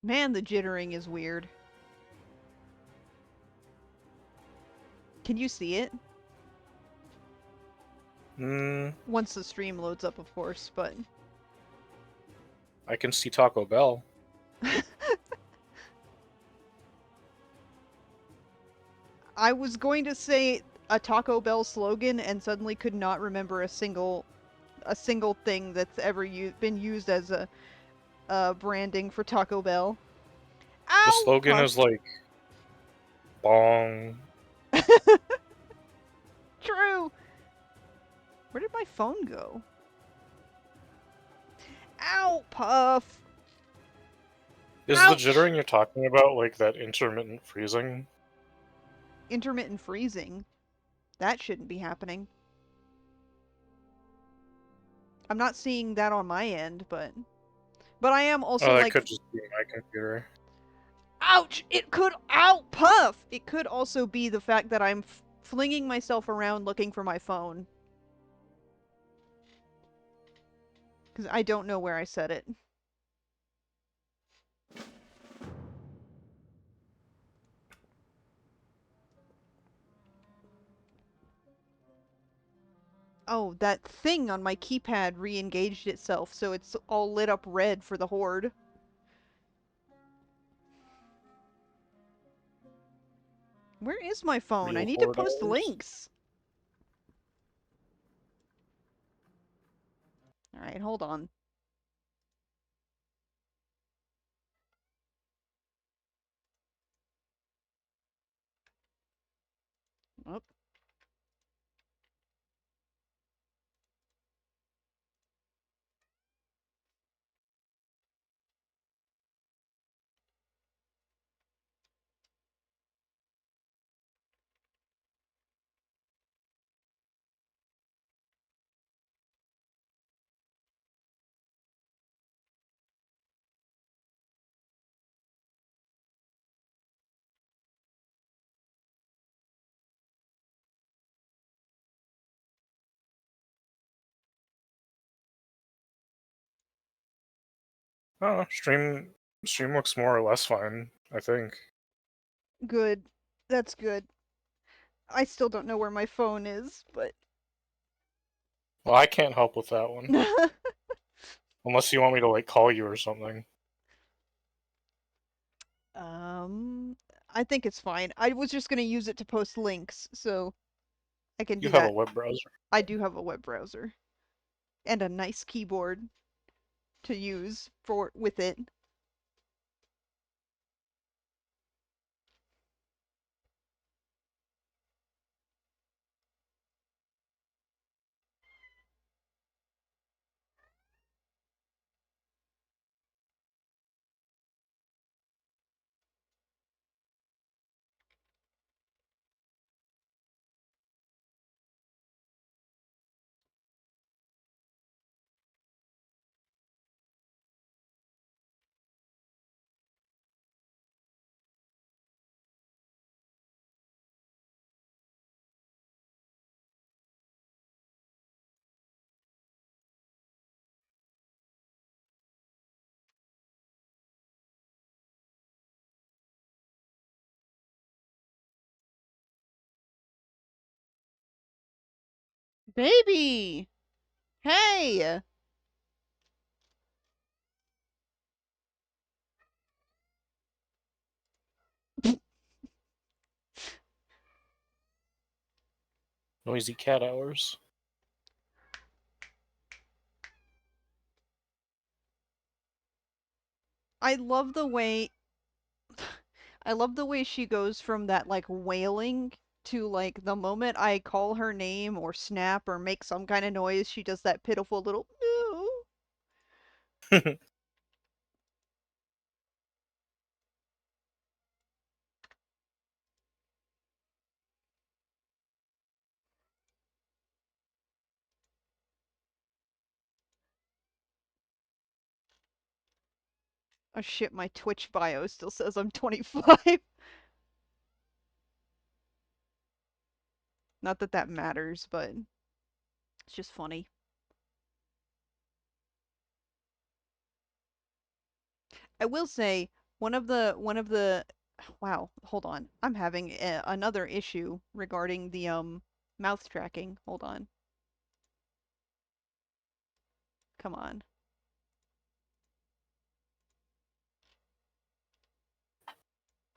Man, the jittering is weird. Can you see it? Hmm. Once the stream loads up, of course, but... I can see Taco Bell. I was going to say a Taco Bell slogan and suddenly could not remember a single thing that's ever been used as a branding for Taco Bell. The Ow! slogan Puff. is like bong. True! Where did my phone go? Ow! Puff! Is the Ouch! jittering you're talking about like that intermittent freezing? Intermittent freezing. That shouldn't be happening. I'm not seeing that on my end, but... But I am also Oh, that like... could just be my computer. Ouch! It could... Ow! Puff! It could also be the fact that I'm flinging myself around looking for my phone. Because I don't know where I set it. Oh, that thing on my keypad re-engaged itself, so it's all lit up red for the horde. Where is my phone? I Real need to horde post hours. links. Alright, hold on. Oh. Oh, stream looks more or less fine, I think. Good. That's good. I still don't know where my phone is, but... Well, I can't help with that one. Unless you want me to like call you or something. um... I think it's fine. I was just gonna use it to post links, so I can You do have a that. web browser. I do have a web browser. And a nice keyboard to use with it. Baby! Hey! Noisy cat hours. I love the way I love the way she goes from that like wailing to like the moment I call her name or snap or make some kind of noise, she does that pitiful little no. Oh shit, my Twitch bio still says I'm 25. Not that that matters, but it's just funny. I will say, one of the wow, hold on. I'm having another issue regarding the mouse tracking. Hold on. Come on.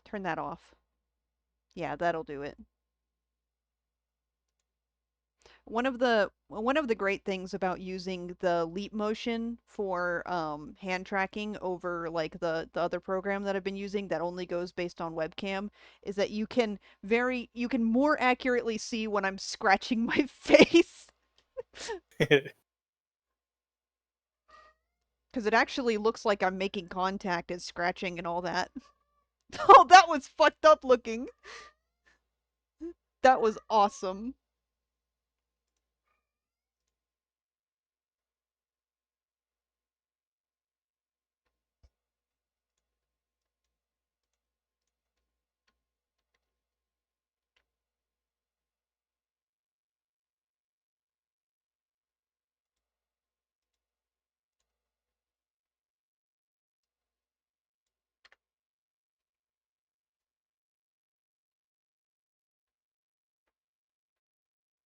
Turn that off. Yeah, that'll do it. One of the great things about using the leap motion for hand tracking over like the other program that I've been using that only goes based on webcam is that you can more accurately see when I'm scratching my face because it actually looks like I'm making contact and scratching and all that. Oh, that was fucked up looking. That was awesome.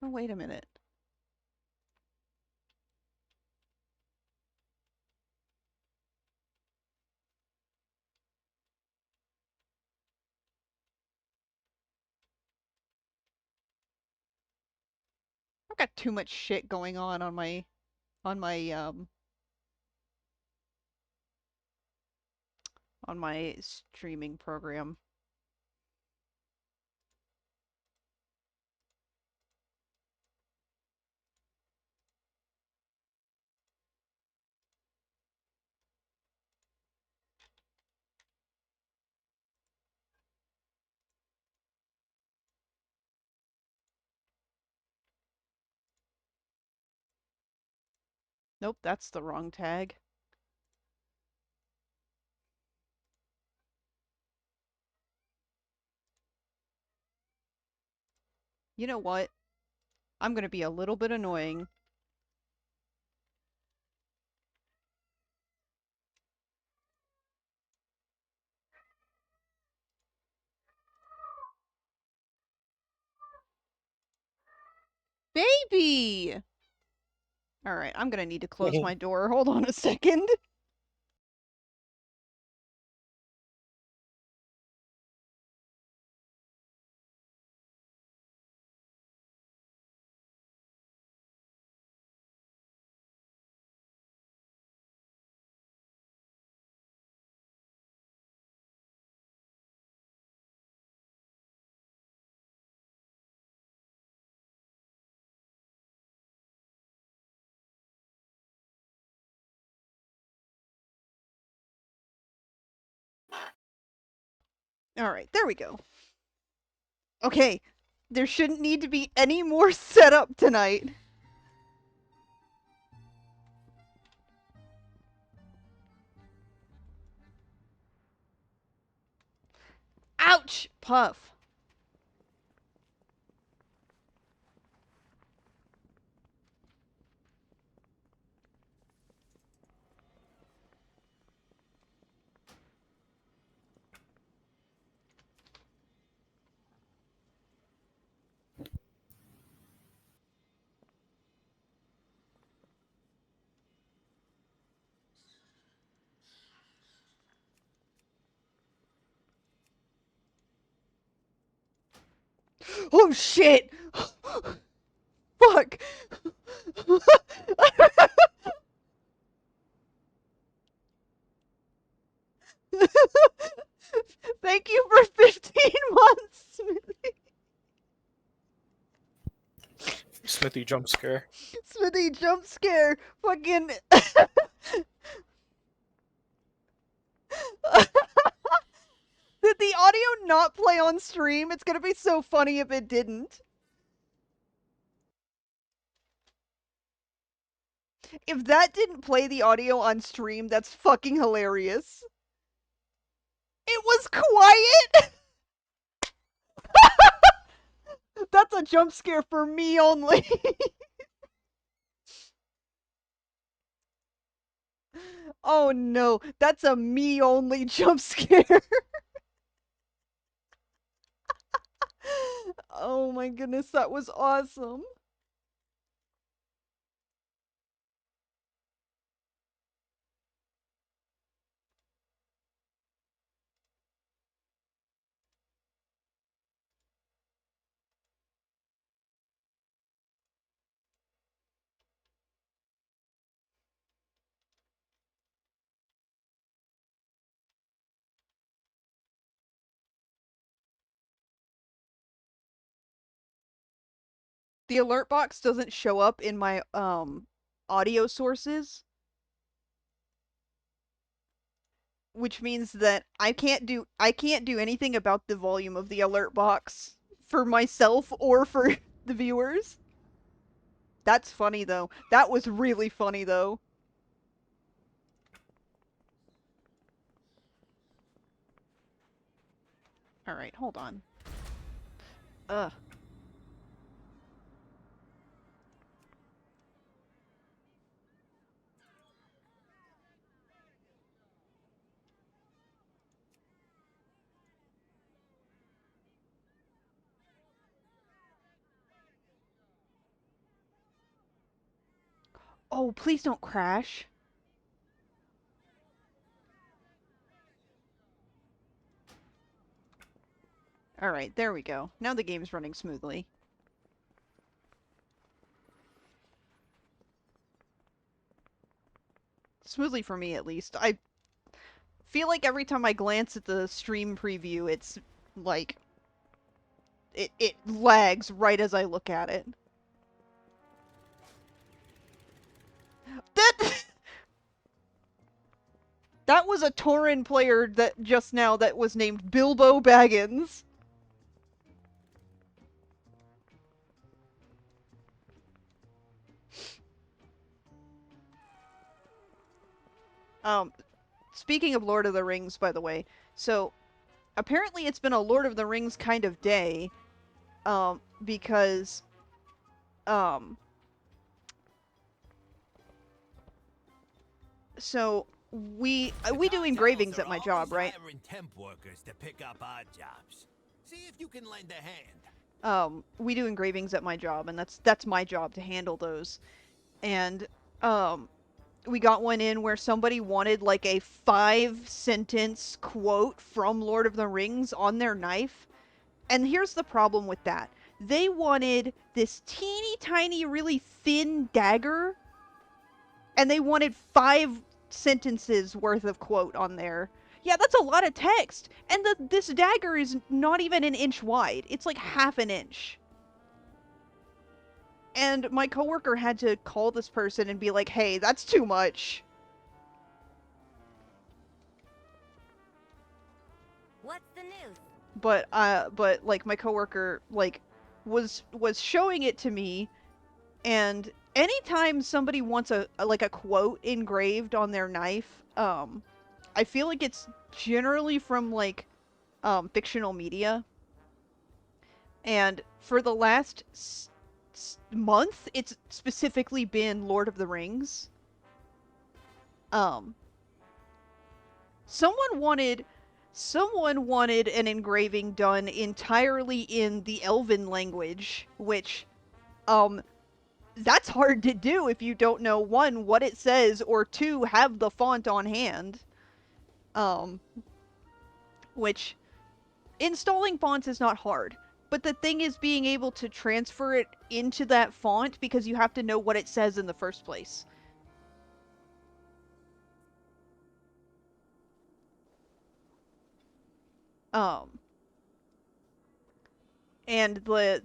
Oh, wait a minute. I've got too much shit going on my on my streaming program. Nope, that's the wrong tag. You know what? I'm gonna be a little bit annoying. Baby! Alright, I'm gonna need to close my door. Hold on a second. Alright, there we go. Okay, there shouldn't need to be any more setup tonight. Ouch! Puff. Oh shit! Fuck! Thank you for 15 months! Smithy jump scare. Smithy jump scare! Fucking. Did the audio not play on stream? It's gonna be so funny if it didn't. If that didn't play the audio on stream, that's fucking hilarious. It was quiet! That's a jump scare for me only. Oh no, that's a me only jump scare. Oh my goodness, that was awesome. The alert box doesn't show up in my audio sources, which means that I can't do anything about the volume of the alert box for myself or for the viewers. That's funny though. That was really funny though. All right, hold on. Ugh. Oh, please don't crash. All right, there we go. Now the game's running smoothly. Smoothly for me at least. I feel like every time I glance at the stream preview, it's like it lags right as I look at it. That that was a Tauren player that just now that was named Bilbo Baggins. Um, Speaking of Lord of the Rings, by the way, so apparently it's been a Lord of the Rings kind of day, because um, so we do engravings at my job, right? Temp workers to pick up odd jobs. See if you can lend a hand. We do engravings at my job, and that's my job to handle those. And um, we got one in where somebody wanted like a 5 sentence quote from Lord of the Rings on their knife. And here's the problem with that. They wanted this teeny tiny, really thin dagger, and they wanted 5 sentences worth of quote on there. Yeah, that's a lot of text. And this dagger is not even an inch wide. It's like half an inch. And my coworker had to call this person and be like, "Hey, that's too much." What's the news? But like my coworker like was showing it to me, and anytime somebody wants like a quote engraved on their knife, I feel like it's generally from like fictional media. And for the last month, it's specifically been Lord of the Rings. Um, someone wanted someone wanted an engraving done entirely in the Elven language, which um that's hard to do if you don't know one what it says or two have the font on hand. Um which installing fonts is not hard. But the thing is being able to transfer it into that font because you have to know what it says in the first place. Um and the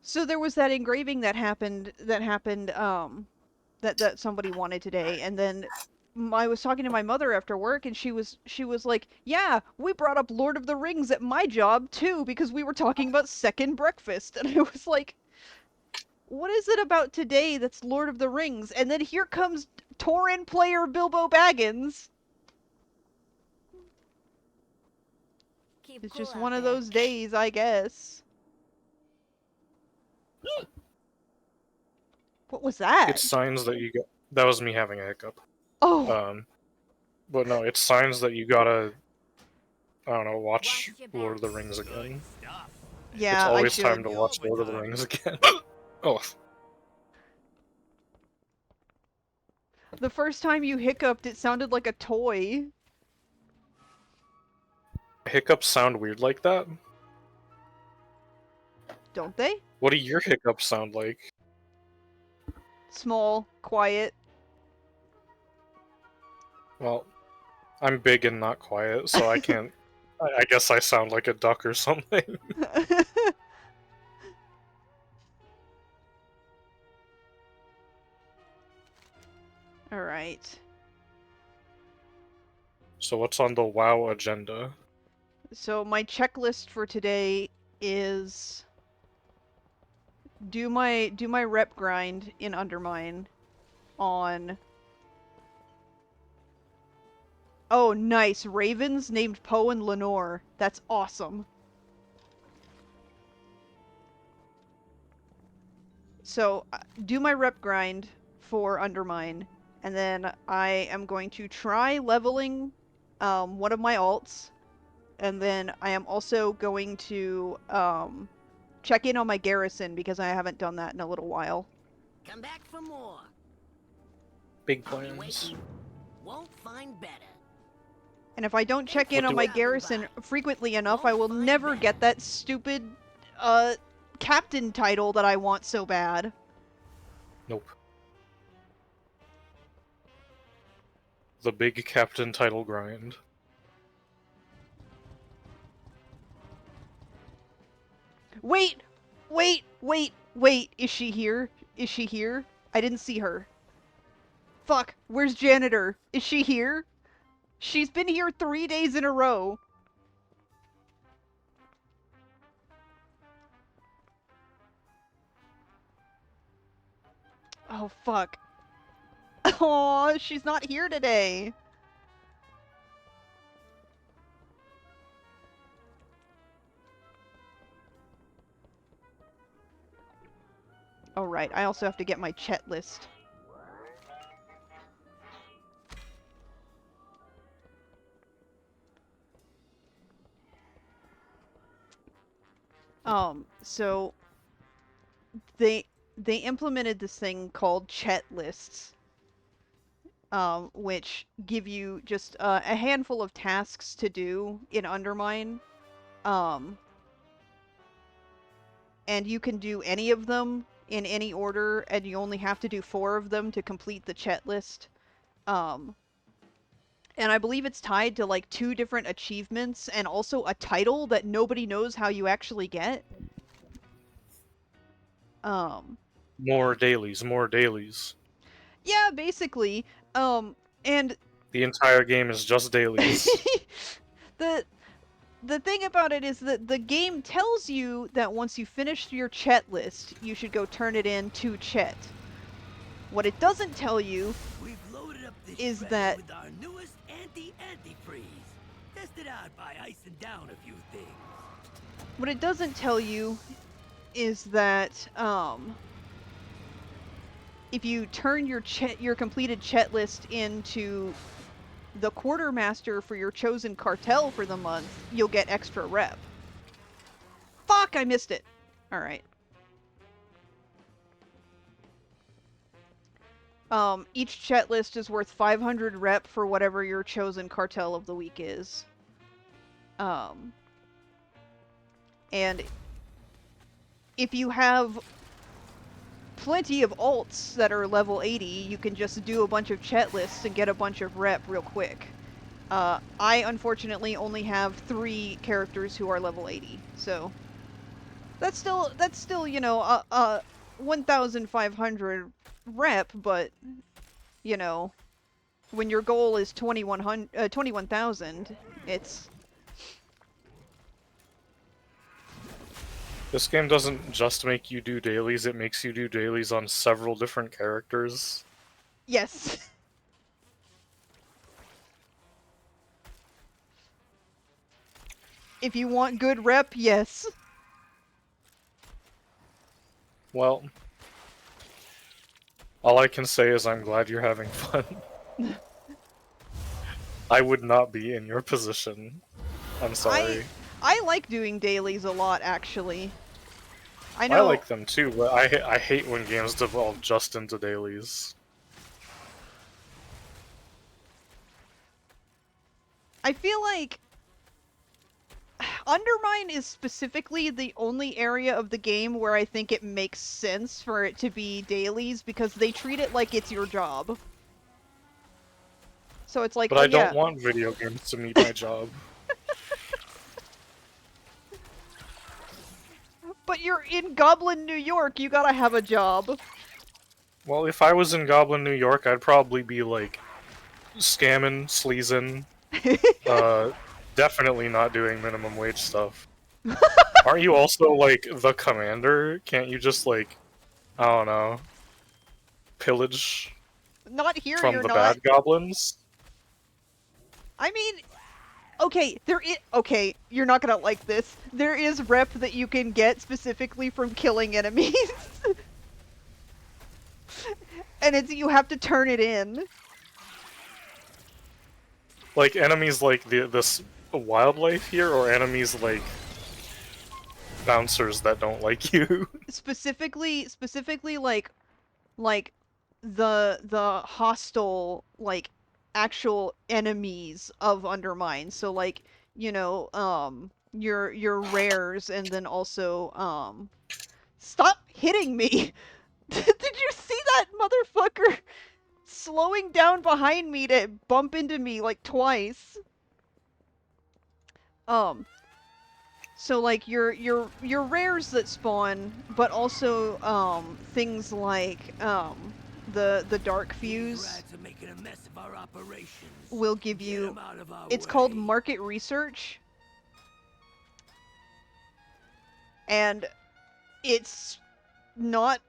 so there was that engraving that somebody wanted today, and then I was talking to my mother after work, and she was like, "Yeah, we brought up Lord of the Rings at my job too because we were talking about second breakfast." And I was like, "What is it about today that's Lord of the Rings?" And then here comes Tauren player Bilbo Baggins. Keep It's cool just out one of there. those days, I guess. What was that? It's signs that you got. That was me having a hiccup. Oh, But no, it's signs that you gotta, I don't know, watch Watch your Lord of the backs. Rings Good again. stuff. It's yeah, I always time should. to The watch Lord of the overtime. Rings again. Oh, The first time you hiccuped, it sounded like a toy. hiccups sound weird like that? Don't they? What do your hiccups sound like? Small, quiet. Well, I'm big and not quiet, so I can't. I guess I sound like a duck or something. Alright. So what's on the WoW agenda? So my checklist for today is do my rep grind in Undermine on. Oh, nice. Ravens named Poe and Lenore. That's awesome. So, do my rep grind for Undermine, and then I am going to try leveling one of my alts, and then I am also going to check in on my garrison because I haven't done that in a little while. Come back for more. Big I'll be plans. waiting. Won't find better. And if I don't check Thanks in What on do my we- garrison frequently enough, I Won't will find never better. get that stupid uh captain title that I want so bad. Nope. The big captain title grind. Wait! Wait! Wait! Wait! Is she here? Is she here? I didn't see her. Fuck! Where's Janitor? Is she here? She's been here 3 days in a row. Oh, fuck. Aw, she's not here today. Oh, right. I also have to get my chet list. So they they implemented this thing called chet lists, which give you just a handful of tasks to do in Undermine. Um, and you can do any of them in any order, and you only have to do 4 of them to complete the chet list. Um, and I believe it's tied to like 2 different achievements and also a title that nobody knows how you actually get. Um, More dailies, more dailies. yeah, basically. And The entire game is just dailies. the the thing about it is that the game tells you that once you finish your chet list, you should go turn it in to Chet. What it doesn't tell you We've loaded up this is shredder that with our newest anti-antifreeze. Tested out by icing down a few things. what it doesn't tell you is that if you turn your completed chet list into the quartermaster for your chosen cartel for the month, you'll get extra rep. Fuck, I missed it. All right. Each chet list is worth 500 rep for whatever your chosen cartel of the week is. Um, and if you have plenty of alts that are level 80, you can just do a bunch of chet lists and get a bunch of rep real quick. I unfortunately only have 3 characters who are level 80, so that's still 1,500 rep, but you know when your goal is 21,000, it's This game doesn't just make you do dailies, it makes you do dailies on several different characters. yes. If you want good rep, yes. Well, All I can say is I'm glad you're having fun. I would not be in your position. I'm I sorry. I like doing dailies a lot, actually. I I know. like them too, but I hate when games devolve just into dailies. I feel like Undermine is specifically the only area of the game where I think it makes sense for it to be dailies because they treat it like it's your job. So it's like, But oh I don't yeah, want video games to meet my job. but you're in Goblin, New York, you gotta have a job. Well, if I was in Goblin, New York, I'd probably be like scamming, sleazing, uh, definitely not doing minimum wage stuff. Aren't you also like the commander? Can't you just like, I don't know, pillage Not here, from you're the not. bad goblins? I mean, okay, you're not gonna like this. There is rep that you can get specifically from killing enemies. And you have to turn it in. Like enemies like this wildlife here, or enemies like bouncers that don't like you? Specifically like the hostile like actual enemies of Undermine. So like, your rares and then also stop hitting me. Did you see that motherfucker slowing down behind me to bump into me like twice? Um so like your rares that spawn, but also things like the dark These fuse rats are making a mess of our operations. will give Get you, them out of our it's called way. market research, and it's not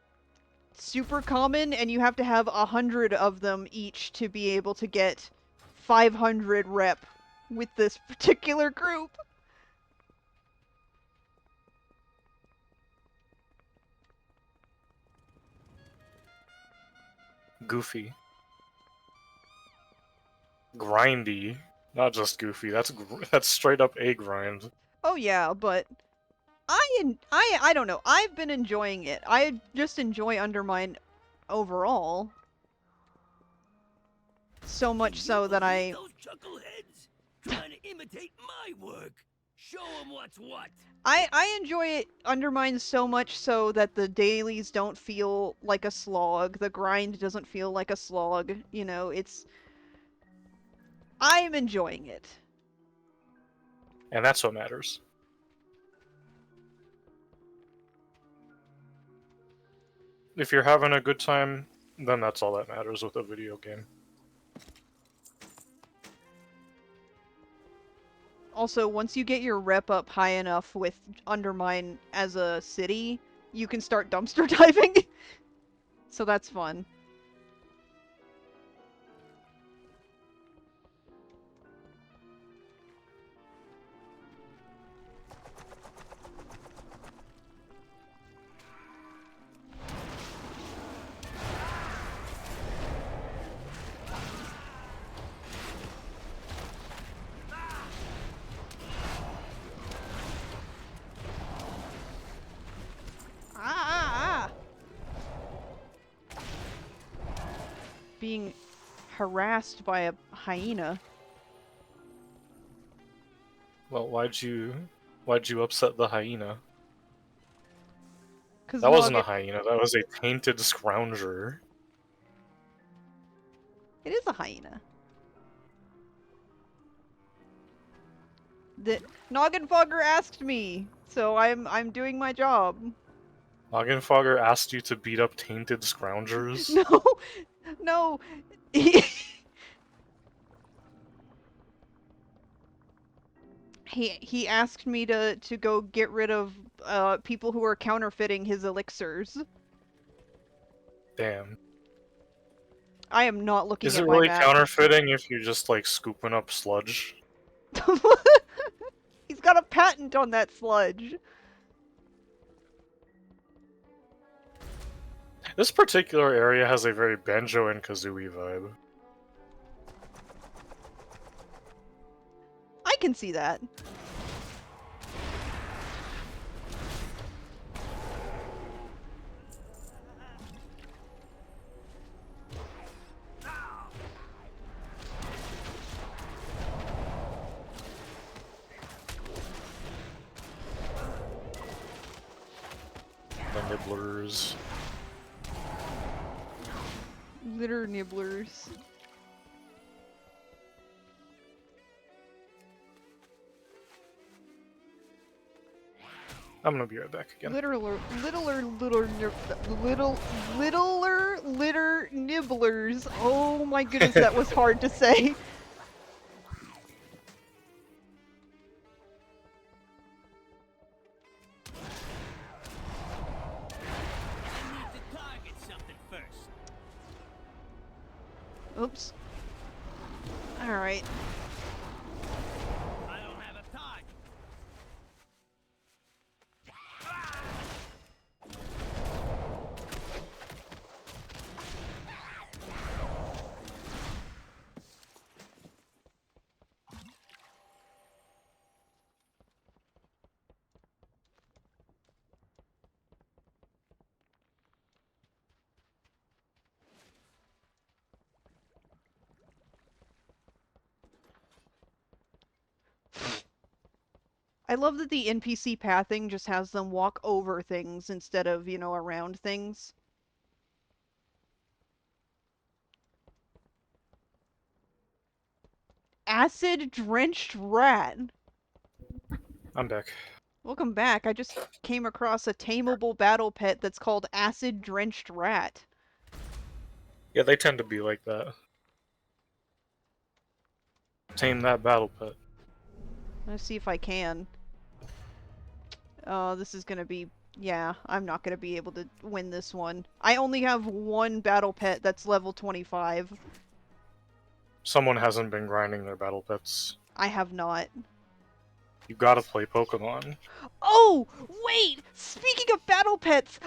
super common, and you have to have 100 of them each to be able to get 500 rep with this particular group. Goofy. Grindy. Not just goofy, that's straight up a grind. Oh yeah, but I don't know. I've been enjoying it. I just enjoy Undermine overall. So Can much you so that believe I those chuckleheads trying to imitate my work? Show them what's what. I enjoy it Undermine so much so that the dailies don't feel like a slog. The grind doesn't feel like a slog. I'm enjoying it. And that's what matters. If you're having a good time, then that's all that matters with a video game. Also, once you get your rep up high enough with Undermine as a city, you can start dumpster diving. So that's fun. Ah, ah, ah. Being harassed by a hyena. Well, why'd you upset the hyena? Cause That wasn't a Nugget, hyena, that was a tainted scrounger. it is a hyena. The Noggenfogger asked me, so I'm doing my job. Noggenfogger asked you to beat up tainted scroungers? No, no. He asked me to go get rid of people who are counterfeiting his elixirs. Damn. I am not looking Is at it my really map. counterfeiting if you're just like scooping up sludge? He's got a patent on that sludge. This particular area has a very Banjo and Kazooie vibe. I can see that. The Nibblers. Litter nibblers. I'm gonna be right back again. Littler litter nibblers. Oh my goodness, that was hard to say. I need to target something first. Oops. Alright. I don't have a target. I love that the NPC pathing just has them walk over things instead of, around things. Acid drenched rat. I'm back. Welcome back. I just came across a tameable battle pet that's called Acid Drenched Rat. Yeah, they tend to be like that. Tame that battle pet. Let's see if I can. This is gonna be... Yeah, I'm not gonna be able to win this one. I only have one battle pet that's level 25. Someone hasn't been grinding their battle pets. I have not. You gotta play Pokemon. Oh, wait! Speaking of battle pets,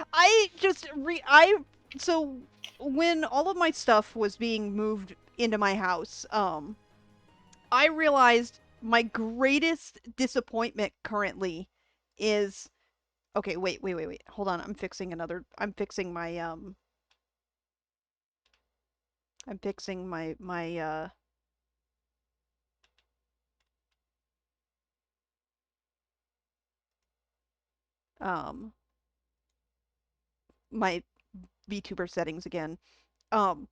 so when all of my stuff was being moved into my house, I realized my greatest disappointment currently is okay, wait. Hold on. I'm fixing my um my VTuber settings again. Um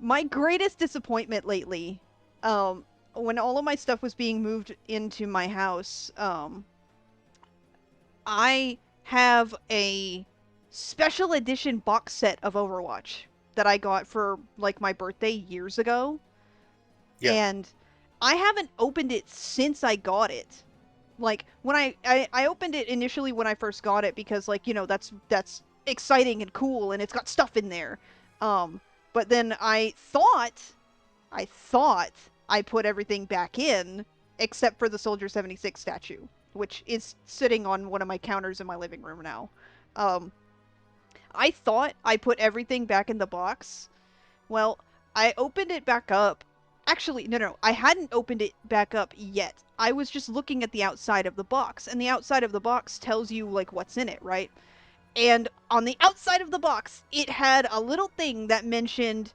my greatest disappointment lately, um, when all of my stuff was being moved into my house, I have a special edition box set of Overwatch that I got for like my birthday years ago, Yeah. and I haven't opened it since I got it. Like when I opened it initially when I first got it because like that's exciting and cool and it's got stuff in there. Um, but then I thought I put everything back in except for the Soldier 76 statue, which is sitting on one of my counters in my living room now. Um, I thought I put everything back in the box. Well, I opened it back up. Actually, no, I hadn't opened it back up yet. I was just looking at the outside of the box, and the outside of the box tells you like what's in it, right? And on the outside of the box, it had a little thing that mentioned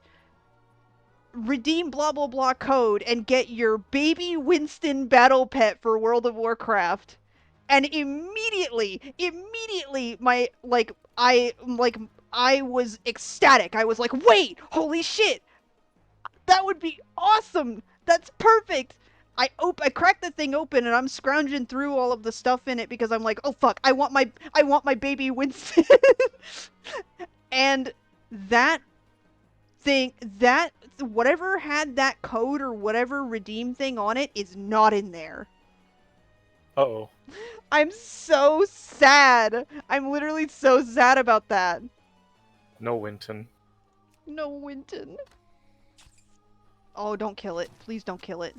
redeem blah blah blah code and get your baby Winston battle pet for World of Warcraft. And immediately I was ecstatic. I was like, "Wait, holy shit. That would be awesome. That's perfect." I cracked the thing open and I'm scrounging through all of the stuff in it because I'm like, "Oh fuck, I want my baby Winston." And that that whatever had that code or whatever redeem thing on it is not in there. Uh-oh. I'm so sad. I'm literally so sad about that. No Winton. No, Winton. Oh, don't kill it. Please don't kill it.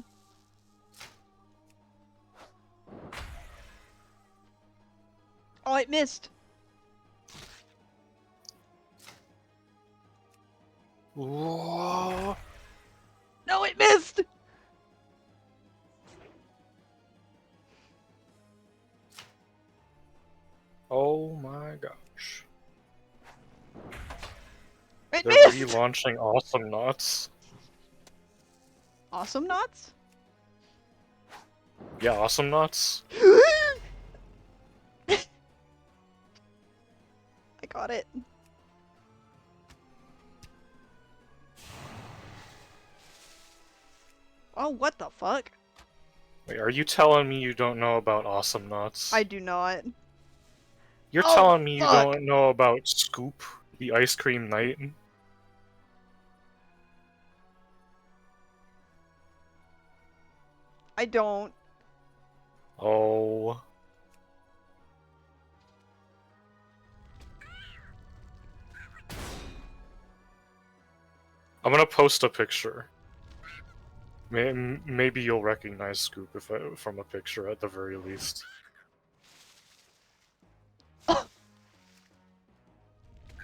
Oh, it missed. Whoa. No, it missed! Oh my gosh. It They're missed! relaunching Awesome Knots. Awesome knots? Yeah, Awesome Knots. I got it. Oh, what the fuck? Wait, are you telling me you don't know about Awesome Knots? I do not. You're Oh, telling me you fuck! don't know about Scoop, the ice cream knight? I don't. Oh. I'm gonna post a picture. Maybe you'll recognize Scoop from a picture at the very least.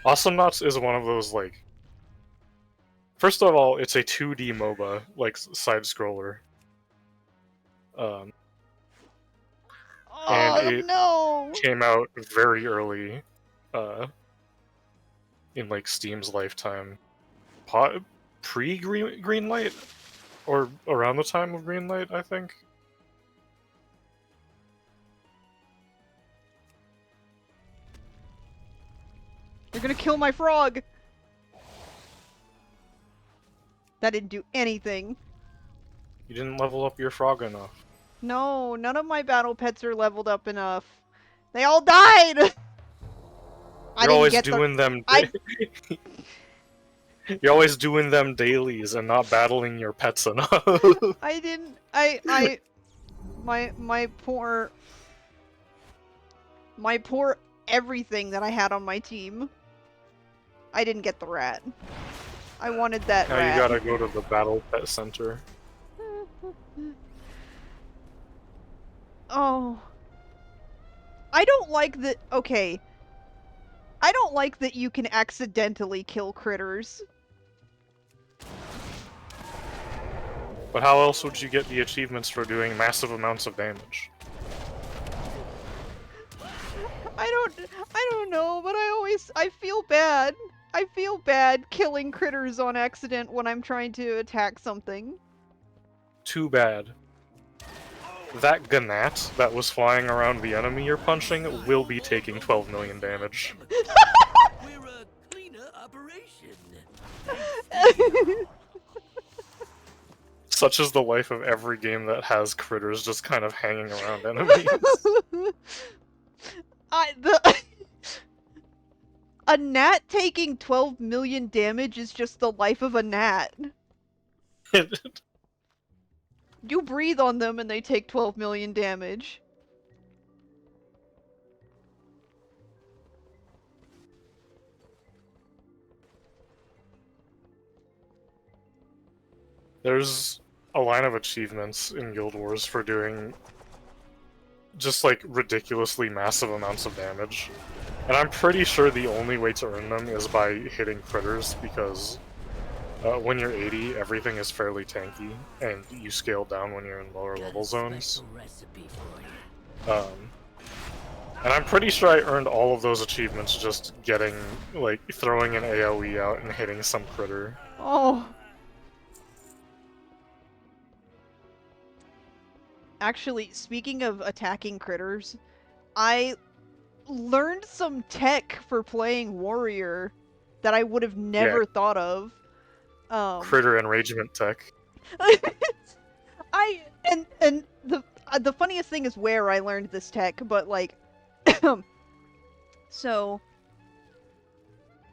Awesome Knots is one of those, like... First of all, it's a 2D MOBA, like, side-scroller. And Oh, it no! came out very early, uh, in, like, Steam's lifetime. Pre-Greenlight? Or around the time of Greenlight, I think? You're gonna kill my frog! That didn't do anything. You didn't level up your frog enough. No, none of my battle pets are leveled up enough. They all died! I You're didn't always get the... doing them. I... You're always doing them dailies and not battling your pets enough. I didn't... My poor... My poor everything that I had on my team. I didn't get the rat. I wanted that Now you rat. gotta go to the battle pet center. Oh. I don't like that... Okay. I don't like that you can accidentally kill critters. But how else would you get the achievements for doing massive amounts of damage? I don't know, but I feel bad. I feel bad killing critters on accident when I'm trying to attack something. Too bad. That Gnat that was flying around the enemy you're punching will be taking 12 million damage. We're a cleaner operation. Such is the life of every game that has critters just kind of hanging around enemies. the a gnat taking 12 million damage is just the life of a gnat. You breathe on them and they take 12 million damage. There's a line of achievements in Guild Wars for doing just like ridiculously massive amounts of damage. And I'm pretty sure the only way to earn them is by hitting critters, because when you're 80, everything is fairly tanky, and you scale down when you're in lower level zones. And I'm pretty sure I earned all of those achievements just getting, like, throwing an AoE out and hitting some critter. Oh. Actually, speaking of attacking critters, I learned some tech for playing warrior that I would have never thought of. Critter enragement tech. and the funniest thing is where I learned this tech, but like, so,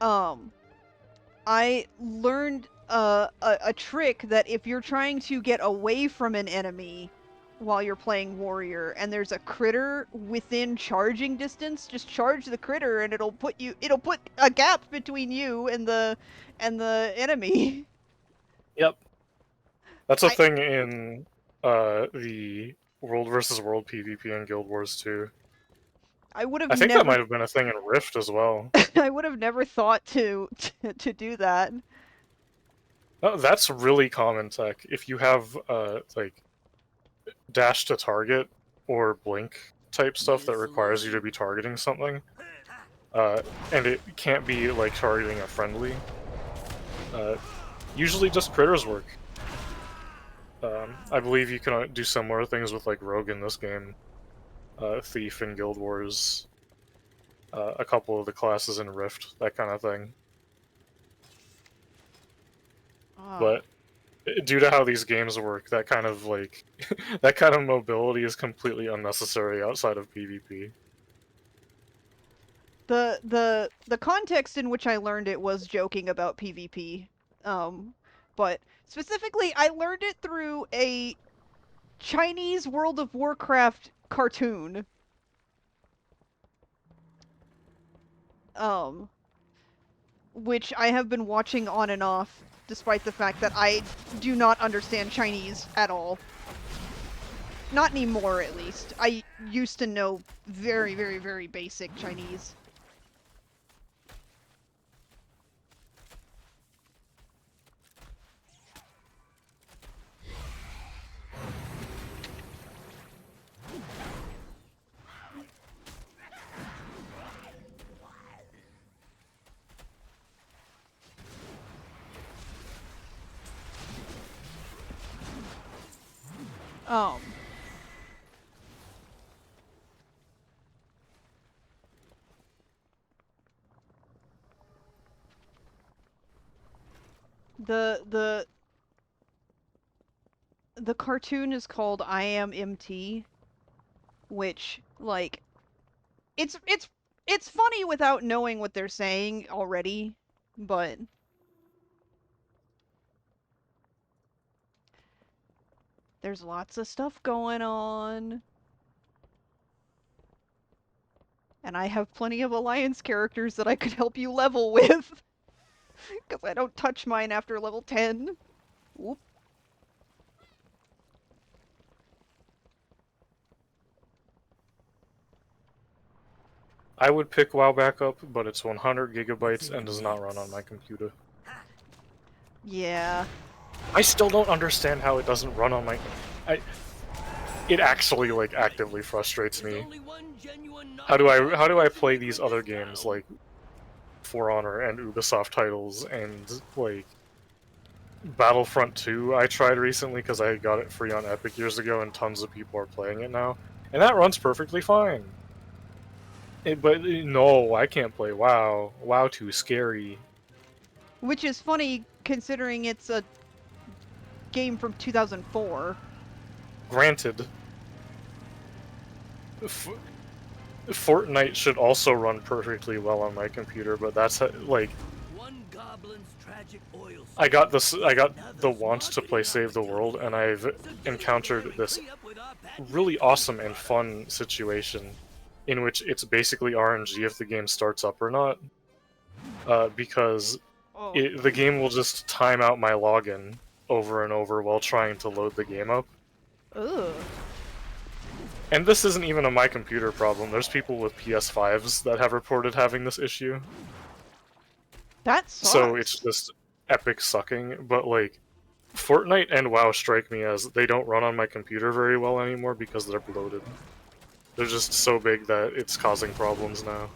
I learned a trick that if you're trying to get away from an enemy while you're playing warrior and there's a critter within charging distance, just charge the critter and it'll put a gap between you and the enemy. Yep. That's a I thing in the World versus World PvP and Guild Wars 2. I would have I think that never might have been a thing in Rift as well. I would have never thought to do that. Oh, that's really common tech. If you have like dash to target or blink type stuff that requires you to be targeting something, and it can't be like targeting a friendly, uh, usually just critters work. I believe you can do similar things with like Rogue in this game, Thief in Guild Wars, a couple of the classes in Rift, that kind of thing. Ah. But due to how these games work, that kind of like that kind of mobility is completely unnecessary outside of PvP. The context in which I learned it was joking about PvP. But specifically I learned it through a Chinese World of Warcraft cartoon. Um, which I have been watching on and off, despite the fact that I do not understand Chinese at all. Not anymore, at least. I used to know very, very, very basic Chinese. Um, the the the cartoon is called I Am MT, which like it's funny without knowing what they're saying already, but there's lots of stuff going on. And I have plenty of alliance characters that I could help you level with. Because I don't touch mine after level 10. Whoop. I would pick WoW back up, but it's 100 gigabytes and does not run on my computer. Yeah. I still don't understand how it doesn't run on my. I. It actually like actively frustrates me. How do I play these other games like For Honor and Ubisoft titles and like Battlefront 2 I tried recently because I got it free on Epic years ago and tons of people are playing it now. And that runs perfectly fine. But no, I can't play WoW. WoW too scary. Which is funny considering it's a game from 2004. Granted, Fortnite should also run perfectly well on my computer, but that's like I got the want to play Save the World, and I've encountered this really awesome and fun situation in which it's basically RNG if the game starts up or not, because Oh. the game will just time out my login over and over while trying to load the game up. Ugh. And this isn't even a my computer problem. There's people with PS5s that have reported having this issue. That So it's sucks. just epic sucking, but like Fortnite and WoW strike me as they don't run on my computer very well anymore because they're bloated. They're just so big that it's causing problems now.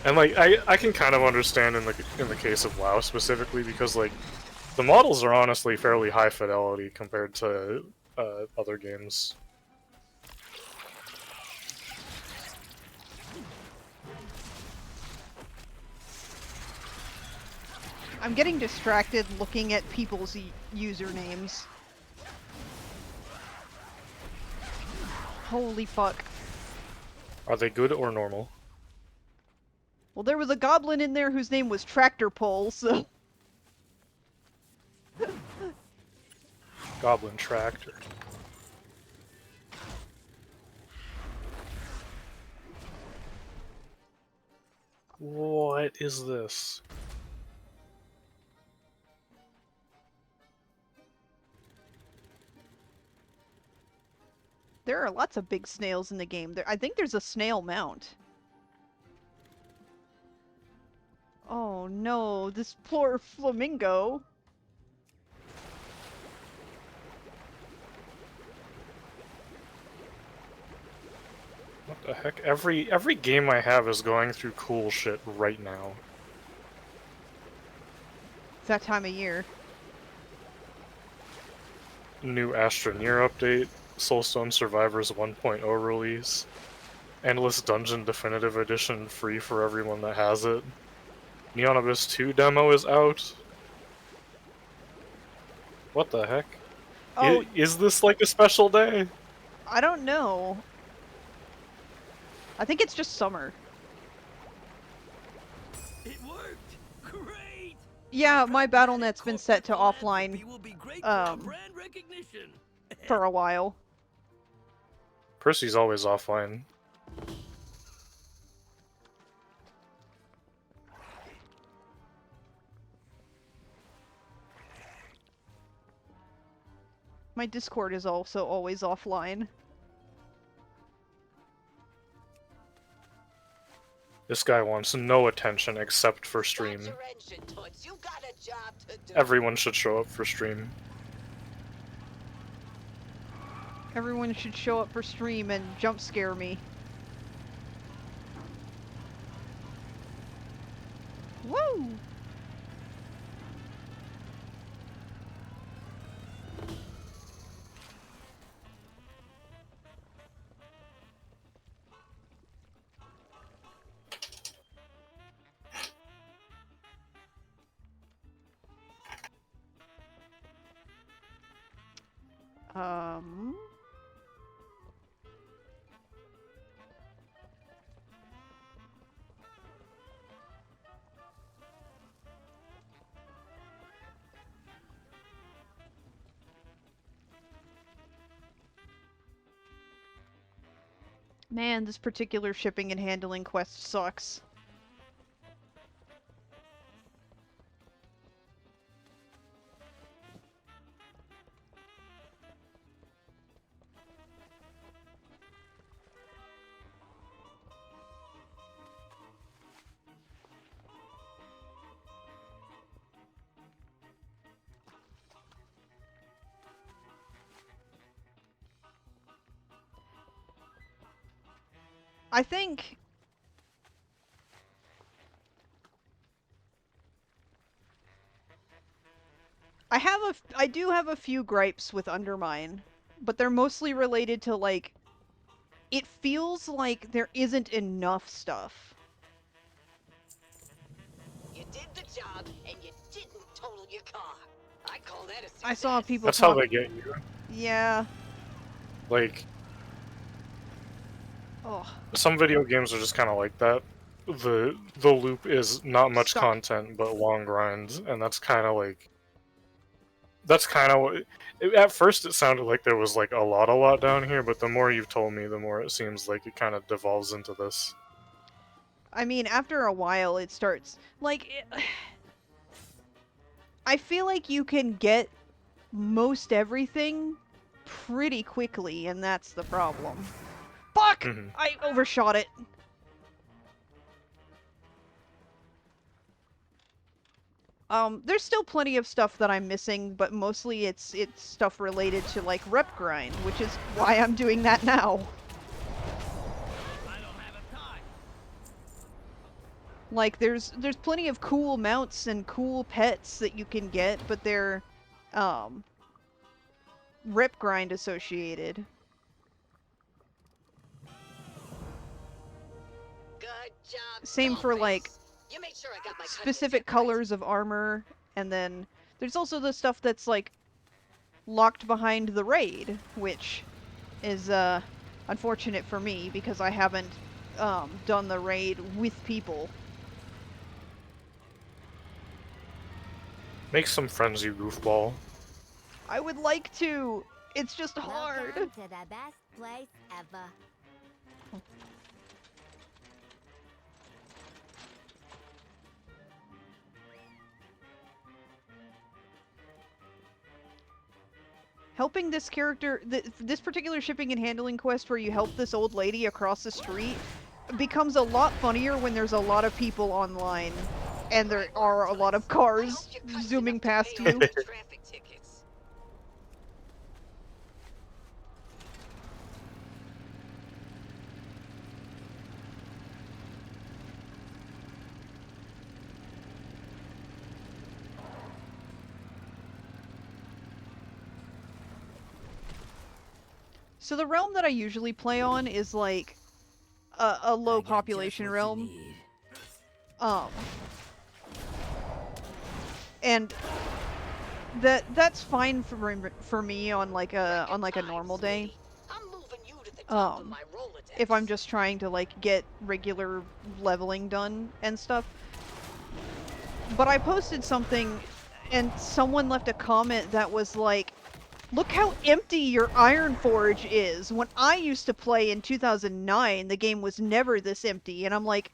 And like I can kind of understand in the case of WoW specifically because like the models are honestly fairly high fidelity compared to other games. I'm getting distracted looking at people's usernames. Holy fuck. Are they good or normal? Well, there was a goblin in there whose name was Tractor Pull, so... Goblin Tractor. What is this? There are lots of big snails in the game. I think there's a snail mount. Oh no, this poor flamingo. What the heck? Every game I have is going through cool shit right now. It's that time of year. New Astroneer update, Soulstone Survivors 1.0 release, Endless Dungeon Definitive Edition free for everyone that has it. Neon Abyss 2 demo is out. What the heck? Oh, Is this like a special day? I don't know. I think it's just summer. It worked! Great! Yeah, my BattleNet's been set to Corporate offline philanthropy will be great for our um brand recognition. for a while. Percy's always offline. My Discord is also always offline. This guy wants no attention except for stream. Start your engine, Toots. You got a job to do. Everyone should show up for stream. Everyone should show up for stream and jump scare me. Woo! Um... Man, this particular shipping and handling quest sucks. I think I do have a few gripes with Undermine, but they're mostly related to like it feels like there isn't enough stuff. You did the job, and you didn't total your car. I call that a success. I saw people That's how talk. they get you. Yeah. Like, Oh, some video games are just kind of like that. The loop is not much stuck. content, but long grinds, and that's kind of like... That's kind of what... At first it sounded like there was like a lot down here, but the more you've told me, the more it seems like it kind of devolves into this. I mean, after a while, it starts like. I feel like you can get most everything pretty quickly, and that's the problem. Fuck! Mhm. I overshot it. There's still plenty of stuff that I'm missing, but mostly it's stuff related to like rep grind, which is why I'm doing that now. I don't have a time. Like there's plenty of cool mounts and cool pets that you can get, but they're rep grind associated. Good job. Same for like Dollface. You made sure I got my cut specific in check, right? colors of armor, and then there's also the stuff that's like locked behind the raid, which is unfortunate for me because I haven't done the raid with people. Make some friends, you goofball. I would like to. It's just hard. Welcome to the best place ever. Helping this character, this particular shipping and handling quest where you help this old lady across the street becomes a lot funnier when there's a lot of people online. and there Great work, are a lot of Joyce. I hope cars you're cunning zooming enough to past pay off you. those traffic tickets. So the realm that I usually play on is like a low I got just population what you realm. need. Um, and that's fine for me on like a Record time, normal day. sweetie. I'm moving you to the top of Um, my if I'm Rolodex. just trying to like get regular leveling done and stuff. But I posted something and someone left a comment that was like, "Look how empty your Iron Forge is. When I used to play in 2009, the game was never this empty." And I'm like,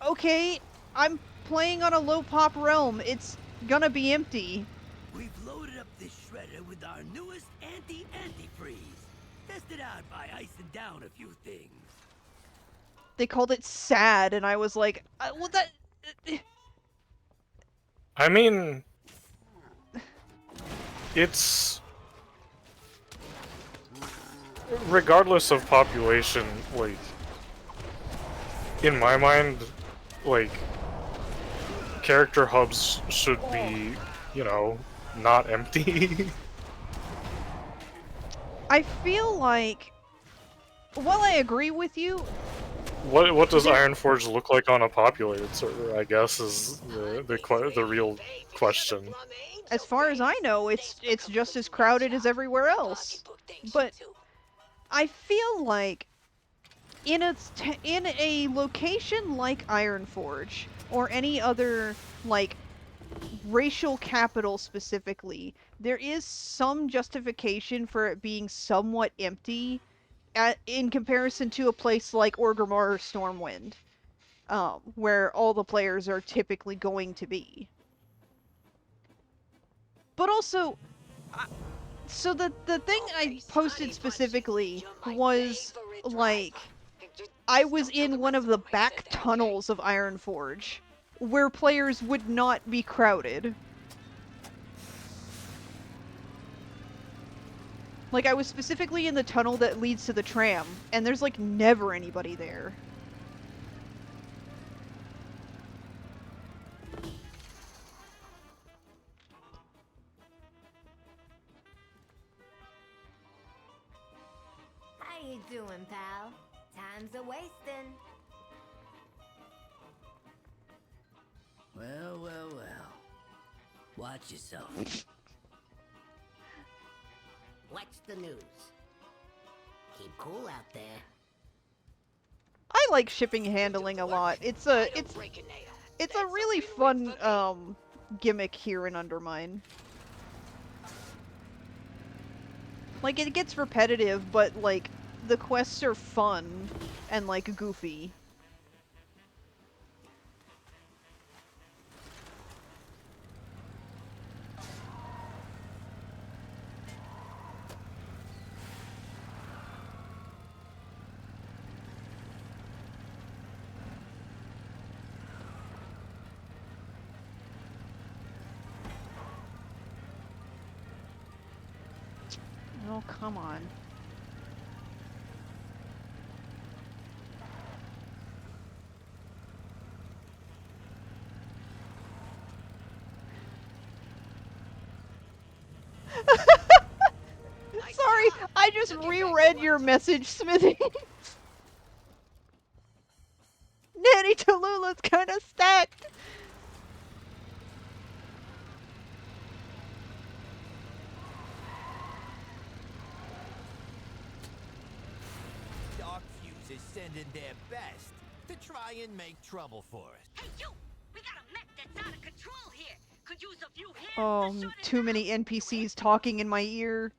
"Okay, I'm playing on a low pop realm. It's gonna be empty." We've loaded up this shredder with our newest anti-antifreeze. Tested out by icing down a few things. They called it sad, and I was like, "Well, that." I mean, it's regardless of population, like in my mind, like character hubs should be, you know, not empty. I feel like, while I agree with you, What does there. Ironforge look like on a populated server? I guess is the real Baby, you're the question. plum As angel, far as I baby. know, Thanks for it's just as completing my crowded as job. everywhere My else. pocketbook thanks you But too. I feel like in a location like Ironforge or any other like racial capital specifically, there is some justification for it being somewhat empty in comparison to a place like Orgrimmar or Stormwind, where all the players are typically going to be. But also, so the thing I Okay, posted Sonny Punchy, specifically you're my was favorite driver. like Just, I just was don't tell the in one rest of of the them I said back that, okay? tunnels of Ironforge, where players would not be crowded. Like I was specifically in the tunnel that leads to the tram, and there's like never anybody there. How you doing, pal? Time's a wasting. Well, well, well. Watch yourself. What's the news? Keep cool out there. I like shipping handling a lot. I don't break a nail. It's a That's a really win-win fun for me. gimmick here in Undermine. Like it gets repetitive, but like the quests are fun and like goofy. Oh, come on. Nice Sorry, job. I just Now get back to reread work, your Joyce. message, Smithy. Nanny Tallulah's kind of stacked. Dark Fuse is sending their best to try and make trouble for us. Hey, you! We got a mech that's out of control here. Could use a few hands Oh, to sort it too out. many NPCs talking in my ear.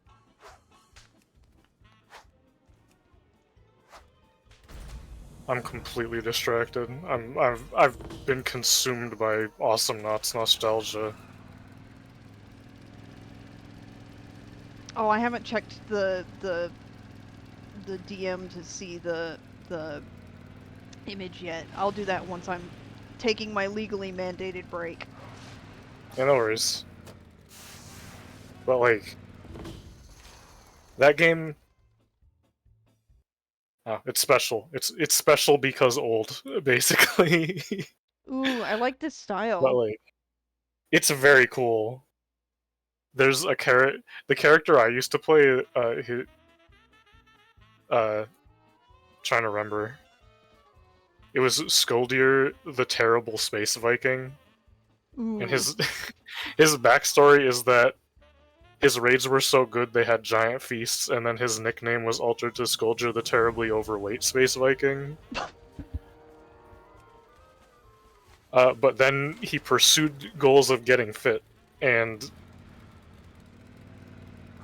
I'm completely distracted. I've been consumed by Awesome Knots nostalgia. Oh, I haven't checked the DM to see the image yet. I'll do that once I'm taking my legally mandated break. Yeah, no worries. But like, that game, oh, it's special. It's special because old, basically. Ooh, I like this But style. like, it's very cool. There's a the character I used to play, uh, trying to remember. It was Skoldir, the terrible space Viking, and Ooh. his his backstory is that his raids were so good they had giant feasts, and then his nickname was altered to Skoldir, the terribly overweight space Viking. But then he pursued goals of getting fit, and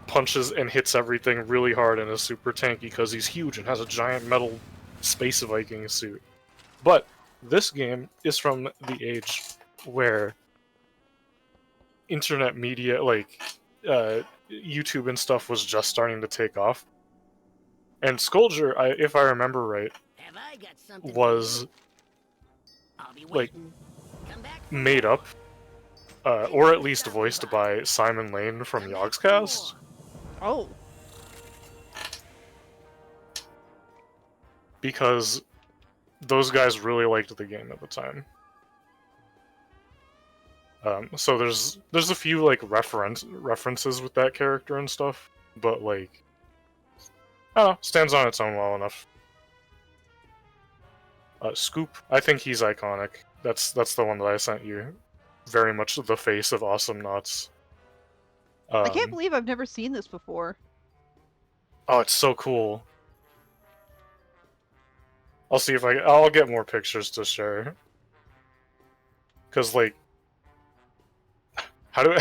punches and hits everything really hard and is super tanky because he's huge and has a giant metal space Viking suit. But this game is from the age where internet media, like YouTube and stuff, was just starting to take off. And Skoldir, if I remember right, Have I got something for was you? I'll be like waiting. Come back for made more. up, or at least voiced by Simon Lane from Come back for Yogscast, more. Oh. because those guys really liked the game at the time. So there's a few like references with that character and stuff, but like, I don't know, stands on its own well enough. Scoop, I think he's iconic. That's the one that I sent you. Very much the face of Awesome Knots. I can't Um, believe I've never seen this before. oh, it's so cool. I'll see if I'll get more pictures to share. Cause like, how do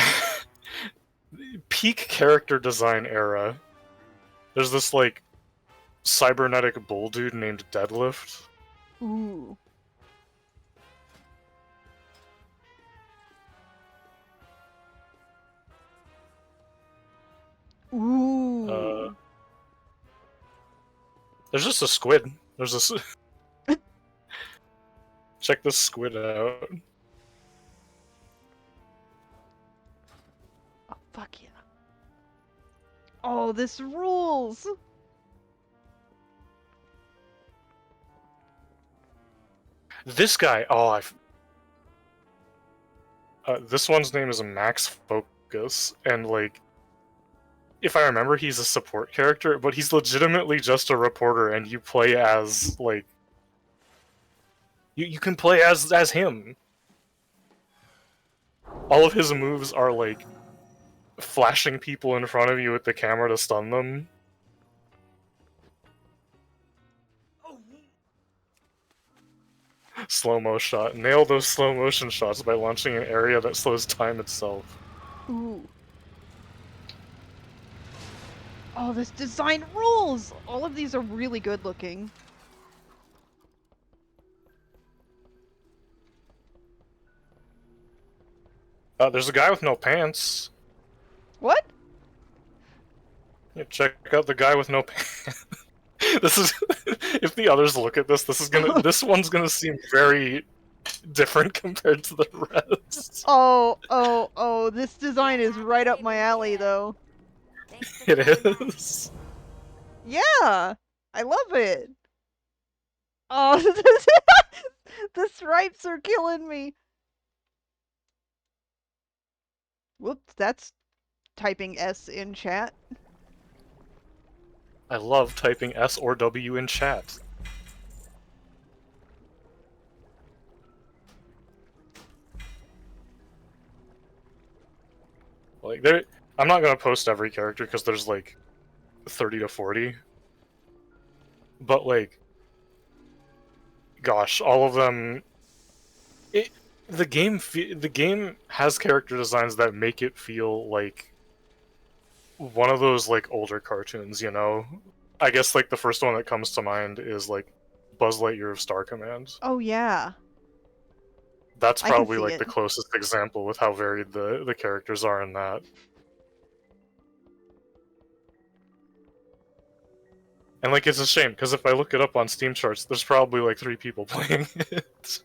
peak character design era? There's this like cybernetic bull dude named Deadlift. Ooh. Uh, Ooh. there's just a squid. There's this. Check this squid out. Oh, fuck yeah. Oh, this rules! This guy. This one's name is Max Focus, and like, if I remember, he's a support character, but he's legitimately just a reporter, and you play as like, you can play as him. All of his moves are like flashing people in front of you with the camera to stun them. Slow-mo shot. Nail those slow motion shots by launching an area that slows time itself. Ooh. Oh, this design rules! All of these are really good looking. There's a guy with no pants. What? Yeah, check out the guy with no pants. This is if the others look at this, this one's gonna seem very different compared to the rest. Oh, this design is right up my alley, though. Thanks for It coming by. is. Yeah! I love it! Oh, the stripes are killing me! Whoops, that's typing S in chat. I love typing S or W in chat. Like I'm not gonna post every character because there's like 30 to 40. But like, gosh, all of them. It the game has character designs that make it feel like one of those like older cartoons. You know, I guess like the first one that comes to mind is like Buzz Lightyear of Star Command. Oh, yeah. That's I can probably see like it. the closest example with how varied the characters are in that. And like, it's a shame because if I look it up on Steam charts, there's probably like 3 people playing it.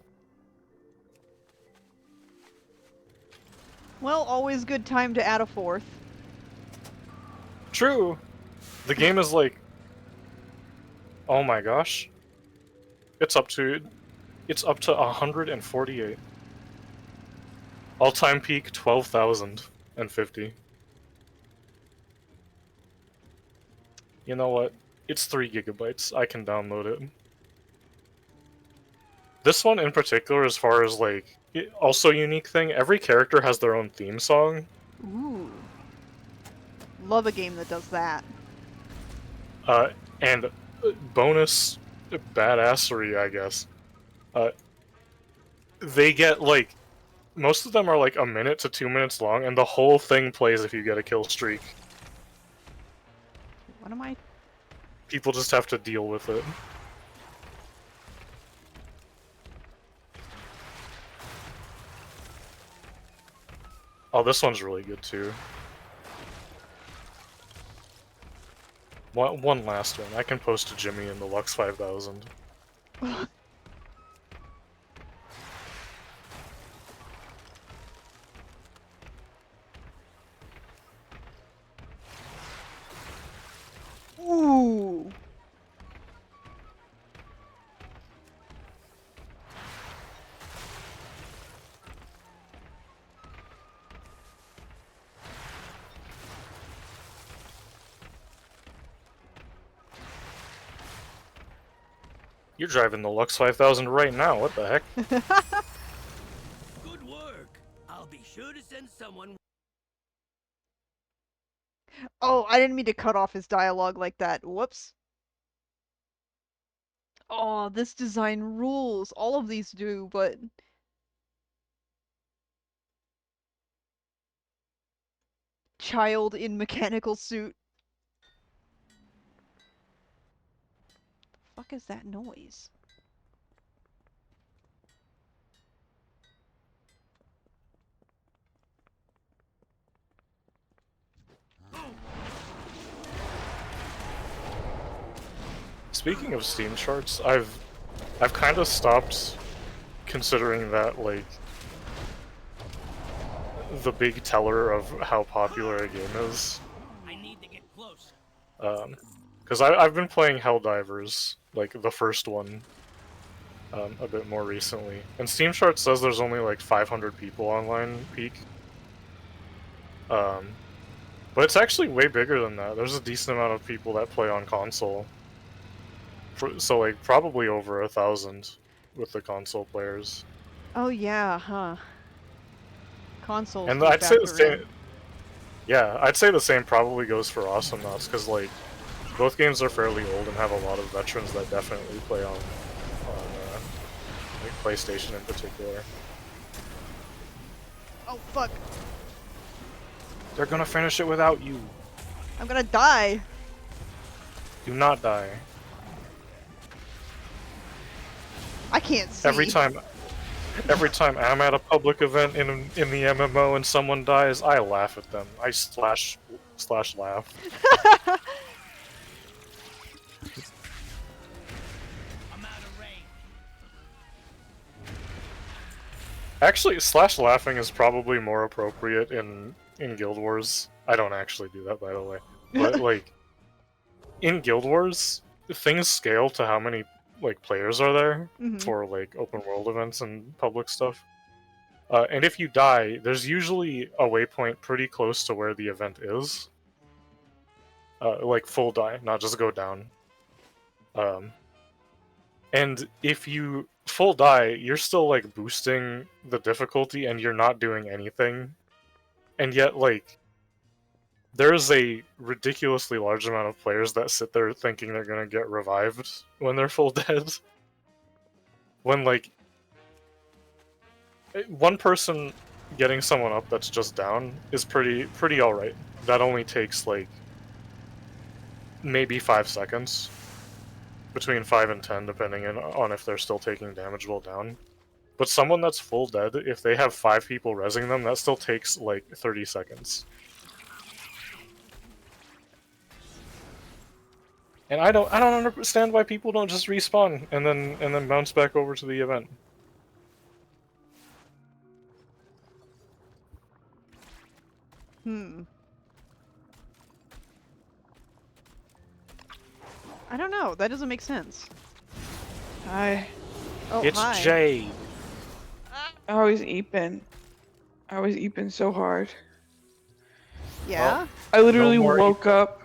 Well, always good time to add a fourth. True. The game is like, oh my gosh, it's up to 148. All-time peak 12,050. You know what? It's 3 gigabytes. I can download it. This one in particular, as far as like, also unique thing, every character has their own theme song. Ooh. Love a game that does that. And bonus badassery, I guess. They get like, most of them are like a minute to 2 minutes long, and the whole thing plays if you get a kill streak. What am I? People just have to deal with it. Oh, this one's really good too. One last one. I can post to Jimmy in the Lux 5000. Ooh. You're driving the Lux 5000 right now, what the heck? Good work. I'll be sure to send someone. Oh, I didn't mean to cut off his dialogue like that. Whoops. Oh, this design rules. All of these do, but child in mechanical suit. The fuck is that noise? Speaking of Steam charts, I've kind of stopped considering that like the big teller of how popular a game is. I need to get close. Because I've been playing Helldivers, like the first one, a bit more recently. And Steam Chart says there's only like 500 people online peak. But it's actually way bigger than that. There's a decent amount of people that play on console. So like probably over 1,000 with the console players. Oh yeah, huh. Consoles And do I'd say the factor in. same. Yeah, I'd say the same probably goes for Awesome Nuts, because like both games are fairly old and have a lot of veterans that definitely play on like PlayStation in particular. Oh fuck. They're gonna finish it without you. I'm gonna die. Do not die. I can't see. Every time I'm at a public event in the MMO and someone dies, I laugh at them. I slash laugh. I'm out of range. Actually, slash laughing is probably more appropriate in Guild Wars. I don't actually do that, by the way. But like in Guild Wars, things scale to how many like players are there for like open world events and public stuff. And if you die, there's usually a waypoint pretty close to where the event is. Like full die, not just go down. And if you full die, you're still like boosting the difficulty and you're not doing anything. And yet, like, there's a ridiculously large amount of players that sit there thinking they're gonna get revived when they're full dead. When, like, one person getting someone up that's just down is pretty alright. That only takes, like, maybe 5 seconds. Between 5 and 10, depending on if they're still taking damage while down. But someone that's full dead, if they have 5 people rezzing them, that still takes, like, 30 seconds. And I don't understand why people don't just respawn and then bounce back over to the event. Hmm. I don't know. That doesn't make sense. I Oh, It's hi. Jade. I was eeping. I was eeping so hard. Well, Yeah? I no literally more woke Epa. up.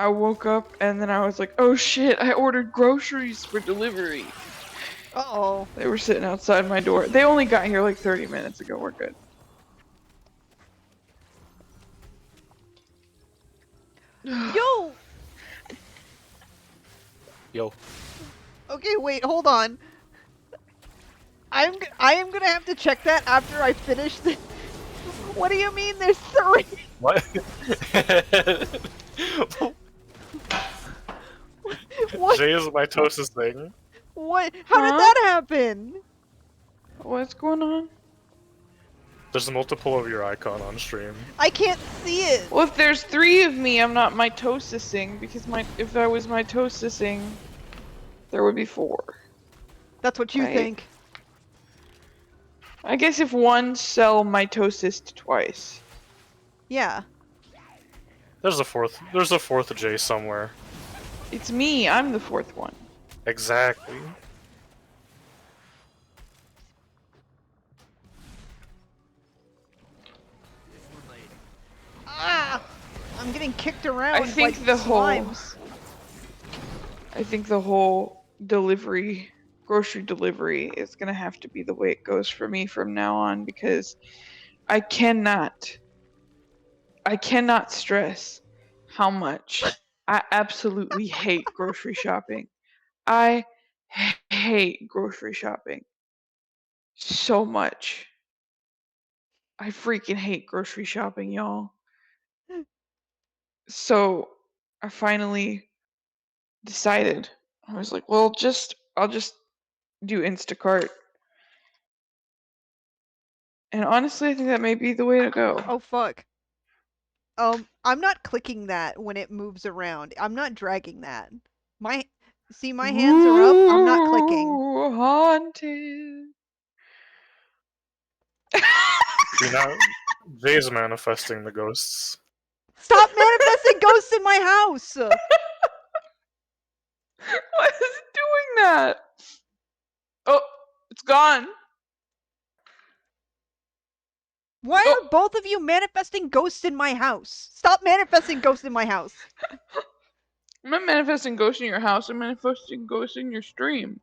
I woke up and then I was like, oh shit, I ordered groceries for delivery. Uh-oh. They were sitting outside my door. They only got here like 30 minutes ago. We're good. Yo! Yo. Okay, wait, hold on. I am gonna have to check that after I finish the. What do you mean there's 3? What? What? Jay is mitosis thing. What? How did Huh? that happen? What's going on? There's a multiple of your icon on stream. I can't see it. Well, if there's 3 of me, I'm not mitosising because if I was mitosising, there would be 4, That's what you right? think. I guess if one cell mitosised twice. Yeah. There's a fourth. There's a fourth Jay somewhere. It's me. I'm the 4th one. Exactly. Ah! I'm getting kicked I around think like the whole slimes. I think the whole grocery delivery is gonna have to be the way it goes for me from now on because I cannot stress how much I absolutely hate grocery shopping. I hate grocery shopping so much. I freaking hate grocery shopping, y'all. So I finally decided. I was like, well, I'll just do Instacart. And honestly, I think that may be the way to go. Oh fuck. I'm not clicking that when it moves around. I'm not dragging that. My See, my hands are up. I'm not clicking. Ooh, haunted. See now, Jay's manifesting the ghosts. Stop manifesting ghosts in my house. Why is it doing that? Oh, it's gone. Why Oh, are both of you manifesting ghosts in my house? Stop manifesting ghosts in my house. I'm not manifesting ghosts in your house. I'm manifesting ghosts in your stream.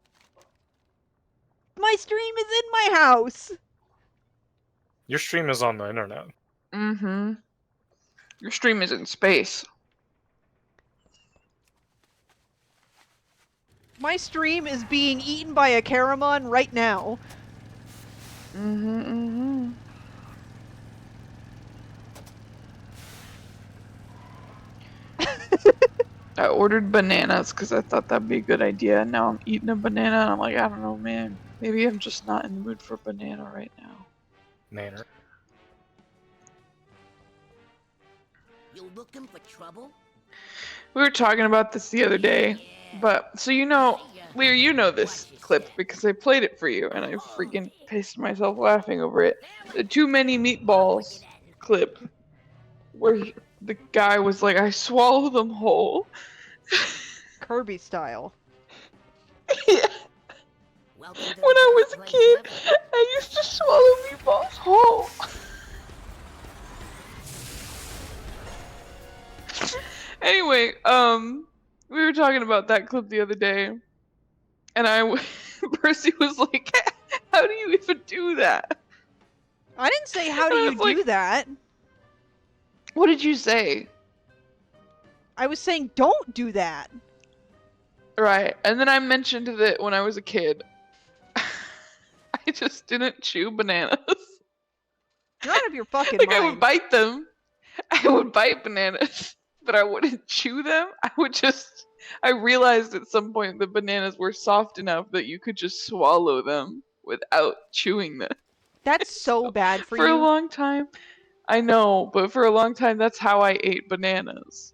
My stream is in my house. Your stream is on the internet. Mm-hmm. Your stream is in space. My stream is being eaten by a Caramon right now. Mm-hmm, mm-hmm. I ordered bananas because I thought that'd be a good idea. Now I'm eating a banana and I'm like, I don't know, man. Maybe I'm just not in the mood for banana right now. Nanner. You looking for trouble? We were talking about this the other day, but so Lear, you know this clip because I played it for you and I freaking pissed myself laughing over it. The too many meatballs clip where the guy was like, I swallow them whole. Kirby style. Yeah. Welcome to the When I best was a place kid, ever. I used to swallow meatballs whole. Anyway, we were talking about that clip the other day, and Percy was like, "How do you even do that?" I didn't say how And do I you was like, do that. "What did you say?" I was saying don't do that. Right, and then I mentioned that when I was a kid, I just didn't chew bananas. You're out of your fucking Like I would mind. bite them. I would bite bananas, but I wouldn't chew them. I realized at some point the bananas were soft enough that you could just swallow them without chewing them. That's so So bad for for a you. long time, I know, but for a long time, that's how I ate bananas.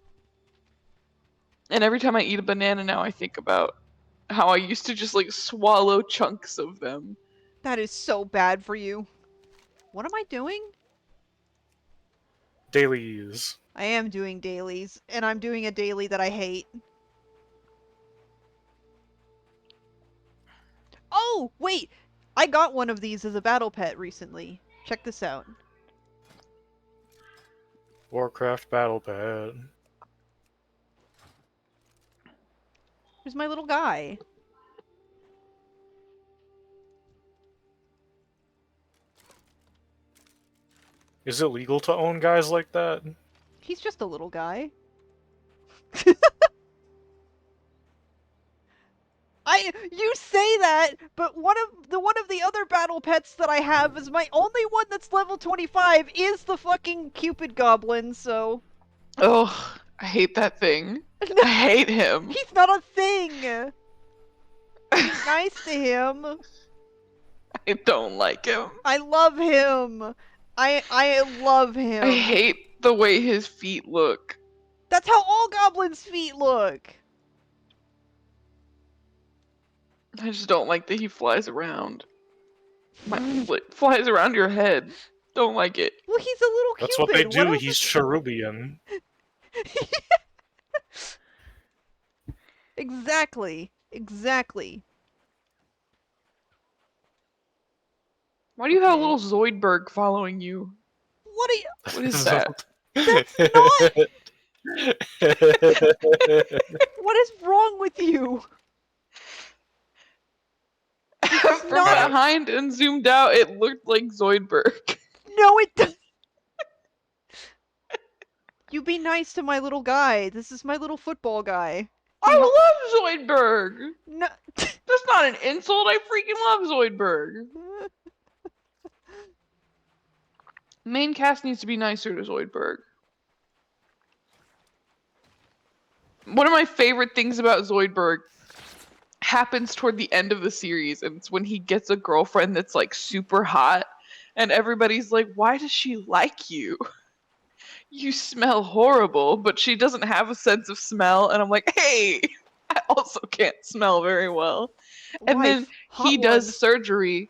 And every time I eat a banana now, I think about how I used to just like swallow chunks of them. That is so bad for you. What am I doing? Dailies. I am doing dailies, and I'm doing a daily that I hate. Oh, wait! I got one of these as a battle pet recently. Check this out. Warcraft Battle Pad. Here's my little guy. Is it legal to own guys like that? He's just a little guy. You say that, but one of the other battle pets that I have is my only one that's level 25 is the fucking Cupid Goblin, so Ugh, I hate that thing. no, I hate him. he's not a thing. Be nice to him. I don't like him. I love him. I love him. I hate the way his feet look. That's how all goblins' feet look. I just don't like that he flies around. Flies around your head. Don't like it. Well, he's a little That's Cupid. what they do. else He's is- cherubian. Exactly. Exactly. Why do you have a Okay. little Zoidberg following you? What are you? What is that? That's What is wrong with you? From not- behind and zoomed out, it looked like Zoidberg. No, it doesn't. You be nice to my little guy. This is my little football guy. I love Zoidberg. No. That's not an insult. I freaking love Zoidberg. Main cast needs to be nicer to Zoidberg. One of my favorite things about Zoidberg happens toward the end of the series, and it's when he gets a girlfriend that's like super hot, and everybody's like, why does she like you? You smell horrible, but she doesn't have a sense of smell, and I'm like, hey, I also can't smell very well. And then he does surgery.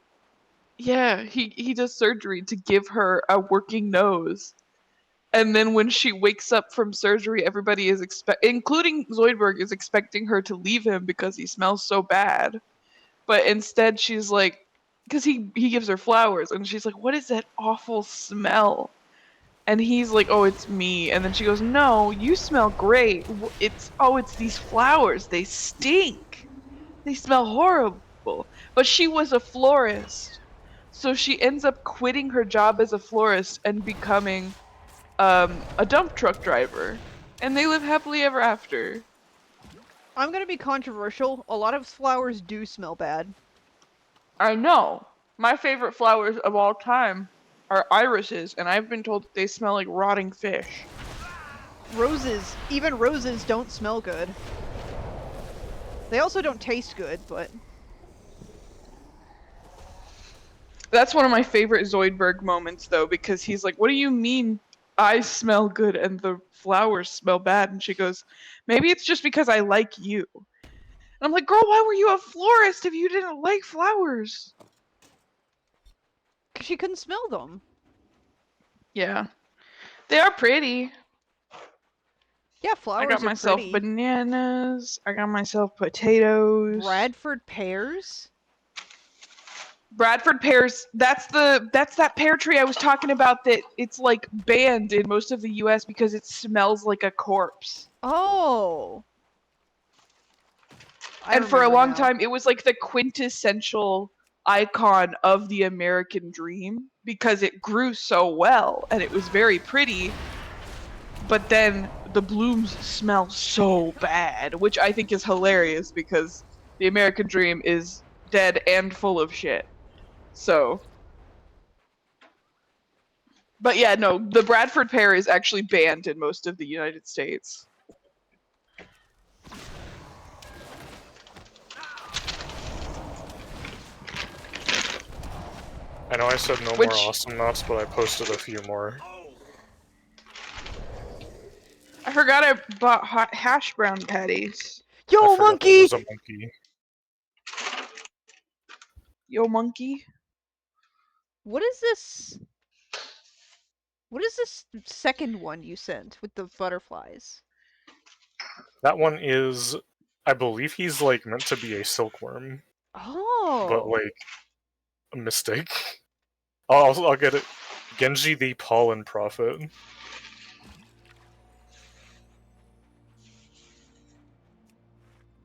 Yeah, he does surgery to give her a working nose. And then when she wakes up from surgery, everybody is including Zoidberg, is expecting her to leave him because he smells so bad. But instead she's like, because he gives her flowers, and she's like, what is that awful smell? And he's like, oh, it's me. And then she goes, no, you smell great. It's these flowers. They stink. They smell horrible. But she was a florist. So she ends up quitting her job as a florist and becoming a dump truck driver. And they live happily ever after. I'm gonna be controversial. A lot of flowers do smell bad. I know. My favorite flowers of all time are irises, and I've been told that they smell like rotting fish. Roses, even roses don't smell good. They also don't taste good, but... That's one of my favorite Zoidberg moments, though, because he's like, what do you mean I smell good and the flowers smell bad? And she goes, maybe it's just because I like you. And I'm like, girl, why were you a florist if you didn't like flowers? Because she couldn't smell them. Yeah. They are pretty. Yeah, flowers I got are myself pretty. bananas. I got myself potatoes. Bradford pears? Bradford pears, that's that pear tree I was talking about, that it's like banned in most of the US because it smells like a corpse. Oh. And for a long time it was like the quintessential icon of the American dream because it grew so well and it was very pretty. But then the blooms smell so bad, which I think is hilarious because the American dream is dead and full of shit. So, but yeah, no, the Bradford pear is actually banned in most of the United States. I know I said no more awesome nuts, but I posted a few more. I forgot I bought hot hash brown patties. Yo, I forgot there monkey! was a monkey. Yo, monkey. What is this? What is this second one you sent with the butterflies? That one is, I believe he's like meant to be a silkworm, but Oh. like a mistake. I'll get it. Genji the Pollen Prophet.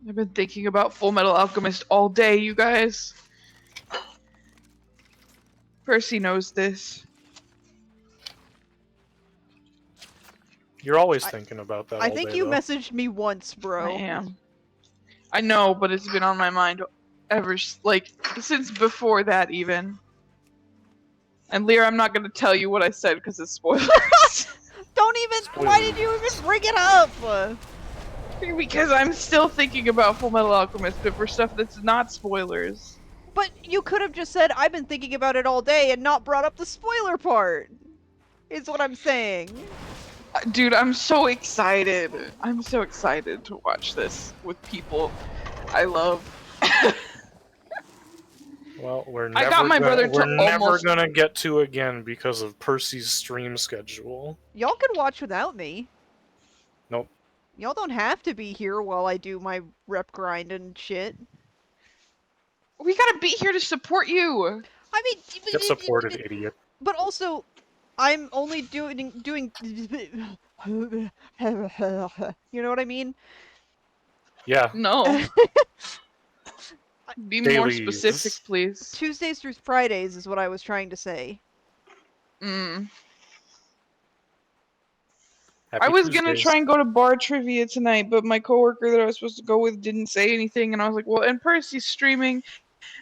I've been thinking about Full Metal Alchemist all day, you guys. Percy knows this. You're always I, thinking about that I all think day, you though. messaged me once, I bro. am. I know, but it's been on my mind like since before that even. And Lear, I'm not gonna tell you what I said because it's spoilers. Don't even. Why did you even Spoilers. bring it up? Because I'm still thinking about Full Metal Alchemist, but for stuff that's not spoilers. But you could have just said, I've been thinking about it all day and not brought up the spoiler part. Is what I'm saying. Dude, I'm so excited. I'm so excited to watch this with people I love. Well, I got my brother we're to never almost. gonna get to again because of Percy's stream schedule. Y'all can watch without me. Nope. Y'all don't have to be here while I do my rep grind and shit. We gotta be here to support you. I Get supported, mean, idiot. but also, I'm only doing. You know what I mean? Yeah, No. Be more specific, dailies. please. Tuesdays through Fridays is what I was trying to say. Mm. I Happy was gonna Tuesdays. try and go to bar trivia tonight, but my coworker that I was supposed to go with didn't say anything, and I was like, well, and Percy's streaming,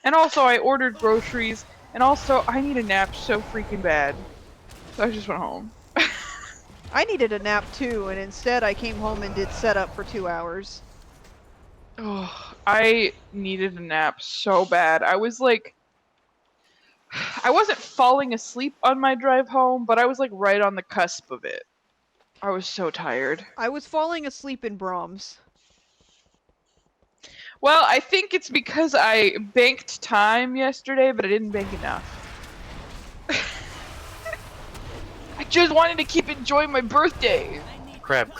and also I ordered groceries, and also I need a nap so freaking bad. So I just went home. I needed a nap too, and instead I came home and did setup for 2 hours. Oh, I needed a nap so bad. I was like, I wasn't falling asleep on my drive home, but I was like right on the cusp of it. I was so tired. I was falling asleep in Brahms. Well, I think it's because I banked time yesterday, but I didn't bank enough. I just wanted to keep enjoying my birthday. Crab.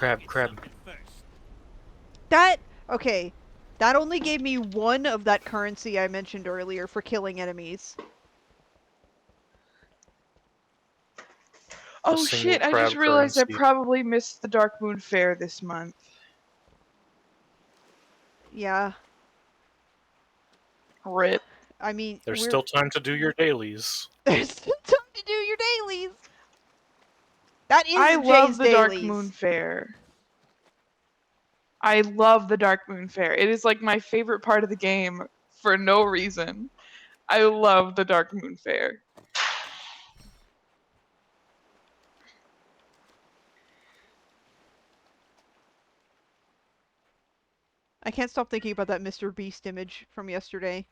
That, okay, that only gave me one of that currency I mentioned earlier for killing enemies. A Oh single shit, I just crab realized I currency. probably missed the Dark Moon Fair this month. Yeah, RIP. I mean, There's still time to do your dailies. there's still time to do your dailies. That I is love Jay's the Dark Moon dailies. Fair. I love the Dark Moon Fair. It is like my favorite part of the game for no reason. I love the Dark Moon Fair. I can't stop thinking about that Mr. Beast image from yesterday.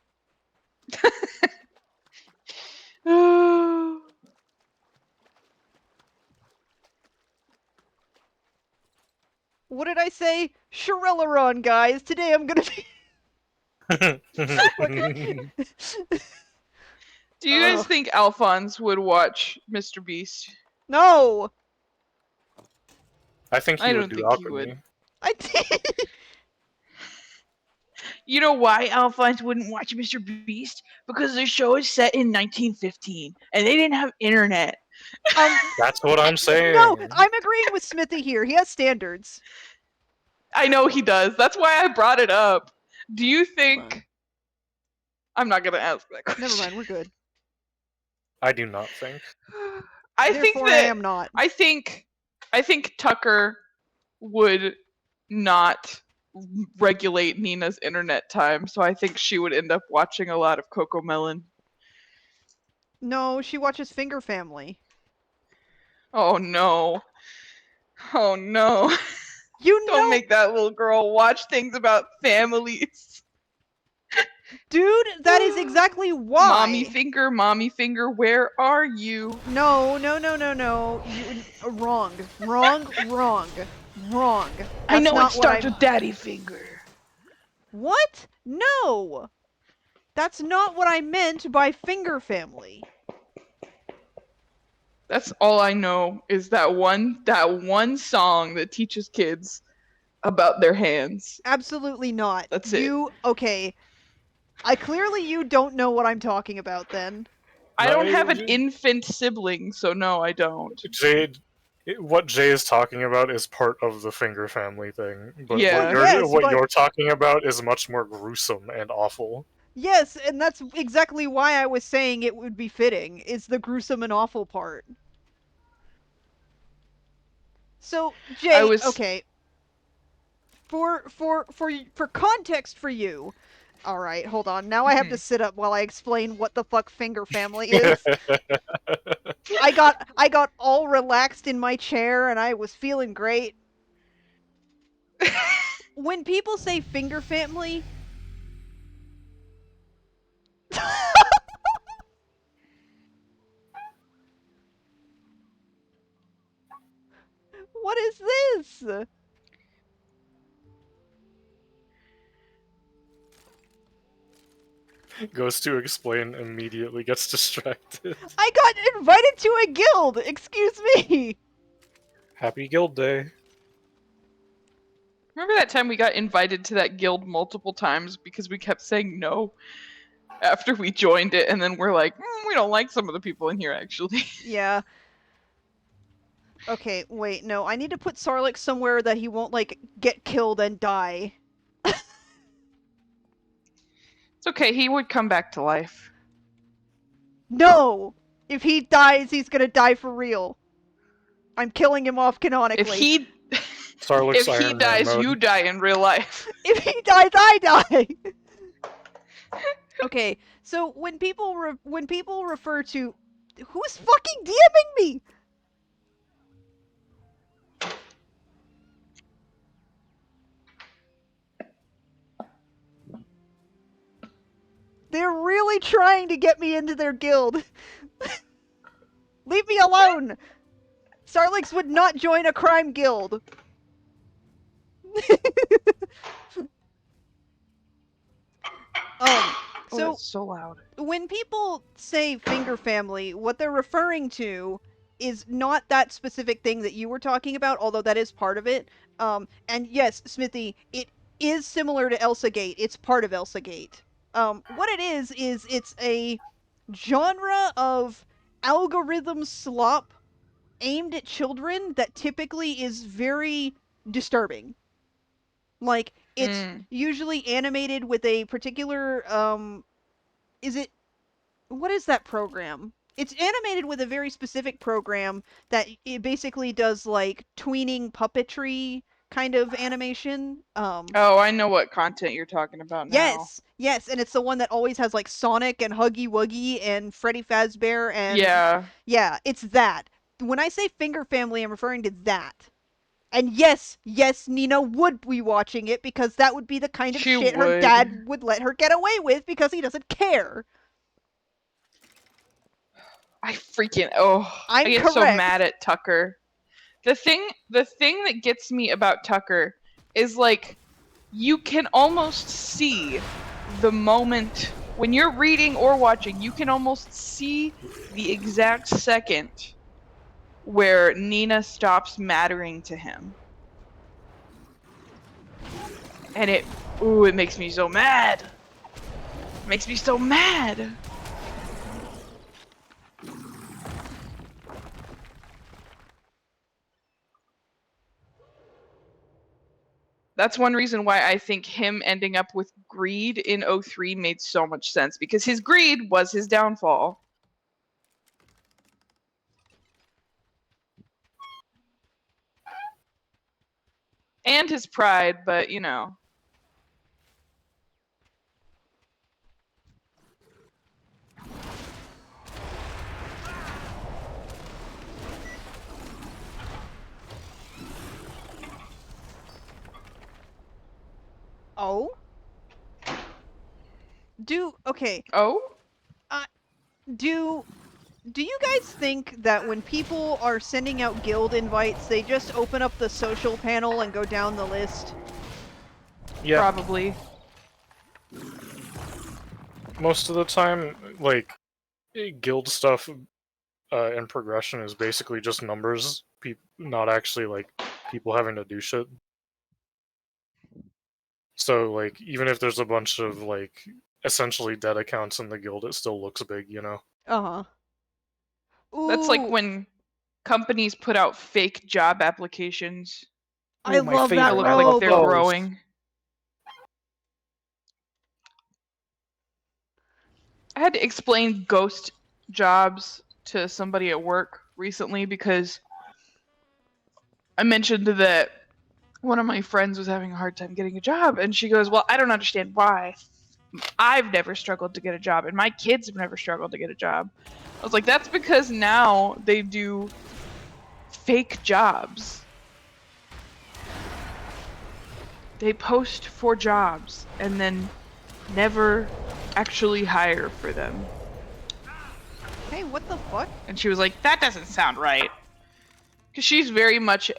What did I say? Shirelaron, guys. Today I'm gonna be. Do you guys think Alphonse would watch Mr. Beast? No! I think I he would don't do think he would. alchemy. I did. You know why Alphonse wouldn't watch Mr. Beast? Because the show is set in 1915 and they didn't have internet. That's what I'm saying. No, I'm agreeing with Smithy here. He has standards. I know he does. That's why I brought it up. Do you think. I'm not going to ask that question. Never mind, we're good. I do not think. I think Therefore, I that. am not. I think Tucker would not regulate Nina's internet time, so I think she would end up watching a lot of Coco Melon. No, she watches Finger Family. Oh no. Oh no. You Don't know, make that little girl watch things about families. dude, that is exactly why. Mommy finger, where are you? No. You wrong. I That's know it not what starts I. with daddy finger. What? No. That's not what I meant by Finger Family. That's all I know is that one song that teaches kids about their hands. Absolutely not. That's it. Okay. You don't know what I'm talking about then. I No, don't have an infant sibling, so no, I don't. Jade, what Jay is talking about is part of the finger family thing, but Well, Yeah. yes, what but you're talking about is much more gruesome and awful. yes, and that's exactly why I was saying it would be fitting. Is the gruesome and awful part. So, I Jay, was okay, for context for you. All right, hold on. Now I have to Mhm. sit up while I explain what the fuck finger family is. I got all relaxed in my chair and I was feeling great. When people say finger family, what is this? Goes to explain, immediately gets distracted. I got invited to a guild. Excuse me. Happy Guild Day. Remember that time we got invited to that guild multiple times because we kept saying no after we joined it, and then we're like, we don't like some of the people in here actually. Yeah. Okay, wait, no, I need to put Sarlacc somewhere that he won't, like, get killed and die. It's okay, he would come back to life. No! If he dies, he's gonna die for real. I'm killing him off If canonically. he Sarlick's if he Iron Man dies, mode. you die in real life. If he dies, I die! Okay, so when people refer to... Who's fucking DMing me? They're really trying to get me into their guild. Leave me alone! Sarlacc would not join a crime guild. Oh, So that's so loud. when people say finger family, what they're referring to is not that specific thing that you were talking about, although that is part of it. And yes, Smithy, it is similar to Elsa Gate. It's part of Elsa Gate. What it is it's a genre of algorithm slop aimed at children that typically is very disturbing. Like, it's Mm. usually animated with a particular is it what is that program? It's animated with a very specific program that it basically does like tweening puppetry kind of animation. Oh, I know what content you're talking about now. Yes, and it's the one that always has like Sonic and Huggy Wuggy and Freddy Fazbear and Yeah, yeah, it's that. When I say Finger Family, I'm referring to that. And yes, Nina would be watching it because that would be the kind of she shit her would. dad would let her get away with because he doesn't care. I freaking I I'm get so correct. mad at Tucker. The thing that gets me about Tucker is like you can almost see the moment when you're reading or watching, you can almost see the exact second where Nina stops mattering to him. And it makes me so mad. It makes me so mad. That's one reason why I think him ending up with greed in '03 made so much sense because his greed was his downfall. And his pride, but you know. Oh? Okay. Oh? Uh do do you guys think that when people are sending out guild invites, they just open up the social panel and go down the list? Yeah, Probably. most of the time, like, guild stuff, in progression is basically just numbers, not actually like people having to do shit. So like even if there's a bunch of like essentially dead accounts in the guild, it still looks big, you know. Uh-huh. That's like Ooh, when companies put out fake job applications I Ooh, my love that to favorite. look I like love robe. they're those. growing. I had to explain ghost jobs to somebody at work recently because I mentioned that one of my friends was having a hard time getting a job, and she goes, "Well, I don't understand why. I've never struggled to get a job, and my kids have never struggled to get a job." I was like, "That's because now they do fake jobs. They post for jobs and then never actually hire for them." Hey, what the fuck? And she was like, "That doesn't sound right." Because she's very much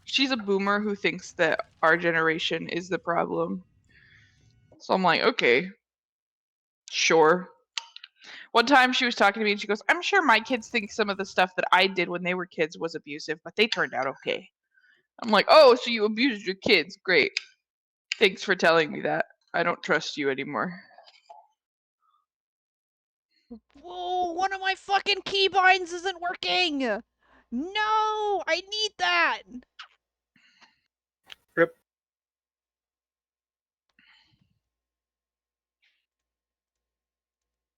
she's a boomer who thinks that our generation is the problem. So I'm like, okay, sure. One time she was talking to me and she goes, "I'm sure my kids think some of the stuff that I did when they were kids was abusive, but they turned out okay." I'm like, "Oh, so you abused your kids. Great. Thanks for telling me that. I don't trust you anymore." Whoa, one of my fucking keybinds isn't working! No! I need that! Rip.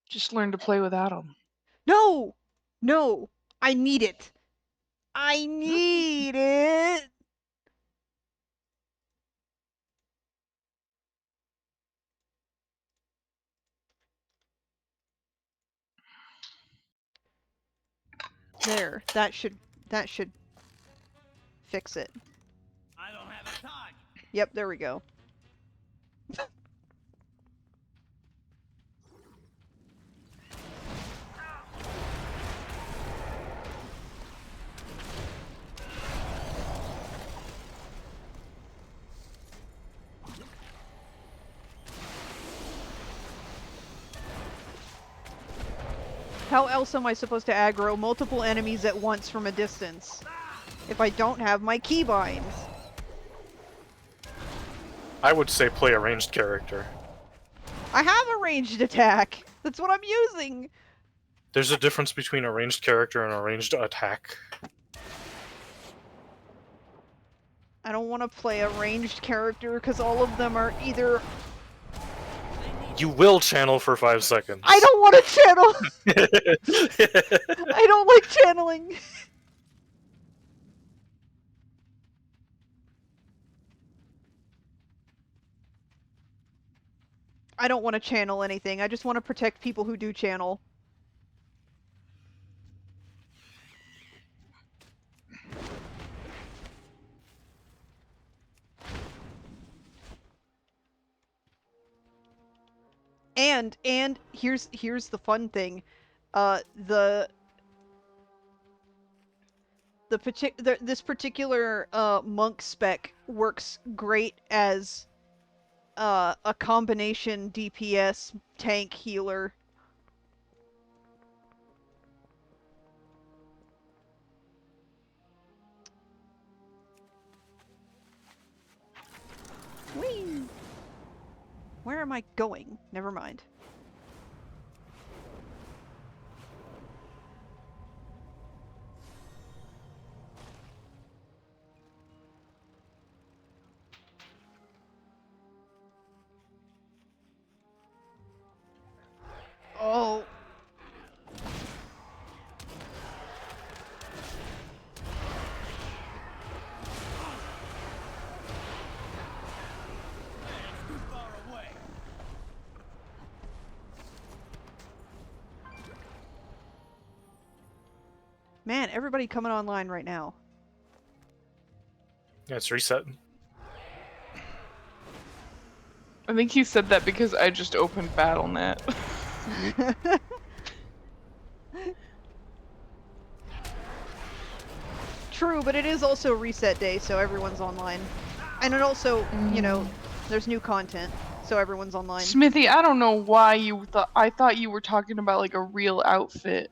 Just learn to play without them. No! No! I need it! I need it! There. That should fix it. I don't have a target. Yep, there we go. How else am I supposed to aggro multiple enemies at once from a distance if I don't have my keybinds? I would say play a ranged character. I have a ranged attack! That's what I'm using! There's a difference between a ranged character and a ranged attack. I don't want to play a ranged character because all of them are either... You will channel for 5 seconds. I don't want to channel! I don't like channeling! I don't want to channel anything. I just want to protect people who do channel. And here's the fun thing. The this particular monk spec works great as a combination DPS tank healer. Whee! Where am I going? Never mind. Oh. Too far away. Man, everybody coming online right now. Yeah, it's reset. I think he said that because I just opened BattleNet. True, but it is also reset day, so everyone's online. And it also, you know, there's new content, so everyone's online. Smithy, I don't know why you thought. I thought you were talking about like a real outfit.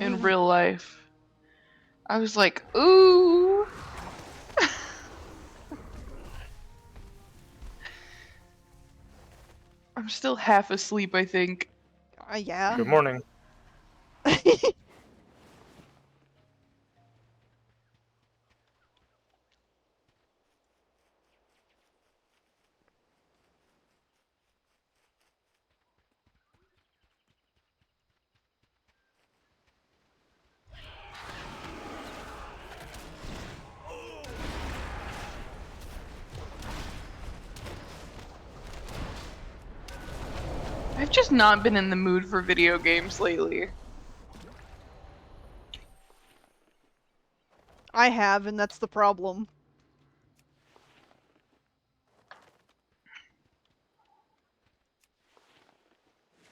in real life. I was like, ooh. I'm still half asleep, I think. Yeah. Good morning. I've just not been in the mood for video games lately. I have, and that's the problem.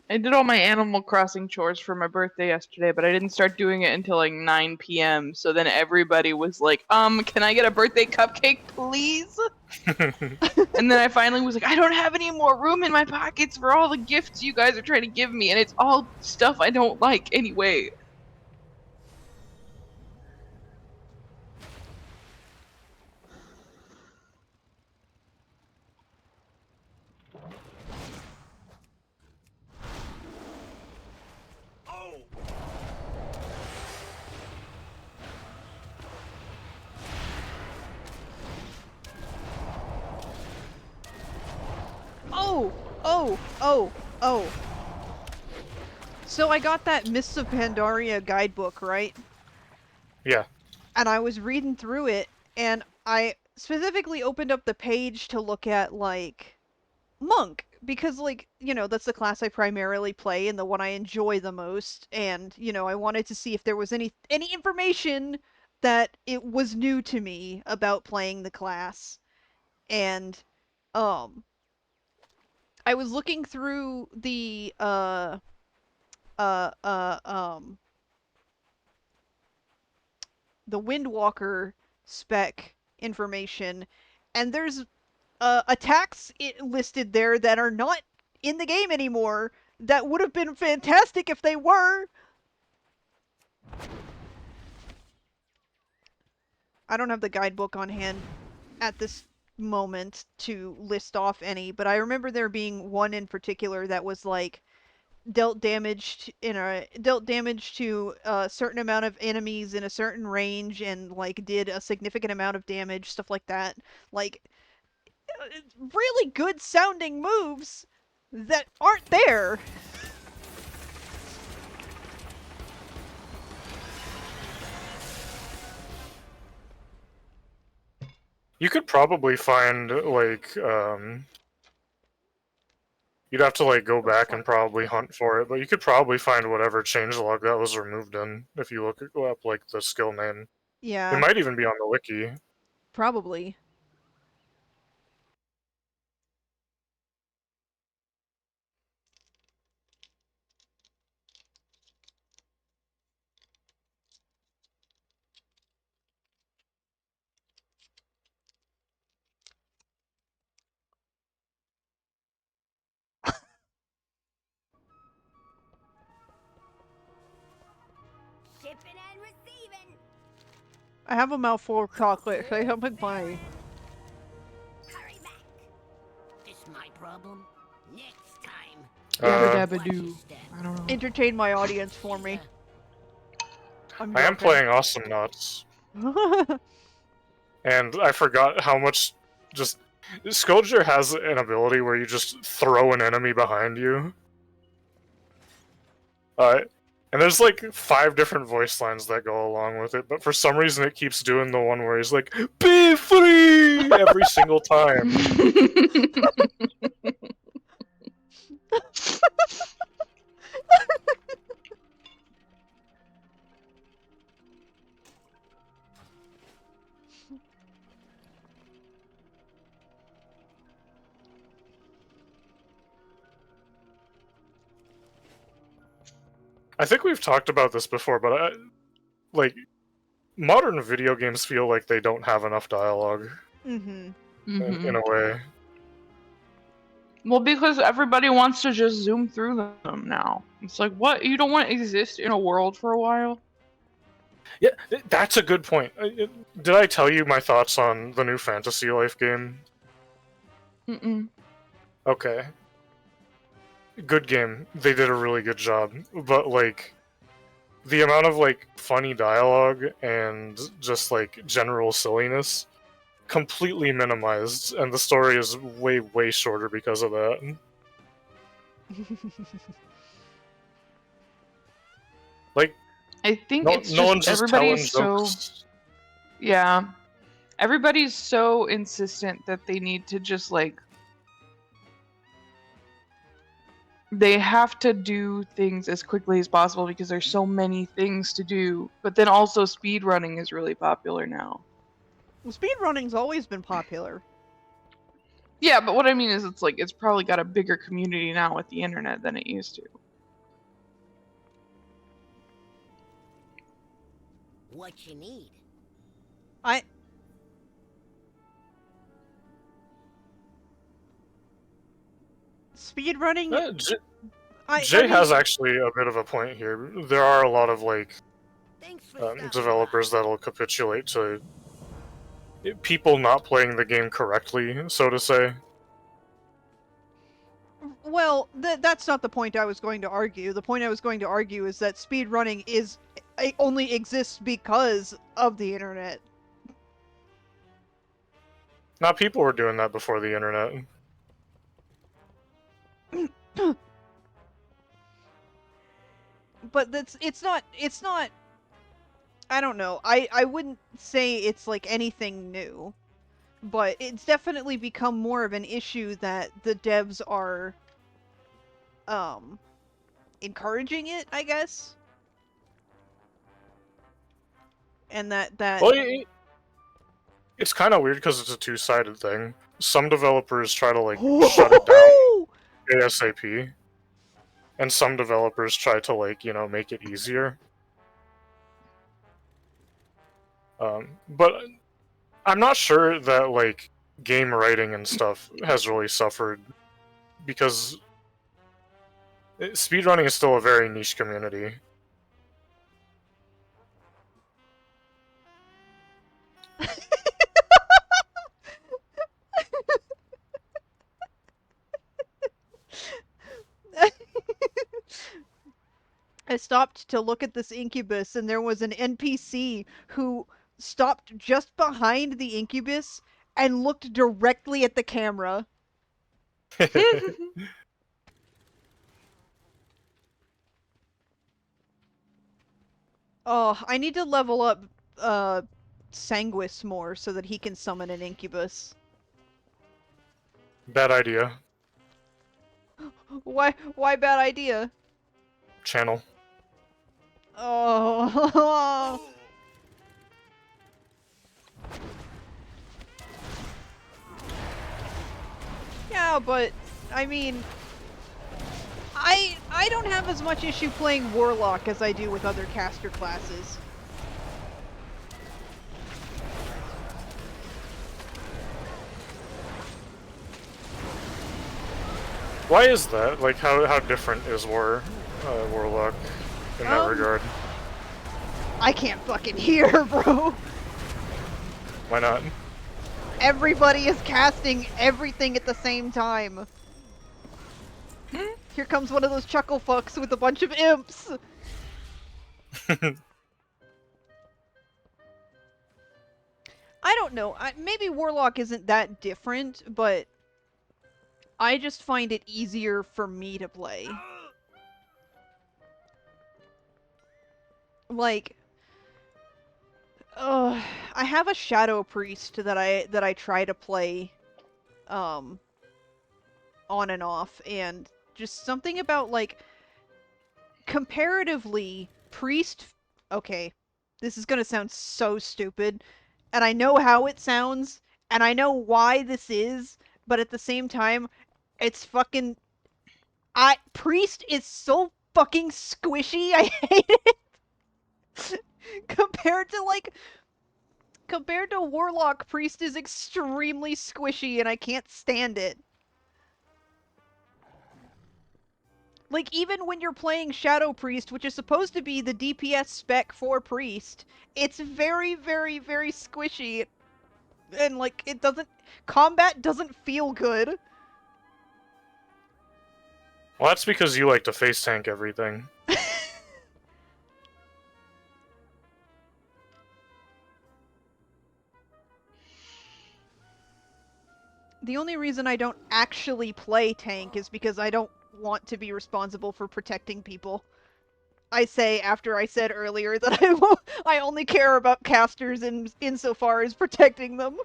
I did all my Animal Crossing chores for my birthday yesterday, but I didn't start doing it until like 9 p.m. So then everybody was like, can I get a birthday cupcake, please? And then I finally was like, I don't have any more room in my pockets for all the gifts you guys are trying to give me, and it's all stuff I don't like anyway. Oh! Oh! Oh! Oh! So I got that Mists of Pandaria guidebook, right? Yeah. And I was reading through it, and I specifically opened up the page to look at, like, Monk, because, like, that's the class I primarily play and the one I enjoy the most, and, I wanted to see if there was any information that it was new to me about playing the class. And, um, I was looking through uh, uh, um, the Windwalker spec information, and there's attacks listed there that are not in the game anymore that would have been fantastic if they were. I don't have the guidebook on hand at this moment to list off any, but I remember there being one in particular that was like dealt damage to a certain amount of enemies in a certain range and like did a significant amount of damage, stuff like that. Like really good sounding moves that aren't there. You could probably find, you'd have to, like, go back and probably hunt for it, but you could probably find whatever changelog that was removed in if you look up, like, the skill name. It Yeah, might even be on the wiki. probably. Shipping and receiving. I have a mouthful of chocolate. Say something funny. Hurry back. This my problem? Next time. Yabba Uh, dabba doo. I don't know. Entertain my audience for me. I'm I am joking. playing Awesome Nuts, and I forgot how much just... Scourger has an ability where you just throw an enemy behind you. And there's like 5 different voice lines that go along with it, but for some reason it keeps doing the one where he's like, "Be free!" every single time. I think we've talked about this before, but like, modern video games feel like they don't have enough dialogue Mm-hmm. in a way. Well, because everybody wants to just zoom through them now. It's like, what? You don't want to exist in a world for a while? Yeah, that's a good point. Did I tell you my thoughts on the new Fantasy Life game? Mm-mm. Okay. Good game. They did a really good job. But, like, the amount of, like, funny dialogue and just, like, general silliness completely minimized, and the story is way, way shorter because of that. Like, I think no, it's no just one's just everybody's telling so, jokes. yeah. Everybody's so insistent that they need to just like they have to do things as quickly as possible because there's so many things to do. But then also speed running is really popular now. Well, speedrunning's always been popular. Yeah, but what I mean is it's like it's probably got a bigger community now with the internet than it used to. What you need? I speedrunning. Uh, J- I Jay mean, has actually a bit of a point here. There are a lot of, like, Thanks for stopping developers that'll capitulate to people not playing the game correctly, so to say. well, that's not the point I was going to argue. The point I was going to argue is that speedrunning only exists because of the internet. Now, people were doing that before the internet. But it's not I don't know. I wouldn't say it's like anything new, but it's definitely become more of an issue that the devs are um encouraging it, I guess. And that Well, it's kind of weird because it's a two-sided thing. Some developers try to, like, shut it down ASAP, and some developers try to, like, make it easier. But I'm not sure that, like, game writing and stuff has really suffered because speedrunning is still a very niche community. I stopped to look at this incubus, and there was an NPC who stopped just behind the incubus and looked directly at the camera. Oh, I need to level up Sanguis more so that he can summon an incubus. Bad idea. Why bad idea? Channel. Oh. Yeah, but I mean, I don't have as much issue playing Warlock as I do with other caster classes. Why is that? Like, how different is Warlock in that Um, regard? I can't fucking hear, bro. Why not? Everybody is casting everything at the same time. Here comes one of those chuckle fucks with a bunch of imps. I don't know. Maybe Warlock isn't that different, but I just find it easier for me to play. Like, I have a Shadow Priest that I try to play, um, on and off, and just something about like comparatively Priest. Okay, this is gonna sound so stupid, and I know how it sounds, and I know why this is, but at the same time, it's fucking. Priest is so fucking squishy. I hate it compared to like compared to Warlock. Priest is extremely squishy, and I can't stand it. Like, even when you're playing Shadow Priest, which is supposed to be the DPS spec for Priest, it's very, very, very squishy. And, like, it doesn't. Combat doesn't feel good. Well, that's because you like to face tank everything. The only reason I don't actually play tank is because I don't want to be responsible for protecting people. I say after I said earlier that I only care about casters insofar as protecting them.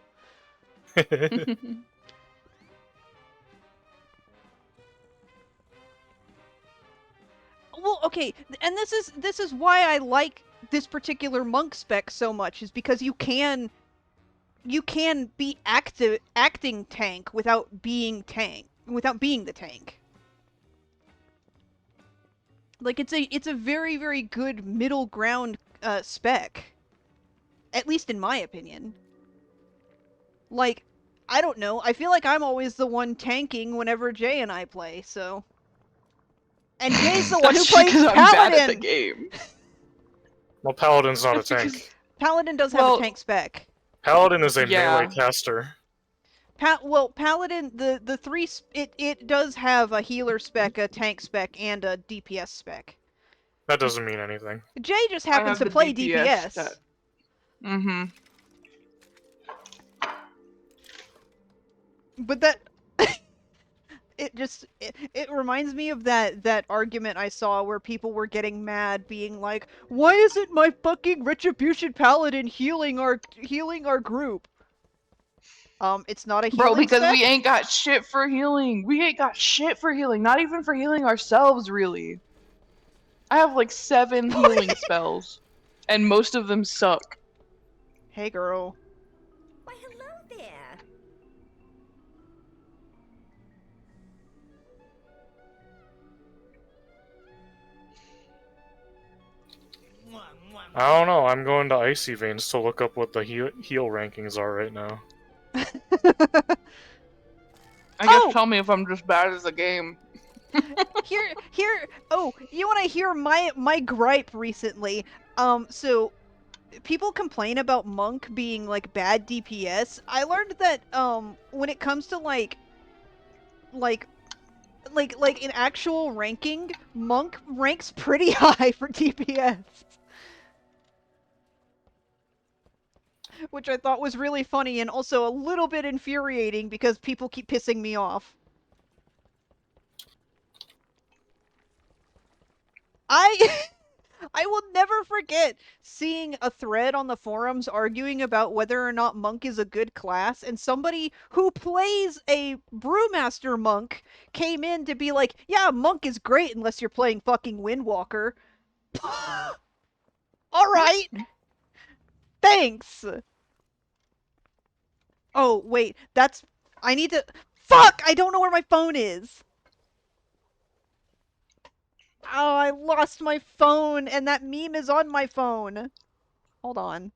Well, okay, and this is why I like this particular monk spec so much, is because you can be acting tank without being the tank. Like, it's a very, very good middle ground spec, at least in my opinion. Like, I don't know. I feel like I'm always the one tanking whenever Jay and I play. So, and Jay's the one who That's just plays because I'm bad at the Paladin. game. Well, Paladin's not a That's because, tank. Paladin does have a well, tank spec. Paladin is a melee yeah. caster. Well, Paladin, the three it does have a healer spec, a tank spec, and a DPS spec. That doesn't mean anything. Jay just I happens have to the play DPS stat. DPS. Mm-hmm. But that it reminds me of that argument I saw where people were getting mad, being like, "Why isn't my fucking Retribution Paladin healing our group?" It's not a Bro, healing because we spec. ain't got shit for healing. We ain't got shit for healing. Not even for healing ourselves, really. I have like 7 healing spells, and most of them suck. Hey, girl. Why, hello there. I don't know. I'm going to Icy Veins to look up what the heal rankings are right now. I guess Oh, tell me if I'm just bad as a game. here. Oh, you want to hear my gripe recently? So people complain about Monk being like bad DPS. I learned that when it comes to like like in actual ranking, Monk ranks pretty high for DPS, which I thought was really funny and also a little bit infuriating because people keep pissing me off. I I will never forget seeing a thread on the forums arguing about whether or not Monk is a good class, and somebody who plays a Brewmaster Monk came in to be like, yeah, Monk is great unless you're playing fucking Windwalker. Alright, thanks! Oh, wait, that's. I need to. Fuck! I don't know where my phone is! Oh, I lost my phone, and that meme is on my phone. Hold on.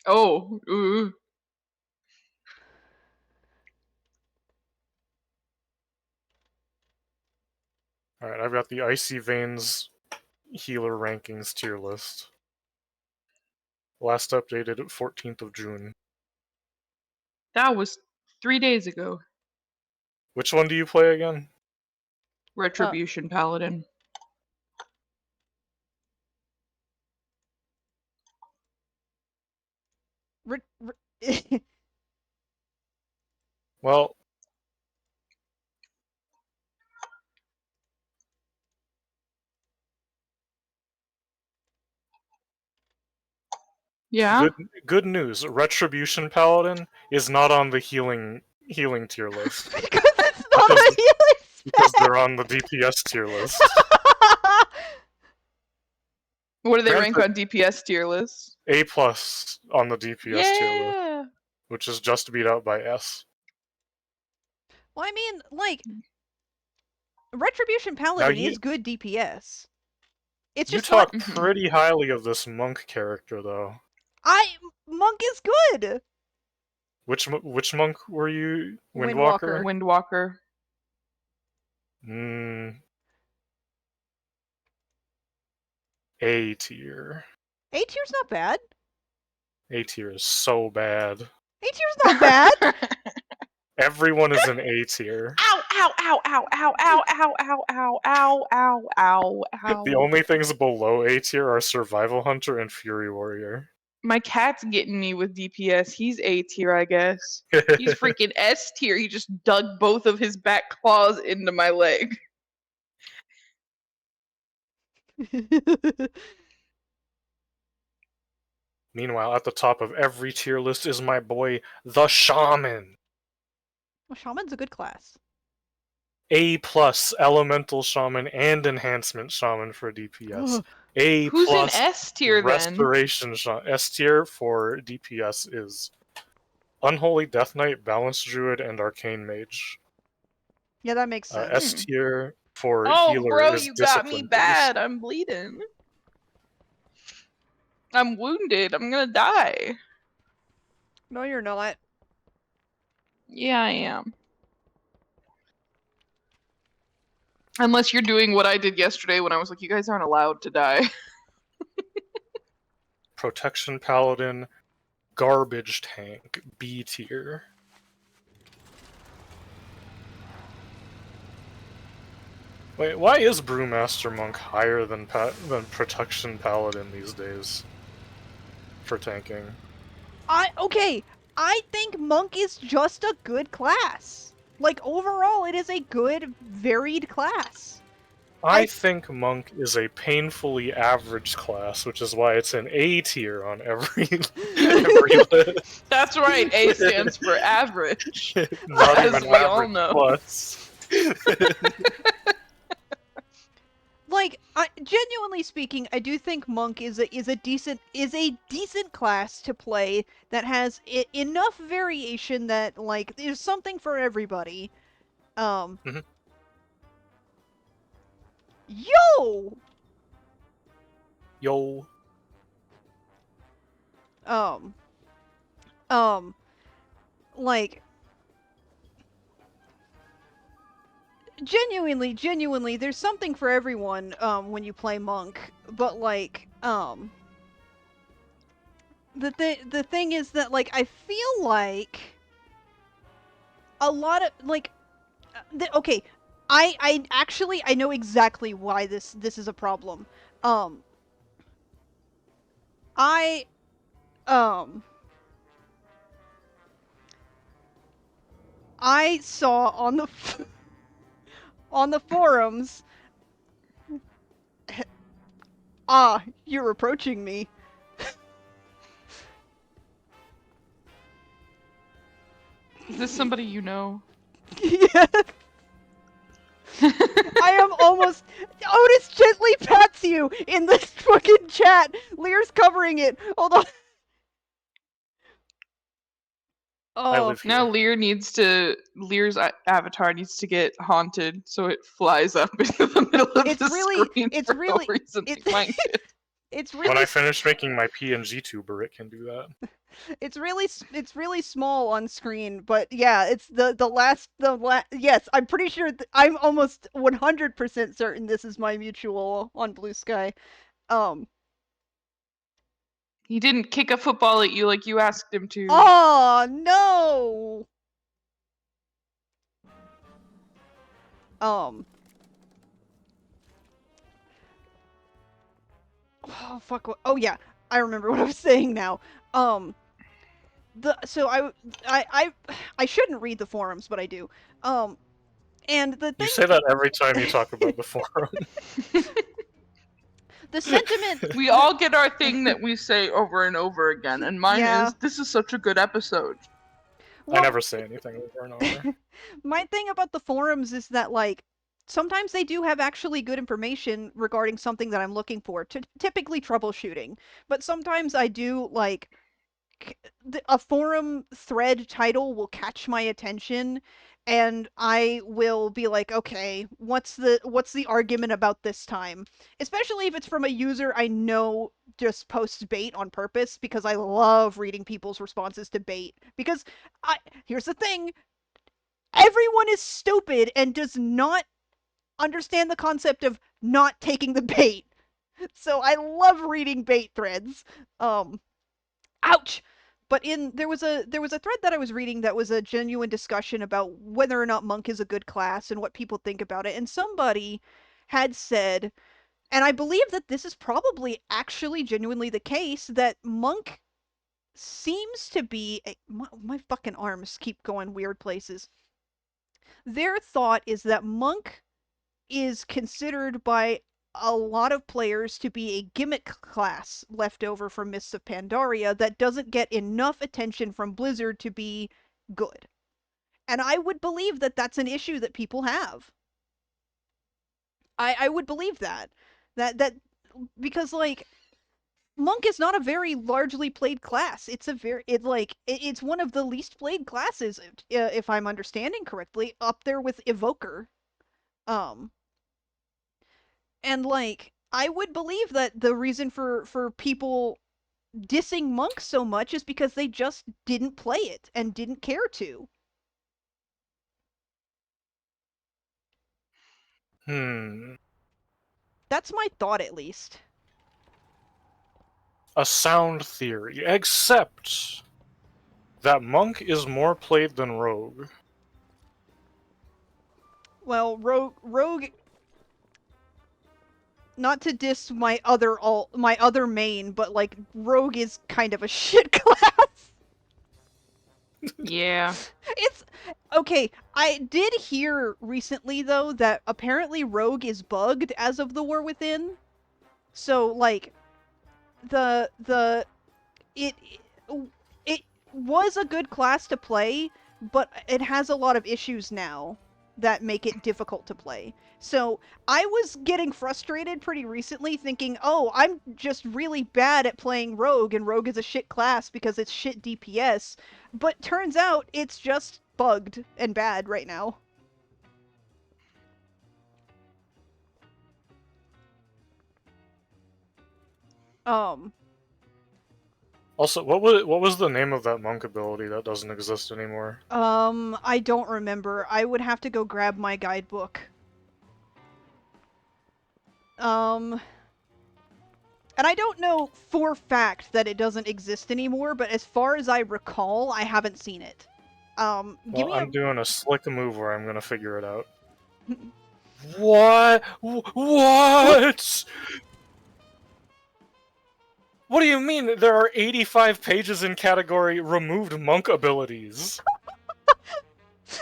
Oh, ooh. Alright, I've got the Icy Veins healer rankings tier list. Last updated 14th of June. That was 3 days ago. Which one do you play again? Uh, Retribution Paladin. ri- ri- Well, Yeah? good news. Retribution Paladin is not on the healing tier list because it's not because a healing they're spec! on the DPS tier list. What do they rank Granted, on DPS tier list? A plus on the DPS tier list, Yeah! which is just beat out by S. Well, I mean, like, Retribution Now Paladin is good DPS. It's you just not. talk Mhm. pretty highly of this monk character though. Monk is good! which monk were you? Windwalker. Windwalker? Windwalker. Mm, A tier. A tier's not bad. A tier is so bad. A tier's not bad. Everyone is an A tier. Ow, ow, ow, ow, ow, ow, ow, ow, ow, ow, ow, ow, The ow. only things below A tier are Survival Hunter and Fury Warrior. My cat's getting me with DPS. He's A tier, I guess. He's freaking S tier. He just dug both of his back claws into my leg. Meanwhile, at the top of every tier list is my boy, the Shaman. Well, Shaman's a good class. A plus Elemental Shaman and Enhancement Shaman for DPS. A Who's in plus S tier then? Restoration Shaman. S tier for DPS is Unholy Death Knight, Balanced Druid, and Arcane Mage. Yeah, that makes sense. S tier for Oh, healer bro, is you got me Discipline Priest. bad. I'm bleeding. I'm wounded. I'm gonna die. No, you're not. Yeah, I am. Unless you're doing what I did yesterday when I was like, you guys aren't allowed to die. Protection Paladin, Garbage Tank, B tier. Wait, why is Brewmaster Monk higher than Protection Paladin these days? For tanking. Okay, I think Monk is just a good class. Like, overall, it is a good, varied class. I think Monk is a painfully average class, which is why it's an A tier on every list. That's right. A stands for average. Not As even we all average know. plus. Like, genuinely speaking, I do think Monk is a decent class to play that has enough variation that like there's something for everybody. Mhm. Yo! Yo. Um, um, like, genuinely, there's something for everyone, when you play Monk, but like, the thing is that, like, I feel like a lot of, like, okay, I actually, I know exactly why this is a problem. Um, I, um, I saw on the on the forums. Ah, you're approaching me. Is this somebody you know? Yes, I am almost. Otis gently pats you in this fucking chat. Lear's covering it. Hold on. I Oh, live Now here. Lear's avatar needs to get haunted so it flies up into the middle of it's the really, screen it's for no really, reason it, behind it. it's When really, I finish making my PNG tuber, it can do that. it's really small on screen. But yeah, it's the last. Yes, I'm pretty sure. I'm almost 100% certain this is my mutual on Blue Sky. Um. He didn't kick a football at you like you asked him to. Oh no. Um. Oh fuck. Oh yeah, I remember what I was saying now. Um. So I shouldn't read the forums, but I do. And the You thing, say that every time you talk about the forum. the sentiment. We all get our thing that we say over and over again, and mine Yeah. is, this is such a good episode. I Well, never say anything over and over. my thing about the forums is that like sometimes they do have actually good information regarding something that I'm looking for, typically troubleshooting. But sometimes I do like a forum thread title will catch my attention, and I will be like, okay, what's the argument about this time? Especially if it's from a user I know just posts bait on purpose, because I love reading people's responses to bait. Because I here's the thing, everyone is stupid and does not understand the concept of not taking the bait. So I love reading bait threads. Um ouch. But there was a thread that I was reading that was a genuine discussion about whether or not monk is a good class and what people think about it, and somebody had said, and I believe that this is probably actually genuinely the case, that monk seems to be my fucking arms keep going weird places. Their thought is that monk is considered by a lot of players to be a gimmick class left over from Mists of Pandaria that doesn't get enough attention from Blizzard to be good. And I would believe that that's an issue that people have. I would believe that. That because like monk is not a very largely played class. It's one of the least played classes, if I'm understanding correctly, up there with evoker. Um and like I would believe that the reason for people dissing monk so much is because they just didn't play it and didn't care to. Hmm. That's my thought, at least. A sound theory, except that monk is more played than rogue. Well, rogue, not to diss my other main, but like rogue is kind of a shit class. Yeah. It's okay. I did hear recently though that apparently rogue is bugged as of the War Within. So like the it it was a good class to play, but it has a lot of issues now that make it difficult to play. So I was getting frustrated pretty recently, thinking, "Oh, I'm just really bad at playing Rogue, and Rogue is a shit class because it's shit DPS." But turns out it's just bugged and bad right now. Um, Also, what was the name of that monk ability that doesn't exist anymore? I don't remember. I would have to go grab my guidebook. Um, And I don't know for fact that it doesn't exist anymore, but as far as I recall, I haven't seen it. Give Well, me a. I'm doing a slick move where I'm gonna figure it out. What? What? What do you mean there are 85 pages in category removed monk abilities?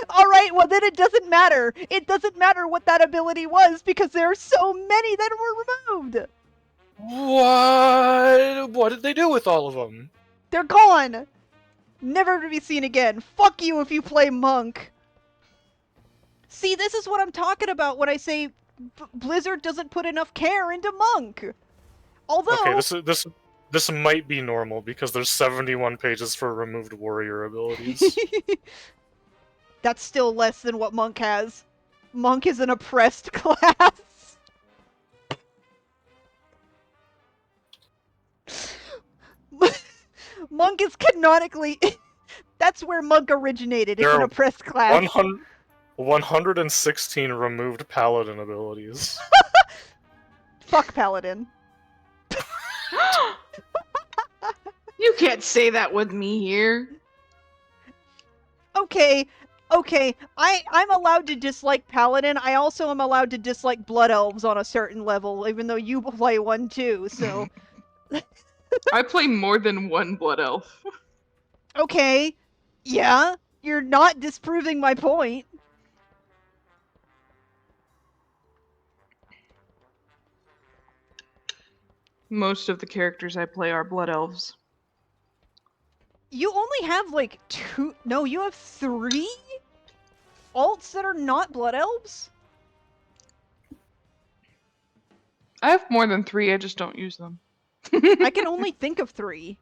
Alright, well then it doesn't matter. It doesn't matter what that ability was because there are so many that were removed. What? What did they do with all of them? They're gone. Never to be seen again. Fuck you if you play Monk. See, this is what I'm talking about when I say Blizzard doesn't put enough care into Monk. Okay, Although, this might be normal because there's 71 pages for removed warrior abilities. that's still less than what Monk has. Monk is an oppressed class. Monk is canonically. That's where Monk originated. There It's an are oppressed class. 100, 116 removed paladin abilities. Fuck Paladin. You can't say that with me here. Okay, okay. I'm allowed to dislike Paladin. I also am allowed to dislike Blood Elves on a certain level, even though you play one too. So I play more than one blood elf. okay, yeah, you're not disproving my point. Most of the characters I play are blood elves. You only have like two. No, you have three alts that are not Blood Elves. I I have more than 3, I just don't use them. can only think of three.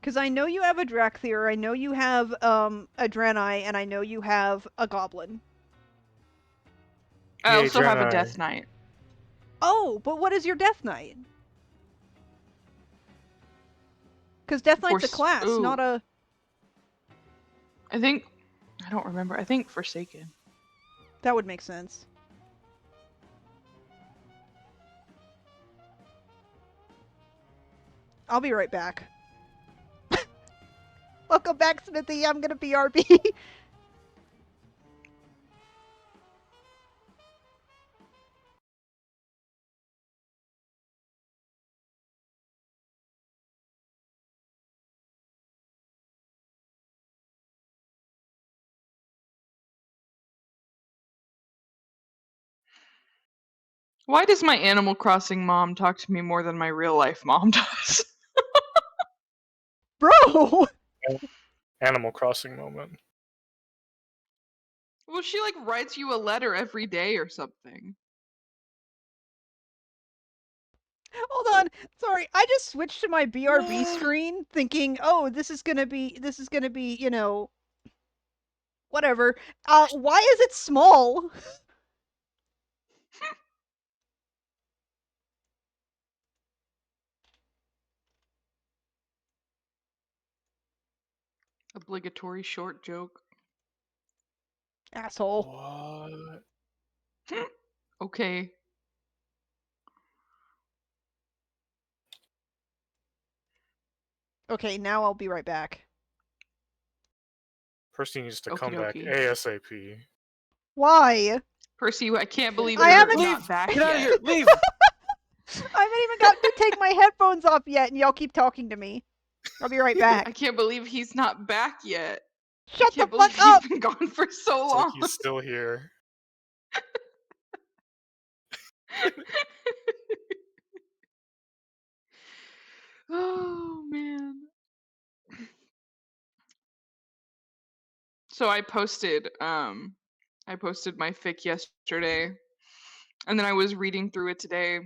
Because I know you have a Drakthir, I know you have a Draenei, and I know you have a Goblin. I Yay, also have a Draenei. Death Knight. Oh, but what is your Death Knight? Because Death Knight's a class, Ooh, not a. I think I don't remember. I think Forsaken. That would make sense. I'll be right back. Welcome back, Smithy. I'm gonna BRB. Why does my Animal Crossing mom talk to me more than my real life mom does? Bro! Animal Crossing moment. Well, she like writes you a letter every day or something. Hold on. Sorry, I just switched to my BRB screen thinking, oh, this is gonna be, whatever. Why is it small? Obligatory short joke. Asshole. What? Okay. Okay, now I'll be right back. Percy needs to Okie come back dokie. ASAP. Why? Percy, I can't believe I you're haven't. not back Get out of yet. here! Leave! I haven't even gotten to take my headphones off yet, and y'all keep talking to me. I'll be right I back. can't believe he's not back yet. I Shut the can't believe fuck he's up! been gone for so It's like long. he's still here. Oh man. So I posted my fic yesterday, and then I was reading through it today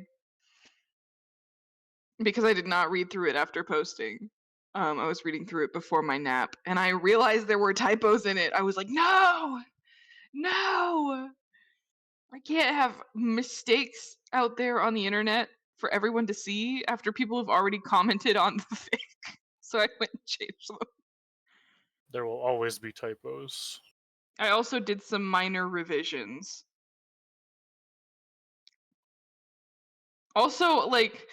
because I did not read through it after posting. I was reading through it before my nap, and I realized there were typos in it. I was like, no, no, I can't have mistakes out there on the internet for everyone to see after people have already commented on the fic. So I went and changed them. There will always be typos. I also did some minor revisions. Also, like,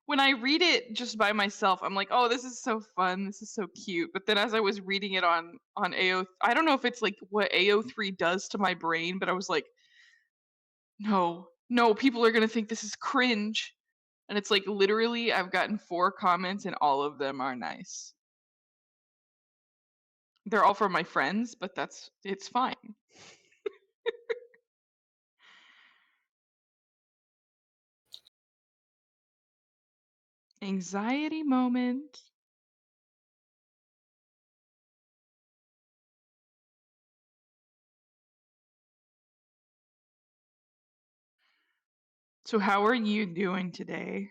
when I read it just by myself, I'm like, oh, this is so fun, this is so cute. But then as I was reading it on AO, I don't know if it's like what AO3 does to my brain, but I was like, no, no, people are gonna think this is cringe. And it's like literally, I've gotten 4 comments and all of them are nice. They're all from my friends, but it's fine. Anxiety moment. So how are you doing today?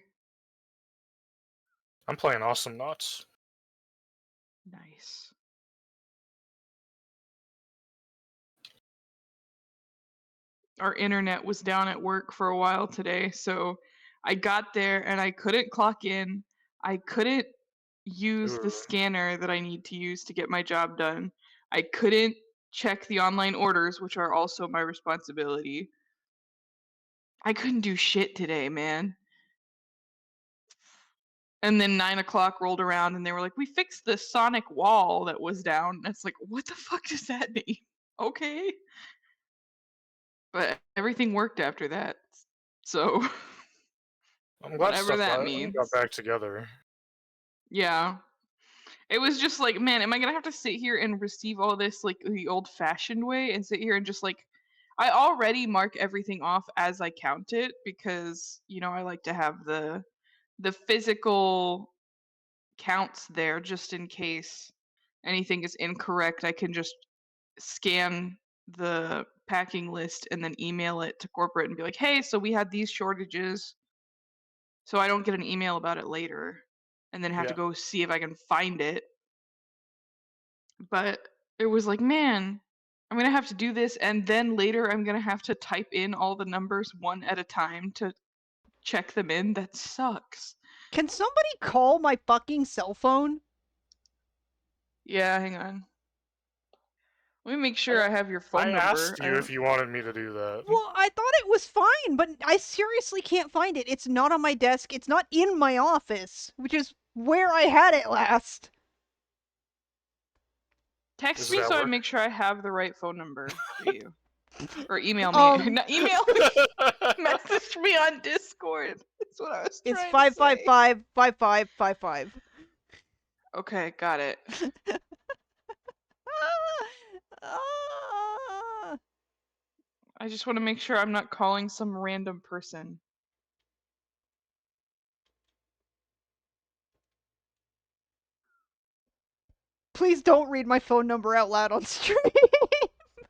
I'm playing Awesome Knots. Nice. Our internet was down at work for a while today, so I got there and I couldn't clock in. I couldn't use the Ooh. scanner that I need to use to get my job done. I couldn't check the online orders, which are also my responsibility. I couldn't do shit today, man. And then 9 o'clock rolled around and they were like, we fixed the sonic wall that was down. And it's like, what the fuck does that mean? Okay. But everything worked after that. So I'm glad whatever stuff that got means. back together. Yeah. It was just like, man, am I gonna have to sit here and receive all this like the old fashioned way and sit here and just like I already mark everything off as I count it because, I like to have the physical counts there just in case anything is incorrect. I can just scan the packing list and then email it to corporate and be like, "Hey, so we had these shortages." So I don't get an email about it later. and then have to Yeah. go see if I can find it. But it was like, man, I'm gonna have to do this, and then later I'm gonna have to type in all the numbers one at a time to check them in. That sucks. Can somebody call my fucking cell phone? Yeah, hang on. Let me make sure I have your I phone number. asked you if you wanted me to do that. Well, I thought it was fine, but I seriously can't find it. It's not on my desk. It's not in my office, which is where I had it last. Text Is me it at so I work? make sure I have the right phone number for you. Or email me. Not email me. Message me on Discord. That's what I was It's trying to say. 555-5555. Okay, got it. Ah. I just want to make sure I'm not calling some random person. Please don't read my phone number out loud on stream.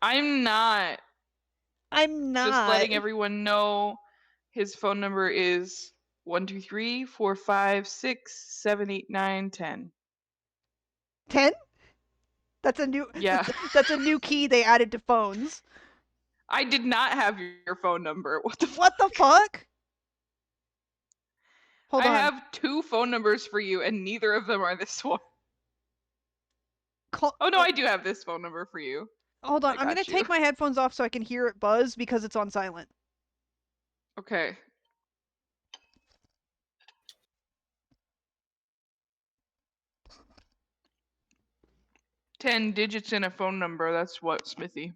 I'm not. I'm not. Just letting everyone know his phone number is 123-456-789-10. 10? That's a new Yeah. that's a new key they added to phones. I did not have your phone number. What the fuck? What the fuck? Hold I on. have 2 phone numbers for you, and neither of them are this one. Call- Oh no, I do have this phone number for you. Hold on. I I'm going to got you. take my headphones off so I can hear it buzz because it's on silent. Okay. Ten digits in a phone number. That's what, Smithy?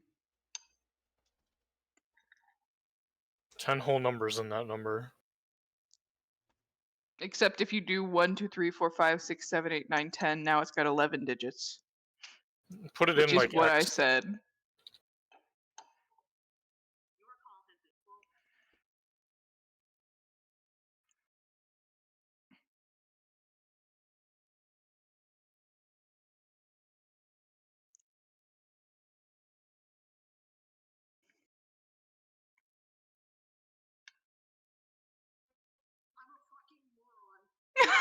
10 whole numbers in that number. Except if you do 1, 2, 3, 4, 5, 6, 7, 8, 9, 10. Now it's got 11 digits, Put it which in is like what I X. said.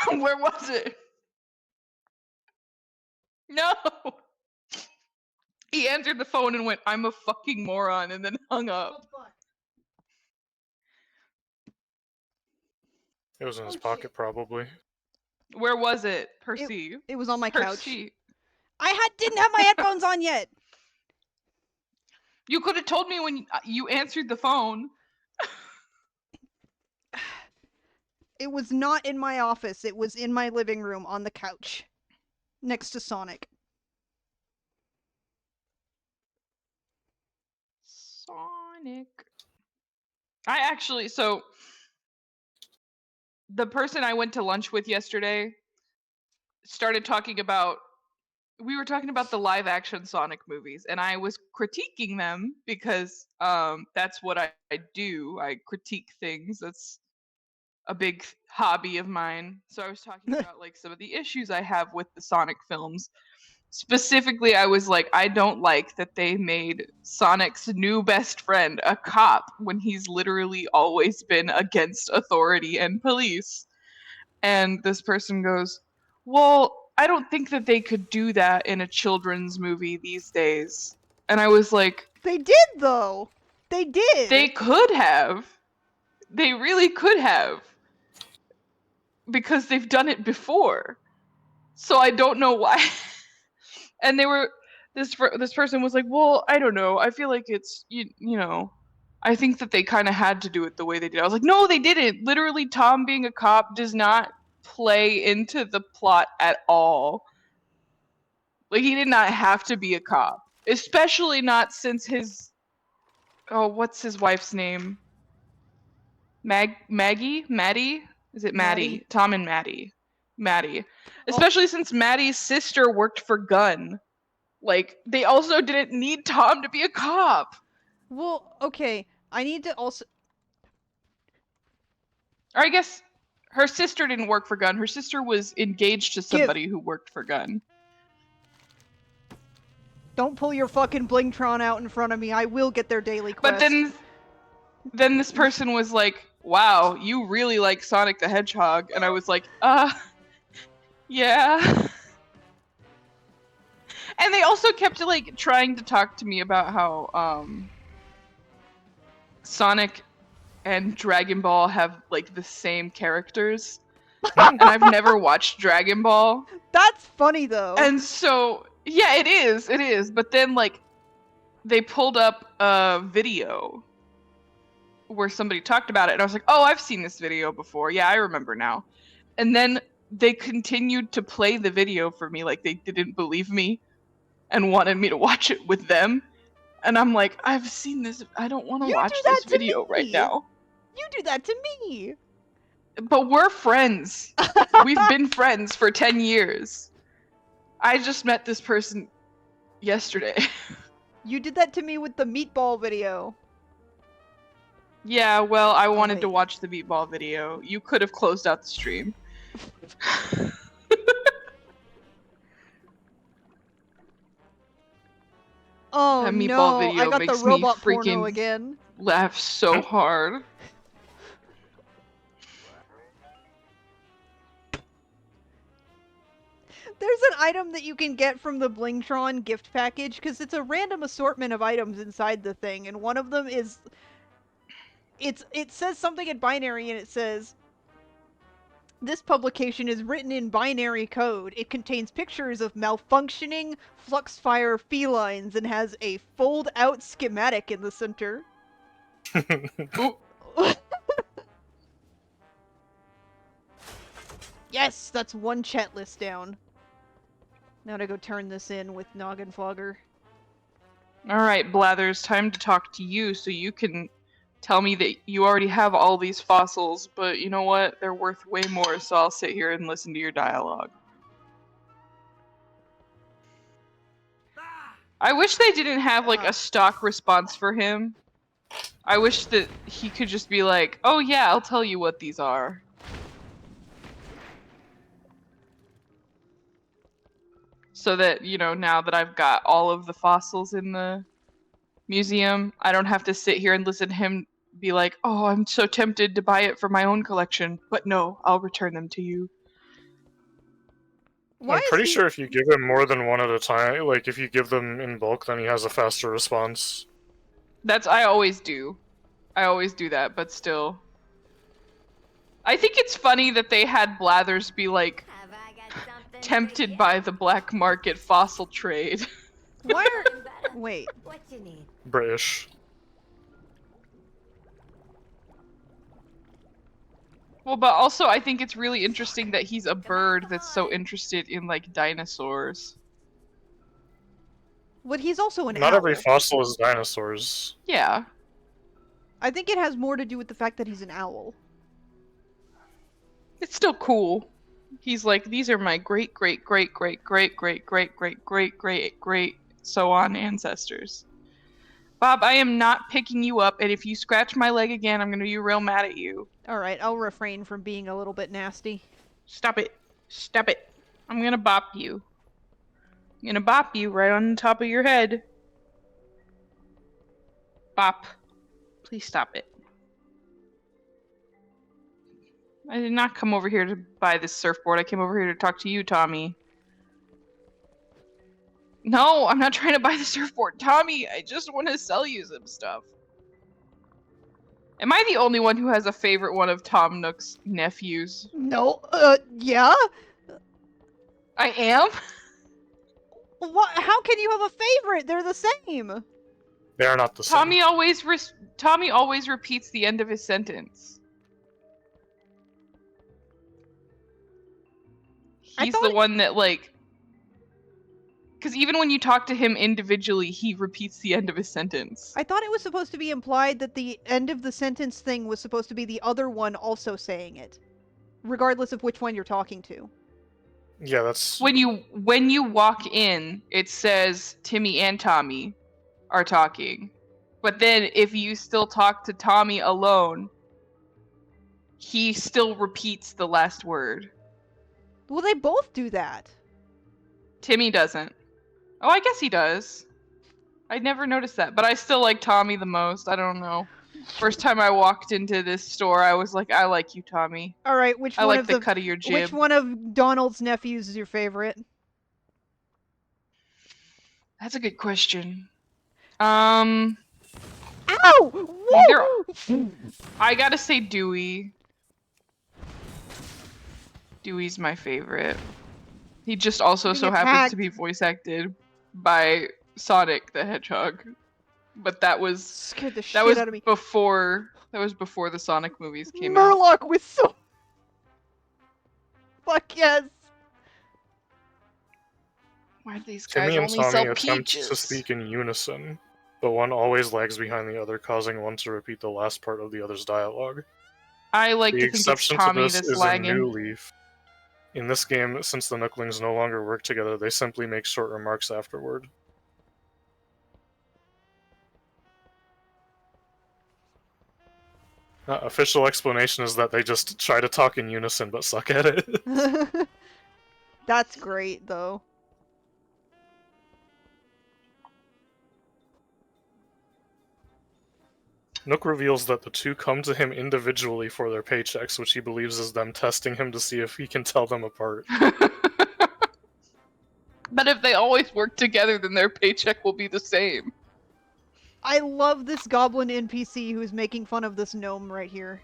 Where was it? No. He answered the phone and went, "I'm a fucking moron," and then hung up. It was in his Oh, pocket, shit. probably. Where was it, Percy? It was on my couch. Percy. Didn't have my headphones on yet. You could have told me when you answered the phone. It was not in my office. It was in my living room on the couch next to Sonic. Sonic. I actually, so the person I went to lunch with yesterday started talking about, we were talking about the live action Sonic movies, and I was critiquing them because that's what I do. I critique things. That's a big hobby of mine. So I was talking about like some of the issues I have with the Sonic films. Specifically, I was like, I don't like that they made Sonic's new best friend a cop when he's literally always been against authority and police. And this person goes, well, I don't think that they could do that in a children's movie these days. And I was like, They did, though. They did. they could have. They really could have. Because they've done it before. So I don't know why. And they were, this person was like, well, I don't know. I feel like it's, you know, I think that they kind of had to do it the way they did. I was like, no, they didn't. Literally, Tom being a cop does not play into the plot at all. Like, he did not have to be a cop. Especially not since his, oh, what's his wife's name? Maggie? Maddie? Is it Maddie? Maddie. Tom and Maddie. Maddie. Especially since Maddie's sister worked for Gunn. Like, they also didn't need Tom to be a cop. Well, okay. I need to also. Or I guess her sister didn't work for Gunn. Her sister was engaged to somebody who worked for Gunn. Don't pull your fucking Blingtron out in front of me. I will get their daily quest. But then this person was like, wow, you really like Sonic the Hedgehog. And I was like, Yeah. And they also kept like trying to talk to me about how Sonic and Dragon Ball have like the same characters. Hmm. And I've never watched Dragon Ball. That's funny though. And so yeah, it is. But then like they pulled up a video where somebody talked about it and I was like, "Oh, I've seen this video before. Yeah, I remember now." And then they continued to play the video for me like they didn't believe me and wanted me to watch it with them. And I'm like, "I've seen this. I don't want to You do watch that this to video right me. now." You do that to me. But we're friends. We've been friends for 10 years. I just met this person yesterday. You did that to me with the meatball video. Yeah, well, I wanted to wait. watch the meatball video. You could have closed out the stream. Oh That meatball no, video I got the makes me robot porno freaking again. laugh so hard. There's an item that you can get from the Blingtron gift package because it's a random assortment of items inside the thing, and one of them is it says something in binary and it says this publication is written in binary code. It contains pictures of malfunctioning Fluxfire felines and has a fold out schematic in the center. Ooh, Yes, that's one chat list down. Now to go turn this in with Noggin Flogger. alright, Blathers, time to talk to you so you can tell me that you already have all these fossils, but you know what? They're worth way more, so I'll sit here and listen to your dialogue. Ah! I wish they didn't have like a stock response for him. I wish that he could just be like, "Oh yeah, I'll tell you what these are." So that, you know, now that I've got all of the fossils in the museum, I don't have to sit here and listen to him be like, "Oh, I'm so tempted to buy it for my own collection, but no, I'll return them to you." Why I'm is pretty he... sure if you give him more than one at a time, like if you give them in bulk, then he has a faster response. I always do. I always do that, but still. I think it's funny that they had Blathers be like Have I got something for tempted you? by the black market fossil trade. Why are... Something better? Wait. What you need? British. Well, but also I think it's really interesting that he's a bird that's so interested in like dinosaurs. But he's also an Not owl. every fossil is dinosaurs. Yeah. I think it has more to do with the fact that he's an owl. It's still cool. He's like, these are my great great great great great great great great great great great so on ancestors. Bob, I am not picking you up, and if you scratch my leg again, I'm gonna be real mad at you. Alright, I'll refrain from being a little bit nasty. Stop it. Stop it. I'm gonna bop you. I'm gonna bop you right on the top of your head. Bop. Please stop it. I did not come over here to buy this surfboard. I came over here to talk to you, Tommy. No, I'm not trying to buy the surfboard. Tommy, I just want to sell you some stuff. Am I the only one who has a favorite one of Tom Nook's nephews? No, yeah? I am? What? How can you have a favorite? They're the same! They are not the same. Tommy always repeats the end of his sentence. He's the one that like, because even when you talk to him individually, he repeats the end of his sentence. I thought it was supposed to be implied that the end of the sentence thing was supposed to be the other one also saying it. Regardless of which one you're talking to. Yeah, that's... When you walk in, it says Timmy and Tommy are talking. But then if you still talk to Tommy alone, he still repeats the last word. Well, they both do that. Timmy doesn't. Oh, I guess he does. I never noticed that, but I still like Tommy the most. I don't know. First time I walked into this store, I was like, I like you, Tommy. All right, which I one like of the cut of your which jib. one of Donald's nephews is your favorite? That's a good question. I Ow! mean, they're. Whoa! I gotta say Dewey. Dewey's my favorite. He just also Getting so happens to attacked. be voice acted by Sonic the Hedgehog. But that was Scared the shit out of me. before the Sonic movies came out. Murloc with so. Fuck yes. Why do these guys Timmy and only sell Tommy attempt to peaches? speak in unison, but one always lags behind the other, causing one to repeat the last part of the other's dialogue. I like The to think it's exception to Tommy this that's is in New lagging. Leaf. In this game, since the Nooklings no longer work together, they simply make short remarks afterward. Official explanation is that they just try to talk in unison but suck at it. That's great, though. Nook reveals that the two come to him individually for their paychecks, which he believes is them testing him to see if he can tell them apart. But if they always work together, then their paycheck will be the same. I love this goblin NPC who's making fun of this gnome right here.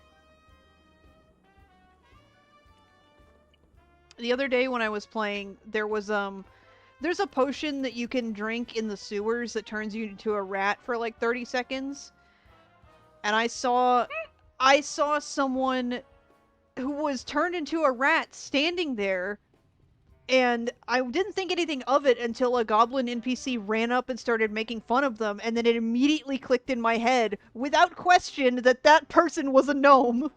The other day when I was playing, there's a potion that you can drink in the sewers that turns you into a rat for like 30 seconds. And I saw someone who was turned into a rat standing there, and I didn't think anything of it until a goblin NPC ran up and started making fun of them, and then it immediately clicked in my head, without question, that that person was a gnome.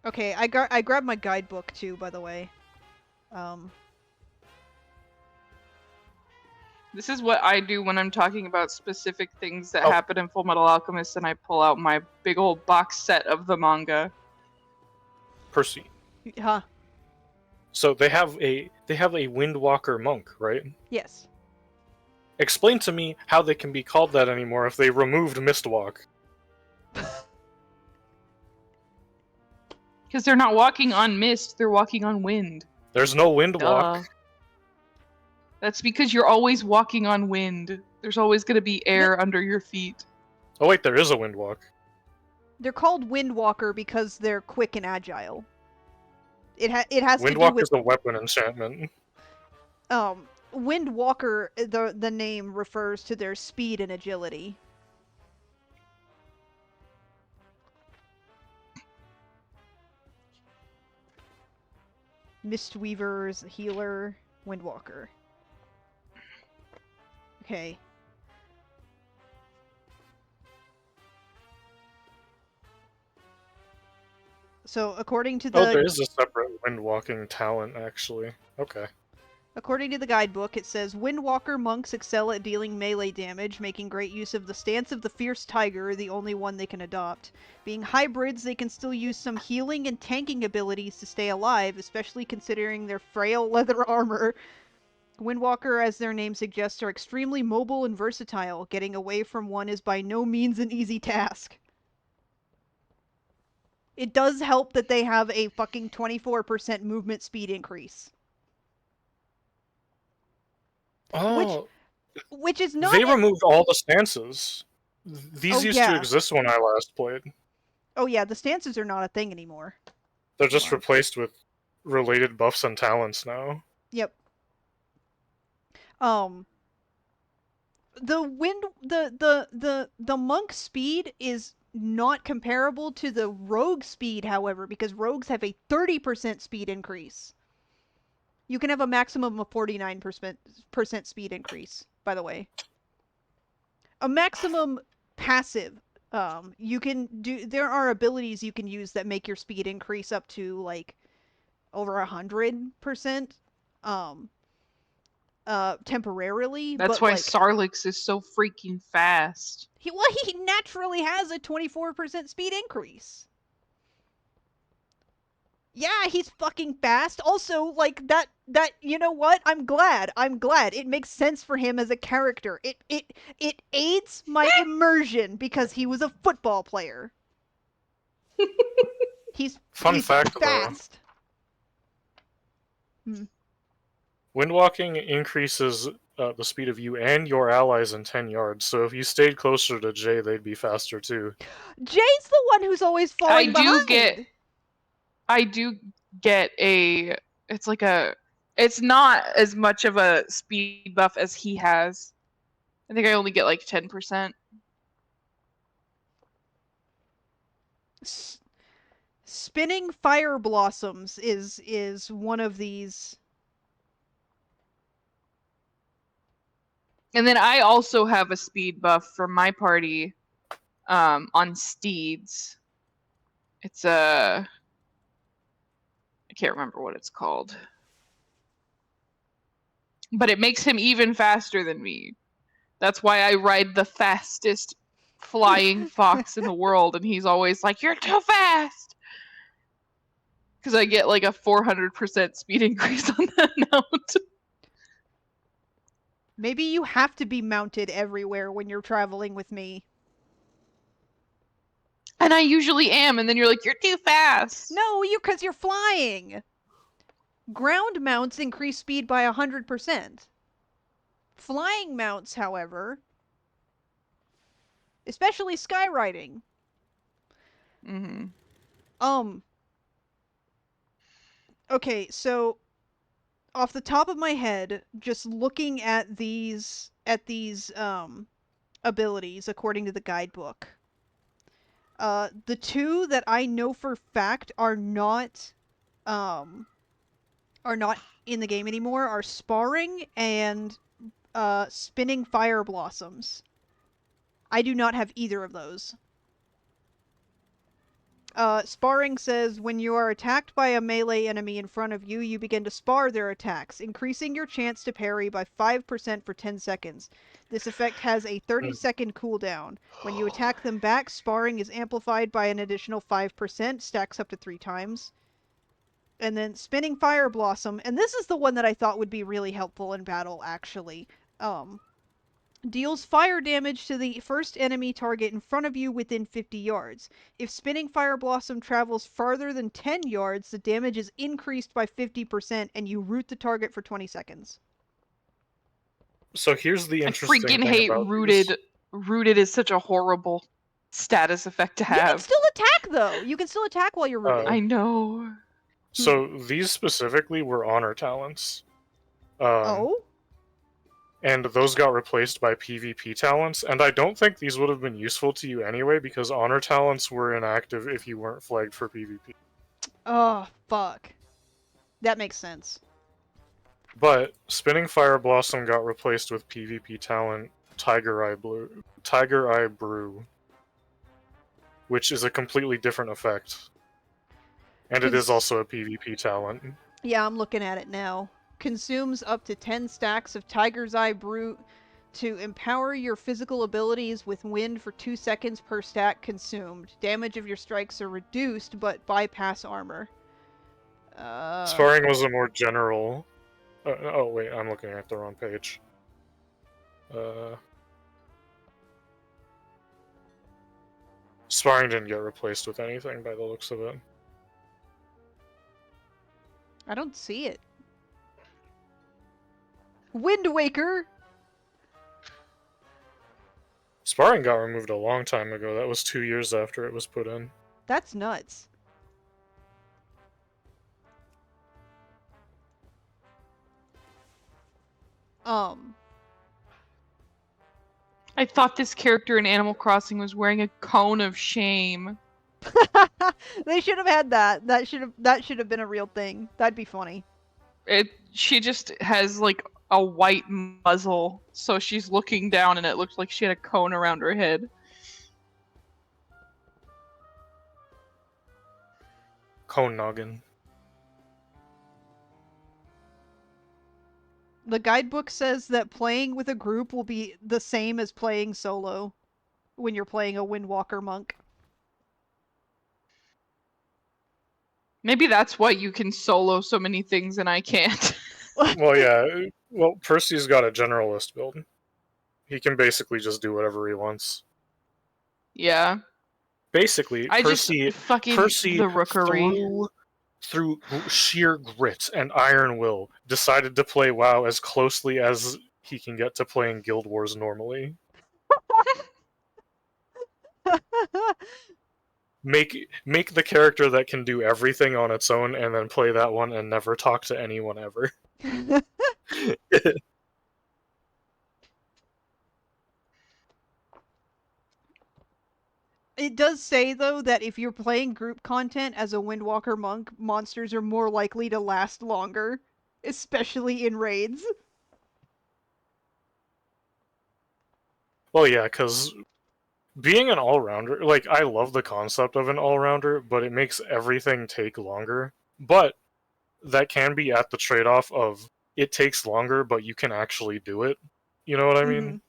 Okay, I grabbed my guidebook too, by the way. This is what I do when I'm talking about specific things that Oh. happen in Full Metal Alchemist, and I pull out my big old box set of the manga. Percy. Huh. So they have a Windwalker monk, right? Yes. Explain to me how they can be called that anymore if they removed Mistwalk. Because they're not walking on mist, they're walking on wind. There's no Windwalk. Duh. That's because you're always walking on wind. There's always going to be air under your feet. Oh wait, there is a Windwalk. They're called Windwalker because they're quick and agile. It has to do Windwalk with is a weapon enchantment. Windwalker. The name refers to their speed and agility. Mistweaver's healer, Windwalker. Okay. So according to the Oh, there is a separate Windwalking talent, actually. Okay. According to the guidebook, it says Windwalker monks excel at dealing melee damage, making great use of the stance of the fierce tiger, the only one they can adopt. Being hybrids, they can still use some healing and tanking abilities to stay alive, especially considering their frail leather armor. Windwalker, as their name suggests, are extremely mobile and versatile. Getting away from one is by no means an easy task. It does help that they have a fucking 24% movement speed increase. Oh, Which is not... they removed all the stances. These Oh, used yeah. to exist when I last played. Oh yeah, the stances are not a thing anymore. They're just Wow. replaced with related buffs and talents now. Yep. The monk speed is not comparable to the rogue speed, however, because rogues have a 30% speed increase. You can have a maximum of 49% speed increase, by the way. A maximum passive. You can do. There are abilities you can use that make your speed increase up to like over 100%. Temporarily. That's But why like, Sarlix is so freaking fast. he naturally has a 24% speed increase. Yeah, he's fucking fast. Also, like that you know what? I'm glad. I'm glad. It makes sense for him as a character. It aids my immersion because he was a football player. Fun He's fact though, fast. Hmm. windwalking increases the speed of you and your allies in 10 yards, so if you stayed closer to Jay, they'd be faster too. Jay's the one who's always I falling do get behind. I do get a it's like a it's not as much of a speed buff as he has. I think I only get like 10%. S- Spinning fire blossoms is one of these. And then I also have a speed buff for my party on steeds. It's a I can't remember what it's called. But it makes him even faster than me. That's why I ride the fastest flying fox in the world, and he's always like, "You're too fast," because I get like a 400% speed increase on that mount. Maybe you have to be mounted everywhere when you're traveling with me. And I usually am, and then you're like, "You're too fast." No, you because you're flying. Ground mounts increase speed by 100%. Flying mounts, however, especially skywriting, Mm-hmm. um okay, so off the top of my head, just looking at these abilities according to the guidebook. The two that I know for fact um are not in the game anymore are sparring and spinning fire blossoms. I do not have either of those. Sparring says when you are attacked by a melee enemy in front of you, you begin to spar their attacks, increasing your chance to parry by 5% for 10 seconds. This effect has a 30-second cooldown. When you attack them back, sparring is amplified by an additional 5%, stacks up to 3 times. And then spinning fire blossom, and this is the one that I thought would be really helpful in battle actually. Um Deals fire damage to the first enemy target in front of you within 50 yards. If Spinning Fire Blossom travels farther than 10 yards, the damage is increased by 50% and you root the target for 20 seconds. So here's the I interesting freaking thing hate about these. rooted. Rooted is such a horrible status effect to You can have. still attack though. You can still attack while you're Uh, rooted. I know. so these specifically were honor talents. Um, Oh? and those got replaced by PvP talents, and I don't think these would have been useful to you anyway because honor talents were inactive if you weren't flagged for PvP. Oh, fuck. That makes sense. But Spinning Fire Blossom got replaced with PvP talent Tiger Eye Brew, which is a completely different effect. And it is Cons- also a PvP talent. yeah, I'm looking at it now. Consumes up to 10 stacks of Tiger's Eye Brute to empower your physical abilities with wind for 2 seconds per stack consumed. Damage of your strikes are reduced, but bypass armor. Uh, Sparring was a more general. Oh wait, I'm looking at the wrong page. Uh, Sparring didn't get replaced with anything by the looks of it. I don't see it. Wind Waker! Sparring got removed a long time ago. That was 2 years after it was put in. That's nuts. Um, I thought this character in Animal Crossing was wearing a cone of shame. they should have had that. That should have been a real thing. That'd be funny. She just has like a white muzzle, so she's looking down and it looks like she had a cone around her head. Cone Noggin. The guidebook says that playing with a group will be the same as playing solo when you're playing a Windwalker monk. Maybe that's why you can solo so many things and I can't. Well, yeah. Well, Percy's got a generalist build. He can basically just do whatever he wants. Yeah. Basically, I just fucking Percy the rookery. through sheer grit and iron will, decided to play WoW as closely as he can get to playing Guild Wars normally. Make the character that can do everything on its own, and then play that one and never talk to anyone ever. It does say, though, that if you're playing group content as a Windwalker monk, monsters are more likely to last longer, especially in raids. Well, yeah, because being an all-rounder, like, I love the concept of an all-rounder, but it makes everything take longer. But that can be at the trade-off of it takes longer, but you can actually do it. You know what I Mm-hmm. mean?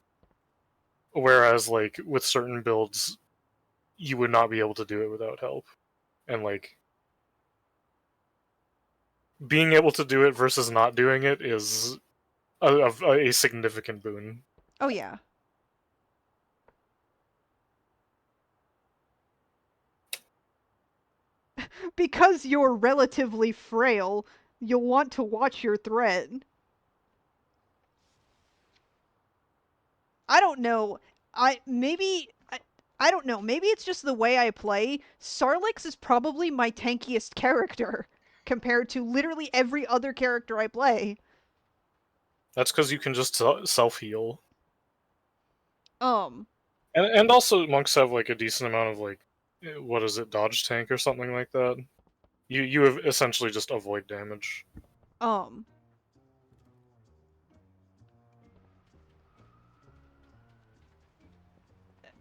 Whereas, like, with certain builds, you would not be able to do it without help. And, like, being able to do it versus not doing it is a significant boon. Oh, yeah. Because you're relatively frail, you'll want to watch your threat. I don't know. I don't know. Maybe it's just the way I play. Sarlix is probably my tankiest character compared to literally every other character I play. That's because you can just self-heal. Um, And also, monks have, like, a decent amount of, like, what is it, dodge tank or something like that? You have essentially just avoid damage. um,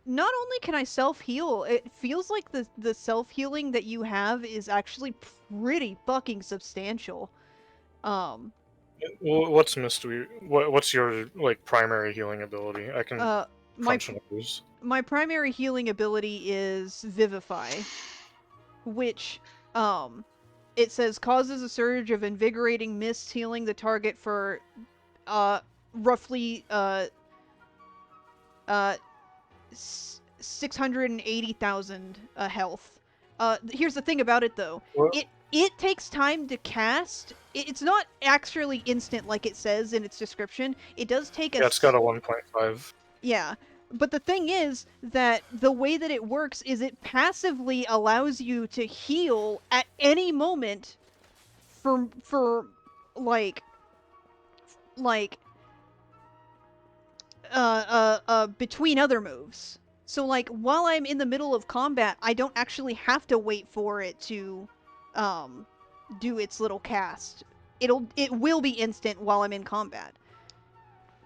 not only can I self heal, it feels like the self healing that you have is actually pretty fucking substantial. Um, What's mystery? What's your, like, primary healing ability? I can uh, my crunch numbers. my primary healing ability is Vivify, which um it says causes a surge of invigorating mist healing the target for uh roughly uh 680,000 health. Here's the thing about it though. Well, It takes time to cast. It's not actually instant like it says in its description. It does take yeah, it's got a 1.5. yeah. But the thing is that the way that it works is it passively allows you to heal at any moment for like like between other moves. So like while I'm in the middle of combat, I don't actually have to wait for it to um do its little cast. It will be instant while I'm in combat.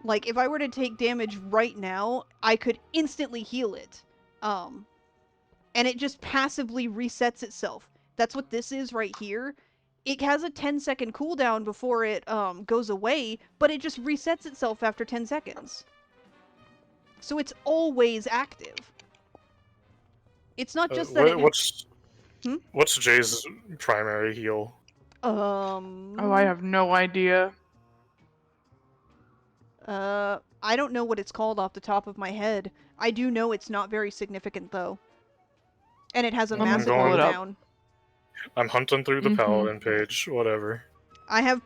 Like if I were to take damage right now, I could instantly heal it. Um and it just passively resets itself. That's what this is right here. It has a 10-second cooldown before it goes away, but it just resets itself after 10 seconds. So it's always active. It's not just that it What's hmm? what's Jay's primary heal? Oh, I Um have no idea. I don't know what it's called off the top of my head. I do know it's not very significant though. And it has a Let me I'm massive pull it going. up. cooldown. I'm hunting through the Mm-hmm. paladin page. Whatever. I have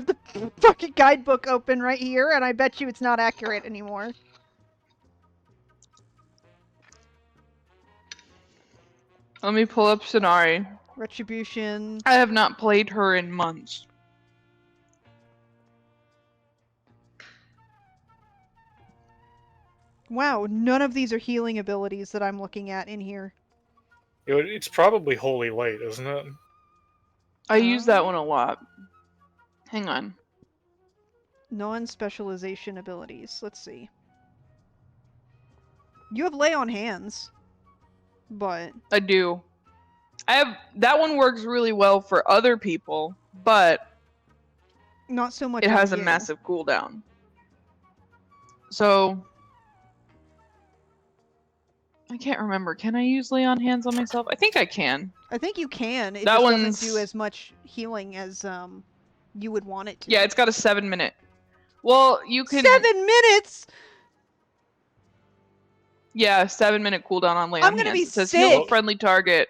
the fucking guidebook open right here and I bet you it's not accurate anymore. Let me pull up Sonari. Retribution. I have not played her in months. Wow, none of these are healing abilities that I'm looking at in here. It's probably Holy Light, isn't it? I use that one a lot. Hang on. Non-specialization abilities. Let's see. You have lay on hands, but I do. I have that one works really well for other people, but not so much it on has a you. massive cooldown. So I can't remember. Can I use lay on hands on myself? I think I can. I think you can. It That just doesn't do one's- as much healing as you would want it to. Yeah, it's got a 7-minute. Well, you can. 7 minutes. Yeah, 7-minute cooldown on lay I'm on gonna hands. be It says heal a sick. friendly target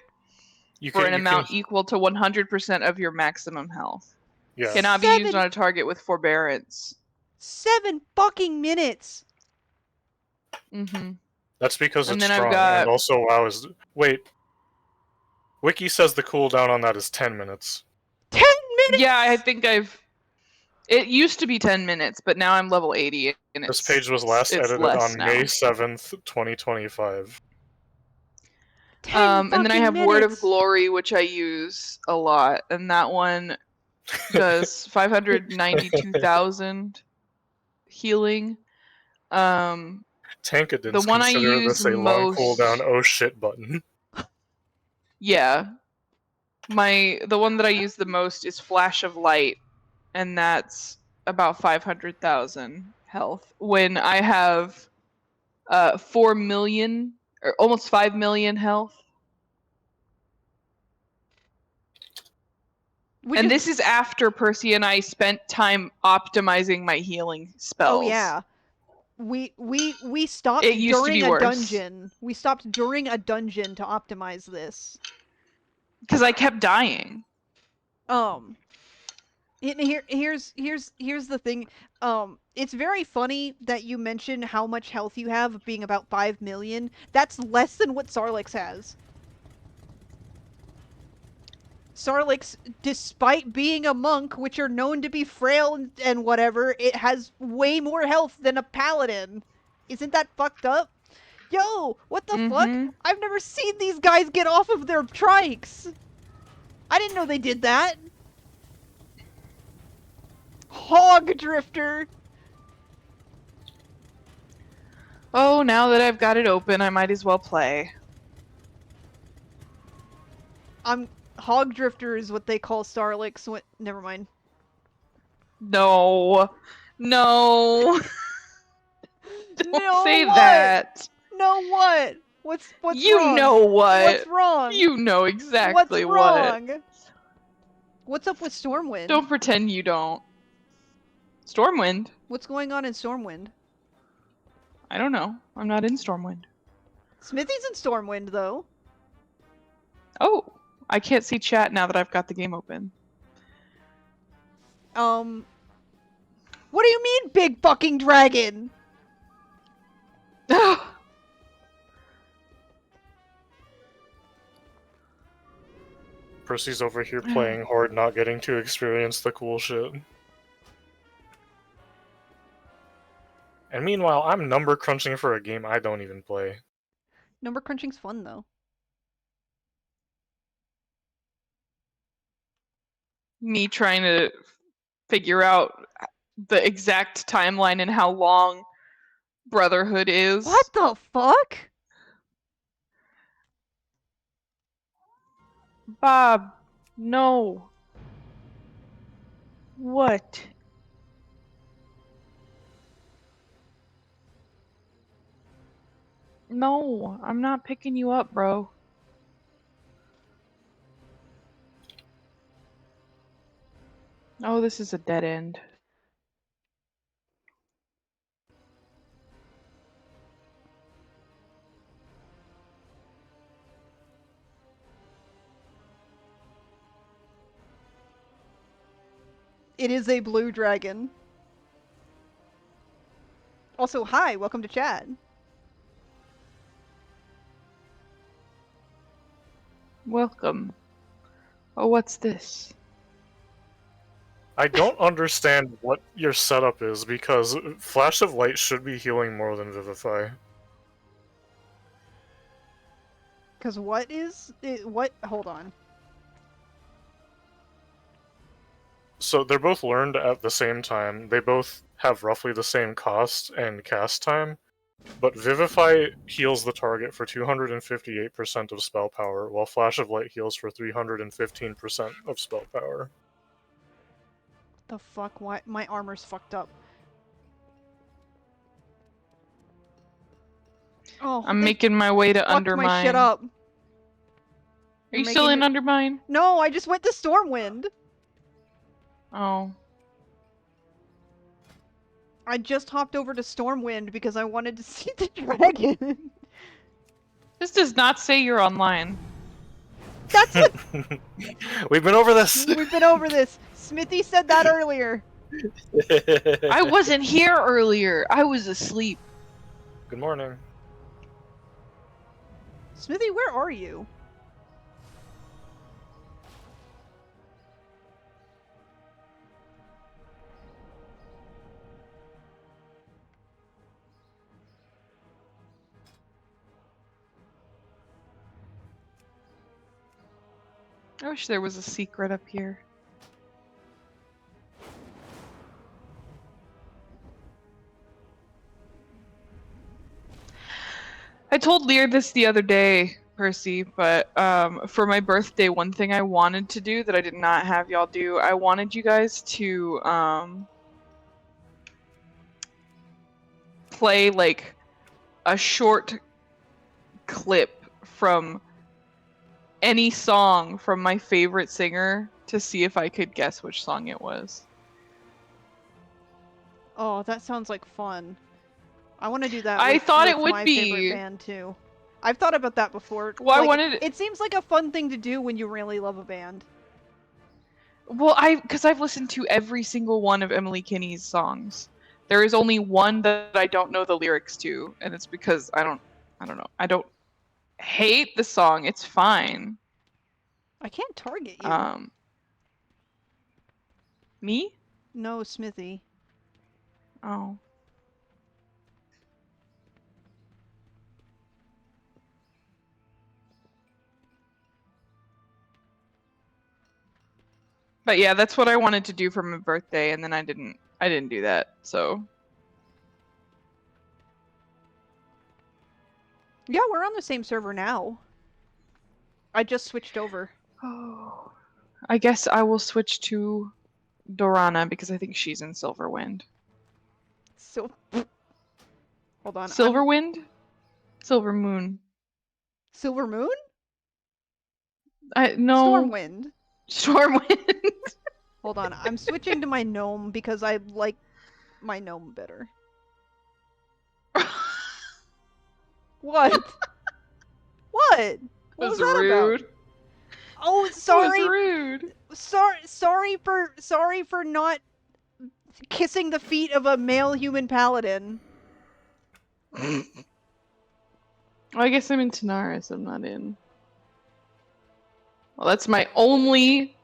You for can, an you amount can, equal to 100% of your maximum health. yeah. Cannot be used 7 on a target with forbearance. 7 fucking minutes. Mm-hmm. That's because And it's then I've strong, got- and also WoW is. Wait. Wiki says the cooldown on that is 10 minutes. 10 minutes. Yeah, I think I've. It used to be 10 minutes, but now I'm level 80, and This page was last it's edited less on now. May 7th, 2025. 10 And then I fucking have Word of minutes. Glory, which I use a lot, and that one does 592,000 healing. Tankadins The one I consider use this a long most- cooldown oh shit button. Yeah. The one that I use the most is Flash of Light, and that's about 500,000 health. When I have 4 million or almost 5 million health. Which And is, this is after Percy and I spent time optimizing my healing spells. oh yeah. We stopped It used to be during a worse. dungeon. We stopped during a dungeon to optimize this. Because I kept dying. Here's the thing. It's very funny that you mention how much health you have, being about 5 million. That's less than what Sarlix has. Sarlix, despite being a monk, which are known to be frail and whatever, it has way more health than a paladin. Isn't that fucked up? Yo, what the fuck? I've never seen these guys get off of their trikes. I didn't know they did that. Hog Drifter. Oh, now that I've got it open, I might as well play. Hog Drifter is what they call Starlix. Never mind. No. No. Don't No, say what? that. No, what? What's You wrong? know what? What's wrong? You know exactly What's wrong? What's up with Stormwind? Don't pretend you don't. Stormwind? What's going on in Stormwind? I don't know. I'm not in Stormwind. Smithy's in Stormwind, though. Oh, I can't see chat now that I've got the game open. What do you mean, big fucking dragon? Percy's over here playing hard, not getting to experience the cool shit. And meanwhile, I'm number crunching for a game I don't even play. Number crunching's fun, though. Me trying to figure out the exact timeline and how long Brotherhood is. What the fuck? Bob, no. What? No, I'm not picking you up, bro. Oh, this is a dead end. It is a blue dragon. Also, hi, welcome to chat. Welcome. Oh, what's this? I don't understand what your setup is, because Flash of Light should be healing more than Vivify. Because what is... what? Hold on. So they're both learned at the same time. They both have roughly the same cost and cast time, but Vivify heals the target for 258% of spell power, while Flash of Light heals for 315% of spell power. The fuck? Why? My armor's fucked up. Oh, I'm they making my way to fucked my shit Undermine. up. Are They're you still making in me. Undermine? No, I just went to Stormwind. Oh. I just hopped over to Stormwind because I wanted to see the dragon. This does not say you're online. That's what We've been over this. we've been over this. Smithy said that earlier. I wasn't here earlier. I was asleep. Good morning. Smithy, where are you? I wish there was a secret up here. I told Lear this the other day, Percy, but for my birthday, one thing I wanted to do that I did not have y'all do, I wanted you guys to play like a short clip from any song from my favorite singer to see if I could guess which song it was. Oh, that sounds like fun. I want to do that I thought it with would my favorite be. band too. I've thought about that before. Well, I Like, wanted. it seems like a fun thing to do when you really love a band. Well, because I've listened to every single one of Emily Kinney's songs. There is only one that I don't know the lyrics to, and it's because I don't know. I don't hate the song. It's fine. I can't target you. Um, me? No, Smithy. Oh. But yeah, that's what I wanted to do for my birthday, and then I didn't do that. So Yeah, we're on the same server now. I just switched over. oh, I guess I will switch to Dorana because I think she's in Silverwind. So, hold on. I'm Silverwind? Silver Moon. Silver Moon? I no Stormwind. Stormwind. Hold on. I'm switching to my gnome because I like my gnome better. What? What? What was was that about? rude. Oh, That was sorry. rude. Sorry for not kissing the feet of a male human paladin. Well, I guess I'm in Tanaris. I'm not in. Well, that's my only.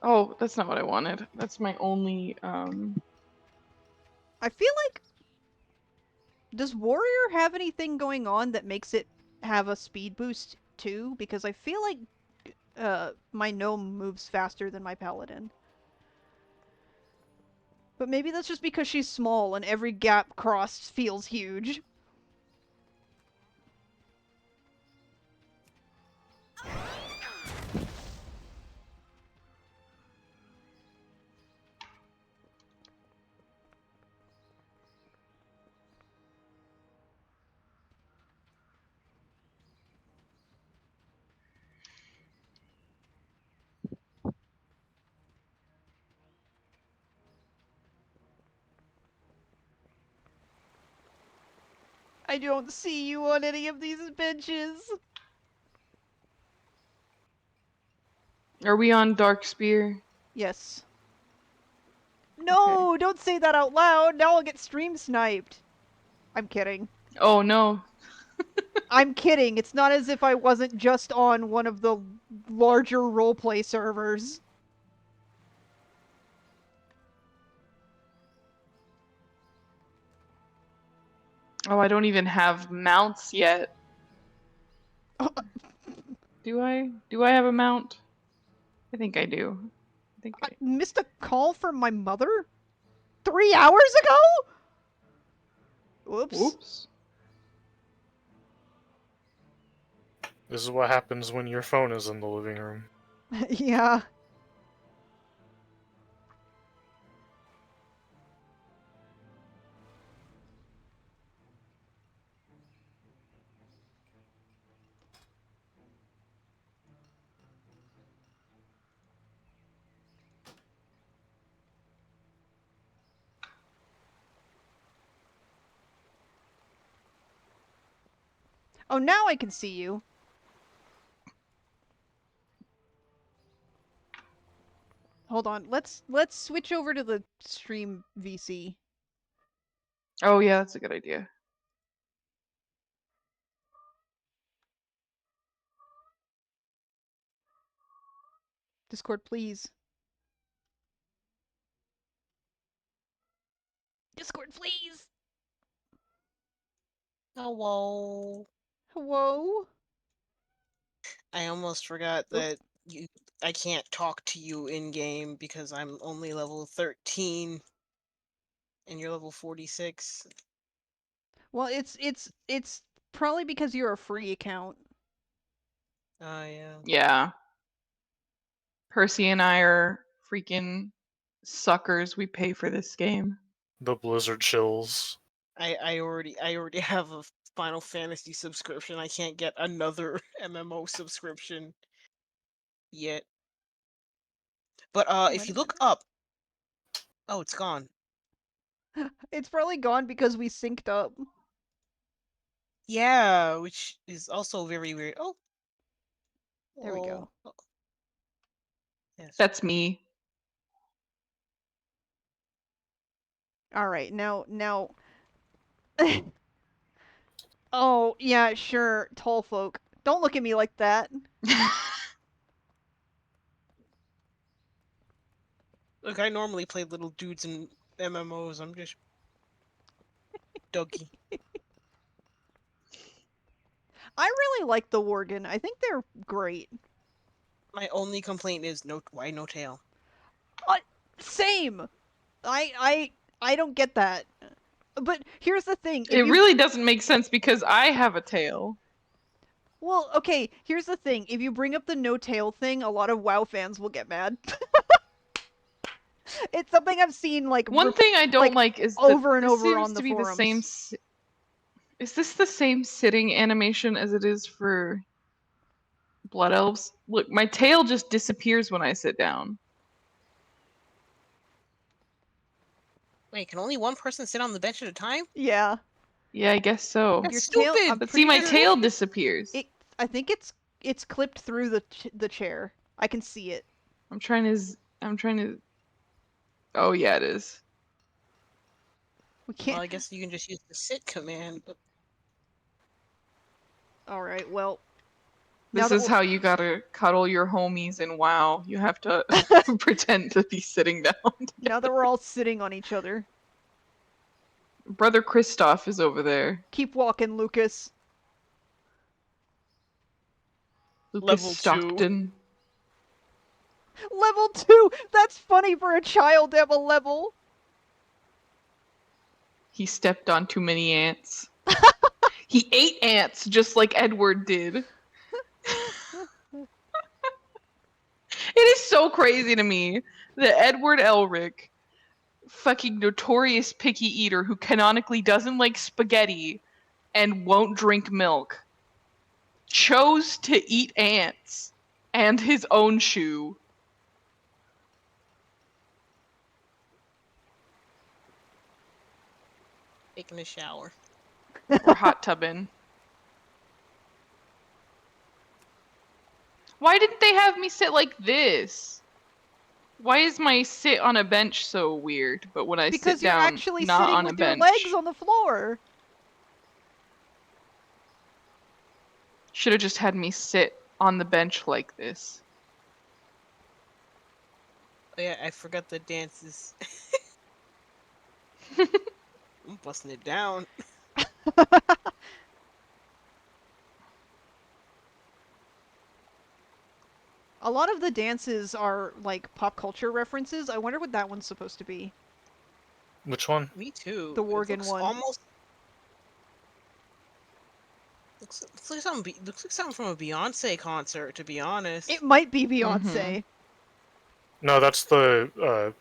Oh, that's not what I wanted. That's my only. I feel like, does Warrior have anything going on that makes it have a speed boost too? Because I feel like my gnome moves faster than my paladin. But maybe that's just because she's small and every gap crossed feels huge. I don't see you on any of these benches. Are we on Dark Spear? Yes. Okay. No, don't say that out loud. Now I'll get stream sniped. I'm kidding. Oh no. I'm kidding. It's not as if I wasn't just on one of the larger roleplay servers. Oh, I don't even have mounts yet. Do I? Do I have a mount? I think I do. I think I I. missed a call from my mother 3 hours ago? Whoops. Whoops. This is what happens when your phone is in the living room. Yeah. Oh, now I can see you. Hold on. Let's switch over to the stream VC. Oh yeah, that's a good idea. Discord, please. Discord, please. Hello. Hello. I almost forgot Oop. that I can't talk to you in game because I'm only level 13 and you're level 46. Well, it's probably because you're a free account. Oh yeah. Yeah. Percy and I are freaking suckers. We pay for this game. The Blizzard chills. I already have a Final Fantasy subscription. I can't get another MMO subscription yet. But if you look up, oh, it's gone. It's probably gone because we synced up. Yeah, which is also very weird. Oh, There we go. oh. Yes. That's me. All right, now. Oh yeah, sure, tall folk. Don't look at me like that. Look, I normally play little dudes in MMOs. I'm just Dougie. I really like the Worgen. I think they're great. My only complaint is why no tail? Same. I don't get that. But here's the thing. If It you really doesn't make sense because I have a tail. Well, okay, here's the thing. If you bring up the no tail thing, a lot of WoW fans will get mad. It's something I've seen One thing I don't like is that over and this over seems on to the be the same. forums. Is this the same sitting animation as it is for Blood Elves? Look, my tail just disappears when I sit down. Wait, can only one person sit on the bench at a time? Yeah. Yeah, I guess so. That's Your tail stupid. I'm But see, pretty my sure tail disappears. I think it's clipped through the chair. I can see it. I'm trying to. Oh yeah, it is. We Well, can't I guess you can just use the sit command. But... All right. Well, now This that is how you gotta cuddle your homies in WoW. You have to we're pretend to be sitting down. now that we're all sitting on each other. Brother Kristoff is over there. Keep walking, Lucas. Lucas Level 2. Stockton. Level 2. That's funny for a child to have a level. He stepped on too many ants. He ate ants just like Edward did. It is so crazy to me that Edward Elric, fucking notorious picky eater who canonically doesn't like spaghetti and won't drink milk, chose to eat ants and his own shoe. Taking a shower. Or hot tubbing. Why didn't they have me sit like this? Why is my sit on a bench so weird, but when I Because sit you're down, actually not sitting on a with your bench? legs on the floor. Should have just had me sit on the bench like this. Oh yeah, I forgot the dances. I'm busting it down. A lot of the dances are like pop culture references. I wonder what that one's supposed to be. Which one? Me too. The It Worgen looks one. almost looks like something. Looks like something from a Beyonce concert. To be honest. It might be Mhm. Beyonce. No, that's the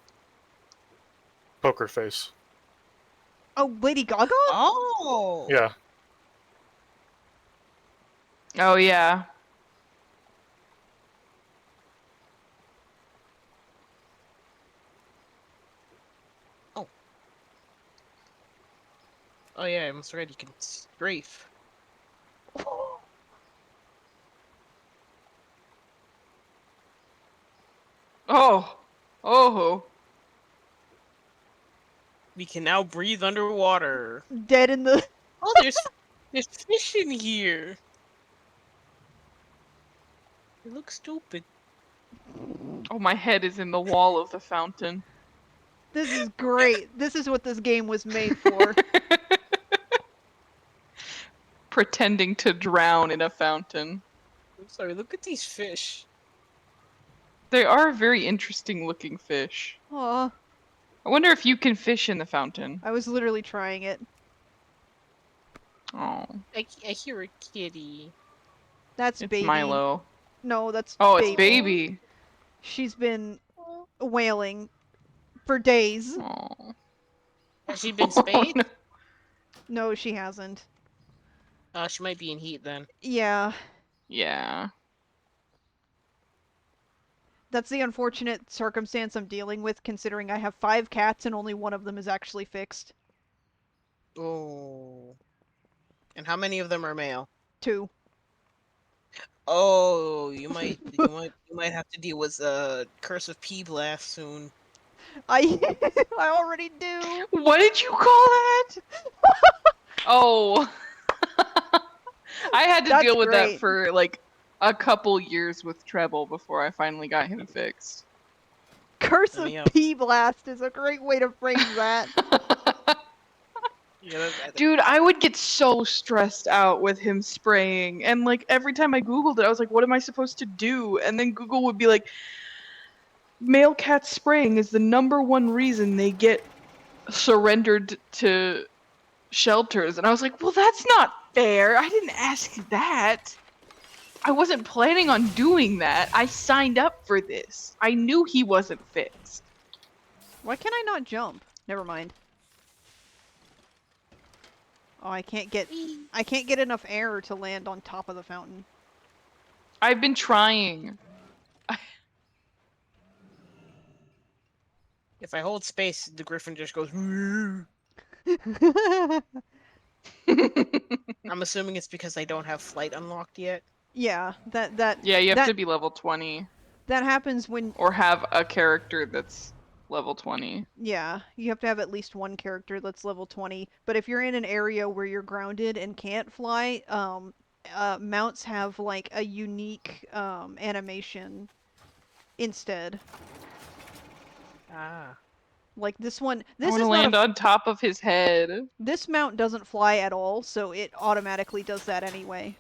poker face. Oh, Lady Gaga? Oh. Yeah. Oh yeah. Oh yeah, I'm already can strafe. Oh. Oh. We can now breathe underwater. Dead in the. Oh, there's fish in here. They look stupid. Oh, my head is in the wall of the fountain. This is great. This is what this game was made for. Pretending to drown in a fountain. I'm sorry, look at these fish. They are very interesting looking fish. Aw, I wonder if you can fish in the fountain. I was literally trying it. Oh, I hear a kitty. That's it's baby. Milo. No, that's Oh, it's baby. baby. She's been wailing for days. Oh. Has she been Oh, spayed? no. No, she hasn't. She might be in heat then. Yeah, Yeah. that's the unfortunate circumstance I'm dealing with, considering I have 5 cats and only one of them is actually fixed. Oh. And how many of them are male? 2. Oh, you might have to deal with curse of P blast soon. I I already do. What did you call that? Oh. I had to That's deal with that great. for like a couple years with treble before I finally got him fixed. Curse Let of me up. P blast is a great way to phrase that. Yeah, Dude, I would get so stressed out with him spraying. And like every time I Googled it, I was like, what am I supposed to do? And then Google would be like, male cat spraying is the #1 reason they get surrendered to shelters. And I was like, well, that's not fair. I didn't ask that. I wasn't planning on doing that. I signed up for this. I knew he wasn't fixed. Why can I not jump? Never mind. Oh, I can't get enough air to land on top of the fountain. I've been trying. if I hold space, the griffin just goes. I'm assuming it's because I don't have flight unlocked yet. Yeah, Yeah, you have to be level 20 that happens when or have a character that's level 20. yeah, you have to have at least one character that's level 20. But if you're in an area where you're grounded and can't fly, mounts have like a unique animation instead. Ah. Like this one, I this want to is not land a on top of his head. this mount doesn't fly at all, so it automatically does that anyway.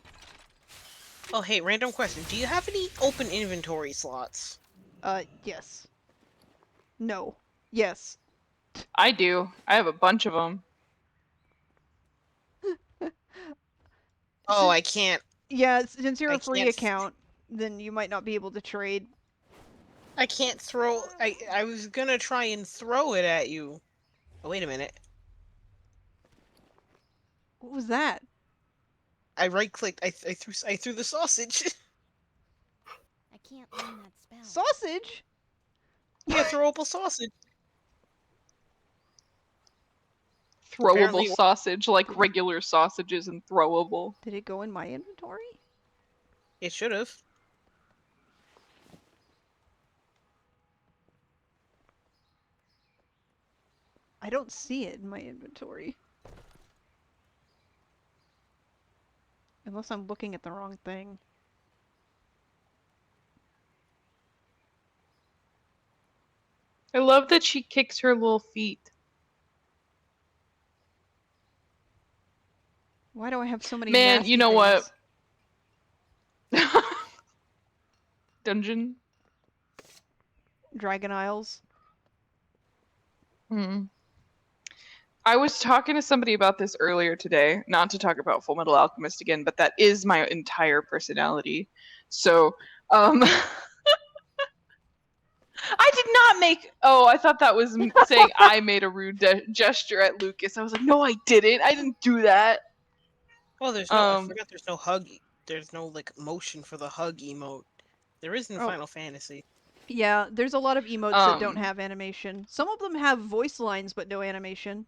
Oh, hey, random question. Do you have any open inventory slots? Yes. No. Yes. I do. I have a bunch of them. Oh, I can't. Yeah, since you're I a free can't. account, then you might not be able to trade. I can't throw. I was gonna try and throw it at you. Oh, wait a minute. What was that? I right clicked. I threw the sausage. I can't learn that spell. Sausage? Yeah, throwable sausage. Throwable Apparently, sausage, like regular sausages and throwable. Did it go in my inventory? it should have. I don't see it in my inventory. Unless I'm looking at the wrong thing. I love that she kicks her little feet. Why do I have so many Man, you nasty know things? what? Dungeon? Dragon Isles. Hmm. I was talking to somebody about this earlier today, not to talk about Full Metal Alchemist again, but that is my entire personality. So, I did not make. Oh, I thought that was saying I made a rude gesture at Lucas. I was like, no, I didn't. I didn't do that. Oh, there's no. I forgot. There's no hug. There's no like motion for the hug emote. There is in Oh, Final Fantasy. yeah, there's a lot of emotes that don't Um, have animation. Some of them have voice lines but no animation.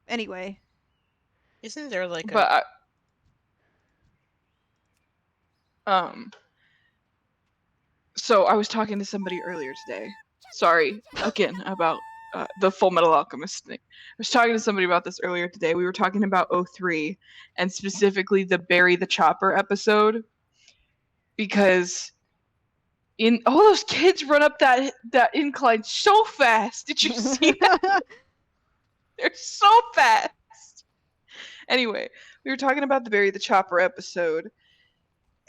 Anyway, Isn't there like a? but um, So I was talking to somebody earlier today. Sorry again about the Full Metal Alchemist thing. I was talking to somebody about this earlier today. We were talking about O3 and specifically the Bury the Chopper episode because all those kids run up that incline so fast. Did you see that? They're so fast. Anyway, we were talking about the Bury the Chopper episode.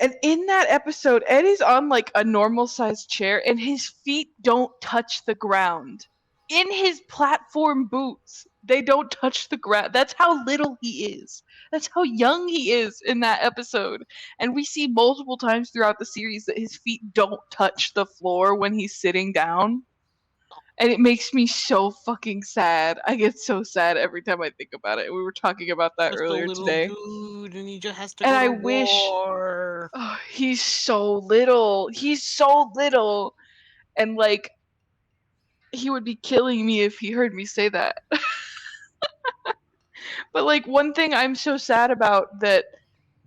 And in that episode, Eddie's on like a normal sized chair and his feet don't touch the ground. In his platform boots, they don't touch the ground. That's how little he is. That's how young he is in that episode. And we see multiple times throughout the series that his feet don't touch the floor when he's sitting down. And it makes me so fucking sad. I get so sad every time I think about it. We were talking about that Just a earlier little today. dude, and he just has to And go I to wish war. he's so little. He's so little. And like he would be killing me if he heard me say that. But like one thing I'm so sad about that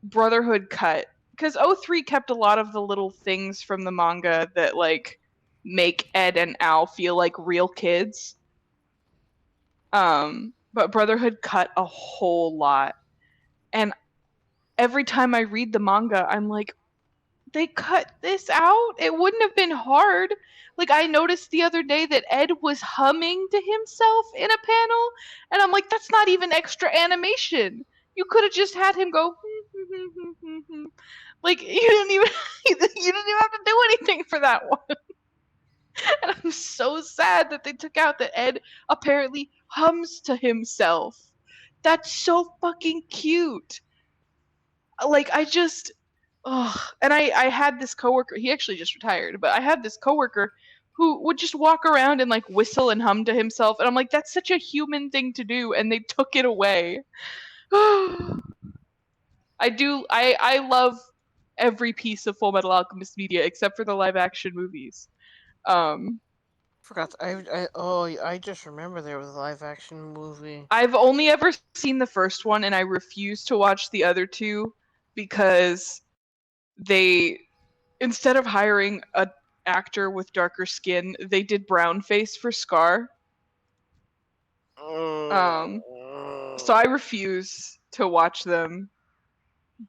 Brotherhood cut, because O3 kept a lot of the little things from the manga that like make Ed and Al feel like real kids. But Brotherhood cut a whole lot. And every time I read the manga, I'm like, they cut this out? It wouldn't have been hard. Like, I noticed the other day that Ed was humming to himself in a panel, and I'm like, that's not even extra animation. You could have just had him go, like, you didn't even have to do anything for that one. And I'm so sad that they took out that Ed apparently hums to himself. That's so fucking cute. Like, I just, and I had this coworker, he actually just retired, but I had this coworker who would just walk around and like whistle and hum to himself, and I'm like, that's such a human thing to do, and they took it away. I love every piece of Full Metal Alchemist media except for the live action movies. Forgot. I just remember there was a live action movie. I've only ever seen the first one, and I refuse to watch the other two because they, instead of hiring a actor with darker skin, they did brown face for Scar. So I refuse to watch them.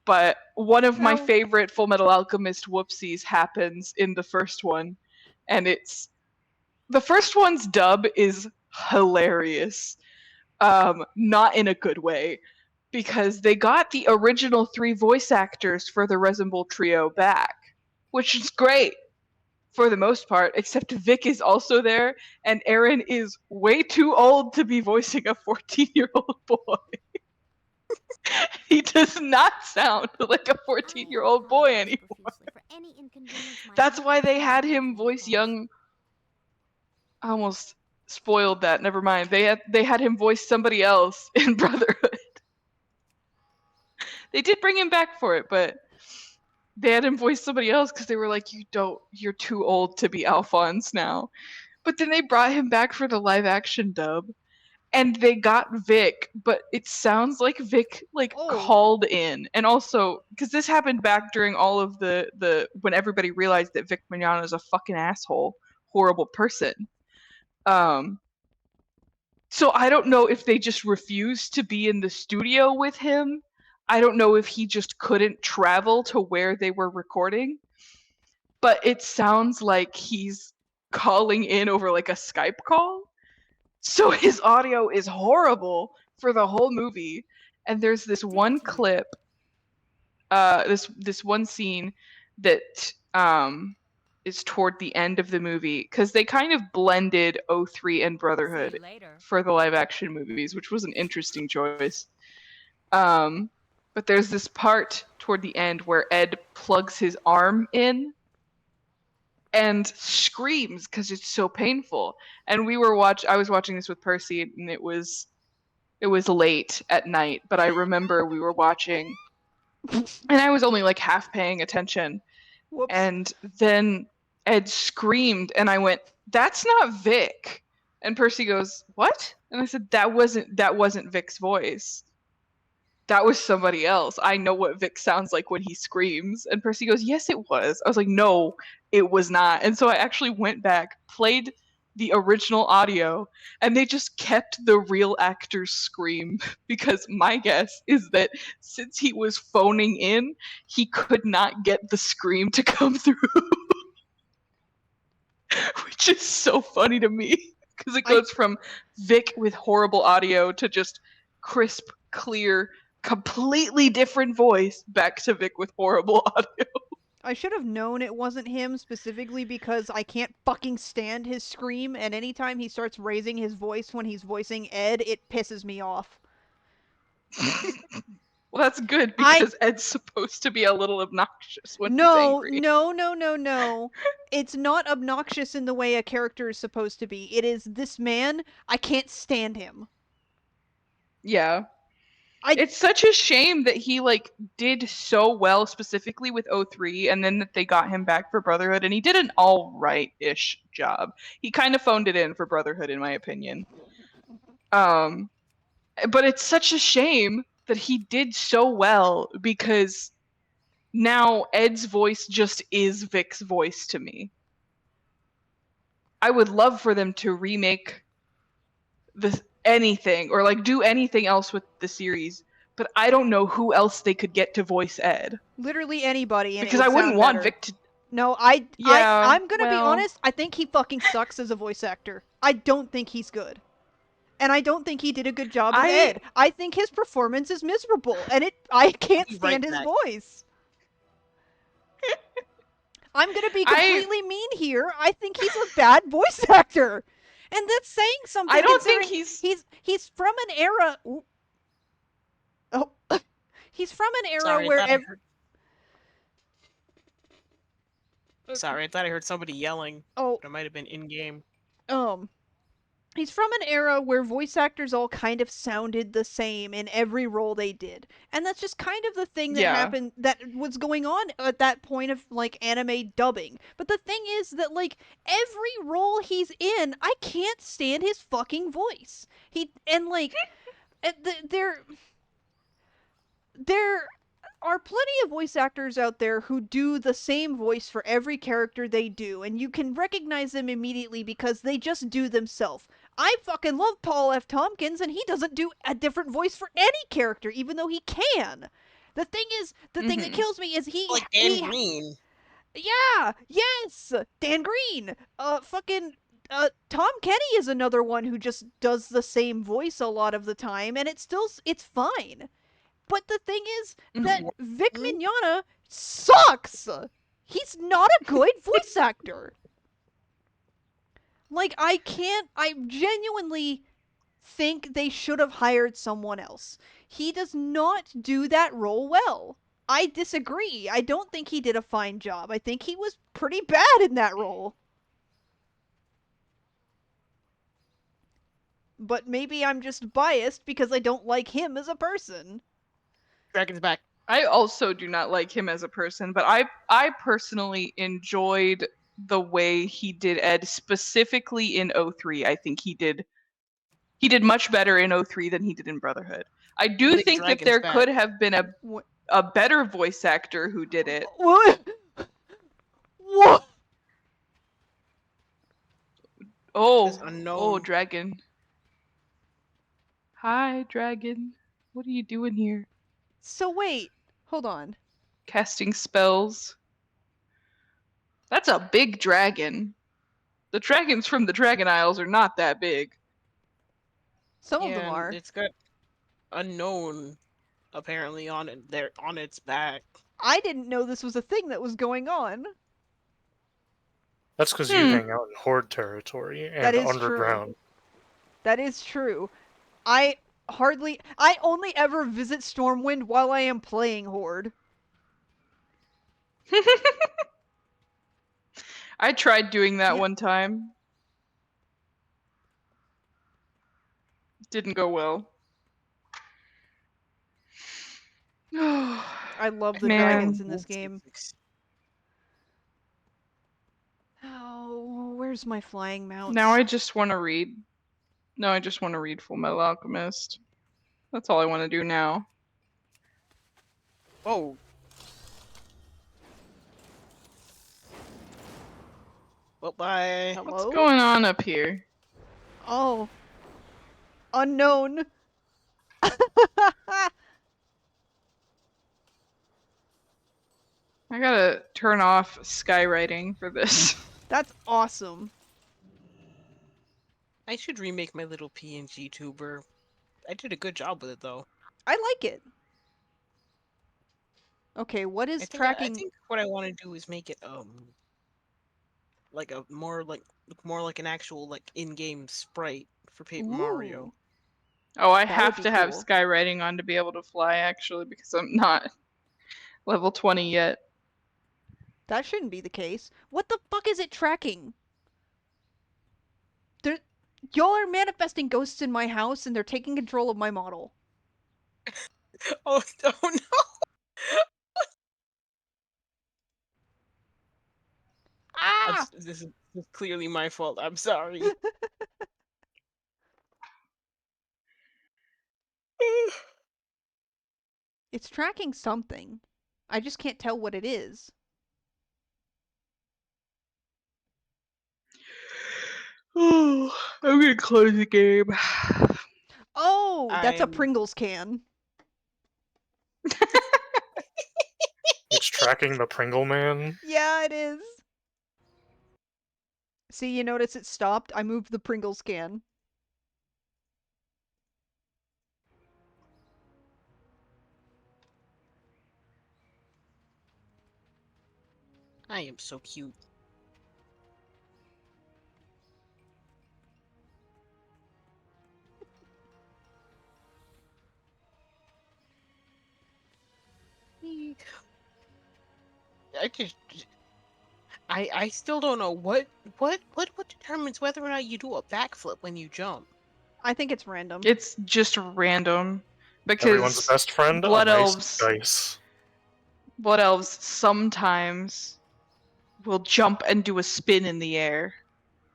But one of my favorite Full Metal Alchemist whoopsies happens in the first one, and it's the first one's dub is hilarious. Not in a good way, because they got the original 3 voice actors for the Resin Bull trio back, which is great for the most part, except Vic is also there, and Aaron is way too old to be voicing a 14-year-old boy. He does not sound like a 14-year-old boy anymore. That's why they had him voice young. I almost spoiled that. Never mind. They had him voice somebody else in Brotherhood. They did bring him back for it, but they had him voice somebody else because they were like, you're too old to be Alphonse now. But then they brought him back for the live action dub, and they got Vic, but it sounds like Vic called in. And also, because this happened back during all of the when everybody realized that Vic Mignogna is a fucking asshole, horrible person. So I don't know if they just refused to be in the studio with him. I don't know if he just couldn't travel to where they were recording. But it sounds like he's calling in over like a Skype call. So his audio is horrible for the whole movie. And there's this one clip, this one scene that is toward the end of the movie, because they kind of blended O3 and Brotherhood for the live action movies, which was an interesting choice. But there's this part toward the end where Ed plugs his arm in and screams because it's so painful. And I was watching this with Percy, and it was late at night, but I remember we were watching, and I was only like half paying attention. Whoops. And then Ed screamed, and I went, "That's not Vic." And Percy goes, "What?" And I said, that wasn't Vic's voice. that was somebody else. I know what Vic sounds like when he screams. And Percy goes, yes, it was. I was like, no, it was not. And so I actually went back, played the original audio, and they just kept the real actor's scream because my guess is that since he was phoning in, he could not get the scream to come through. Which is so funny to me because it I goes from Vic with horrible audio to just crisp, clear, completely different voice back to Vic with horrible audio. I should have known it wasn't him specifically because I can't fucking stand his scream, and anytime he starts raising his voice when he's voicing Ed, it pisses me off. Well, that's good I because Ed's supposed to be a little obnoxious when he's No, angry. no, no, no, no. It's not obnoxious in the way a character is supposed to be. It is this man, I can't stand him. Yeah. I It's such a shame that he like did so well specifically with O3 and then that they got him back for Brotherhood and he did an all right-ish job. He kind of phoned it in for Brotherhood in my opinion. But it's such a shame that he did so well because now Ed's voice just is Vic's voice to me. I would love for them to remake this anything or like do anything else with the series, but I don't know who else they could get to voice Ed literally anybody and it because would I wouldn't sound want better. Vic to. No, I Yeah, I'm going to be well, honest, I think he fucking sucks as a voice actor. I don't think he's good. And I don't think he did a good job as I Ed. I think his performance is miserable and I I'll can't be right stand his back. voice. I'm going to be I completely mean here. I think he's a bad voice actor. And that's saying I something don't think considering he's. he's from an era. Oh, he's from an era Sorry, I where thought I heard. Sorry, I thought I heard somebody yelling, oh but it might have been in game. um he's from an era where voice actors all kind of sounded the same in every role they did. And that's just kind of the thing that Yeah. happened that was going on at that point of like anime dubbing. But the thing is that like every role he's in, I can't stand his fucking voice. He and like there are plenty of voice actors out there who do the same voice for every character they do, and you can recognize them immediately because they just do themselves. I fucking love Paul F. Tompkins, and he doesn't do a different voice for any character, even though he can. The thing that Mhm. kills me is Like Dan Green. yeah, yes, Dan Green, fucking, Tom Kenny is another one who just does the same voice a lot of the time, and it's fine. But the thing is that Mhm. Vic Hmm? Mignogna sucks. He's not a good voice actor. Like I genuinely think they should have hired someone else. He does not do that role well. I disagree. I don't think he did a fine job. I think he was pretty bad in that role. But maybe I'm just biased because I don't like him as a person. Dragon's back. I also do not like him as a person, but I personally enjoyed the way he did Ed specifically in O3. I think he did much better in O3 than he did in Brotherhood. I do Big think that Dragon's there back. could have been What? a better voice actor who did it. What? What? This Oh, unknown. Dragon. Hi, Dragon. What are you doing here? So wait, hold on. Casting spells. That's a big dragon. The dragons from the Dragon Isles are not that big. Some of them Yeah, and are. it's got unknown apparently on it there on its back. I didn't know this was a thing that was going on. That's because you Hmm. hang out in Horde territory That and is true. underground. That is true. I only ever visit Stormwind while I am playing Horde. I tried doing that Yeah, one time. Didn't go well. I love the dragons Man, in this game. Oh, where's my flying now mounts? I just want to read. No, I just want to read Full Metal Alchemist. That's all I want to do now. Oh. Well, bye. What's Hello? going on up here? Oh, unknown. I gotta turn off skywriting for this. That's awesome. I should remake my little PNG tuber. I did a good job with it though. I like it. Okay, what I is think I tracking? think what I want to do is make it like a more like look more like an actual like in-game sprite for Paper Mario. Ooh, Oh, I that would have be to have cool. skywriting on to be able to fly, actually, because I'm not level 20 yet. That shouldn't be the case. What the fuck is it tracking? There, y'all are manifesting ghosts in my house and they're taking control of my model. Oh, oh no! Ah! This is clearly my fault. I'm sorry. It's tracking something. I just can't tell what it is. Oh, I'm gonna close the game. Oh, that's a I'm Pringles can. It's tracking the Pringle Man. Yeah, it is. See, you notice it stopped? I moved the Pringles can. I am so cute. I just I still don't know what determines whether or not you do a backflip when you jump. I think it's random. It's just random Everyone's because best friend, a blood nice elves, dice. blood elves sometimes will jump and do a spin in the air.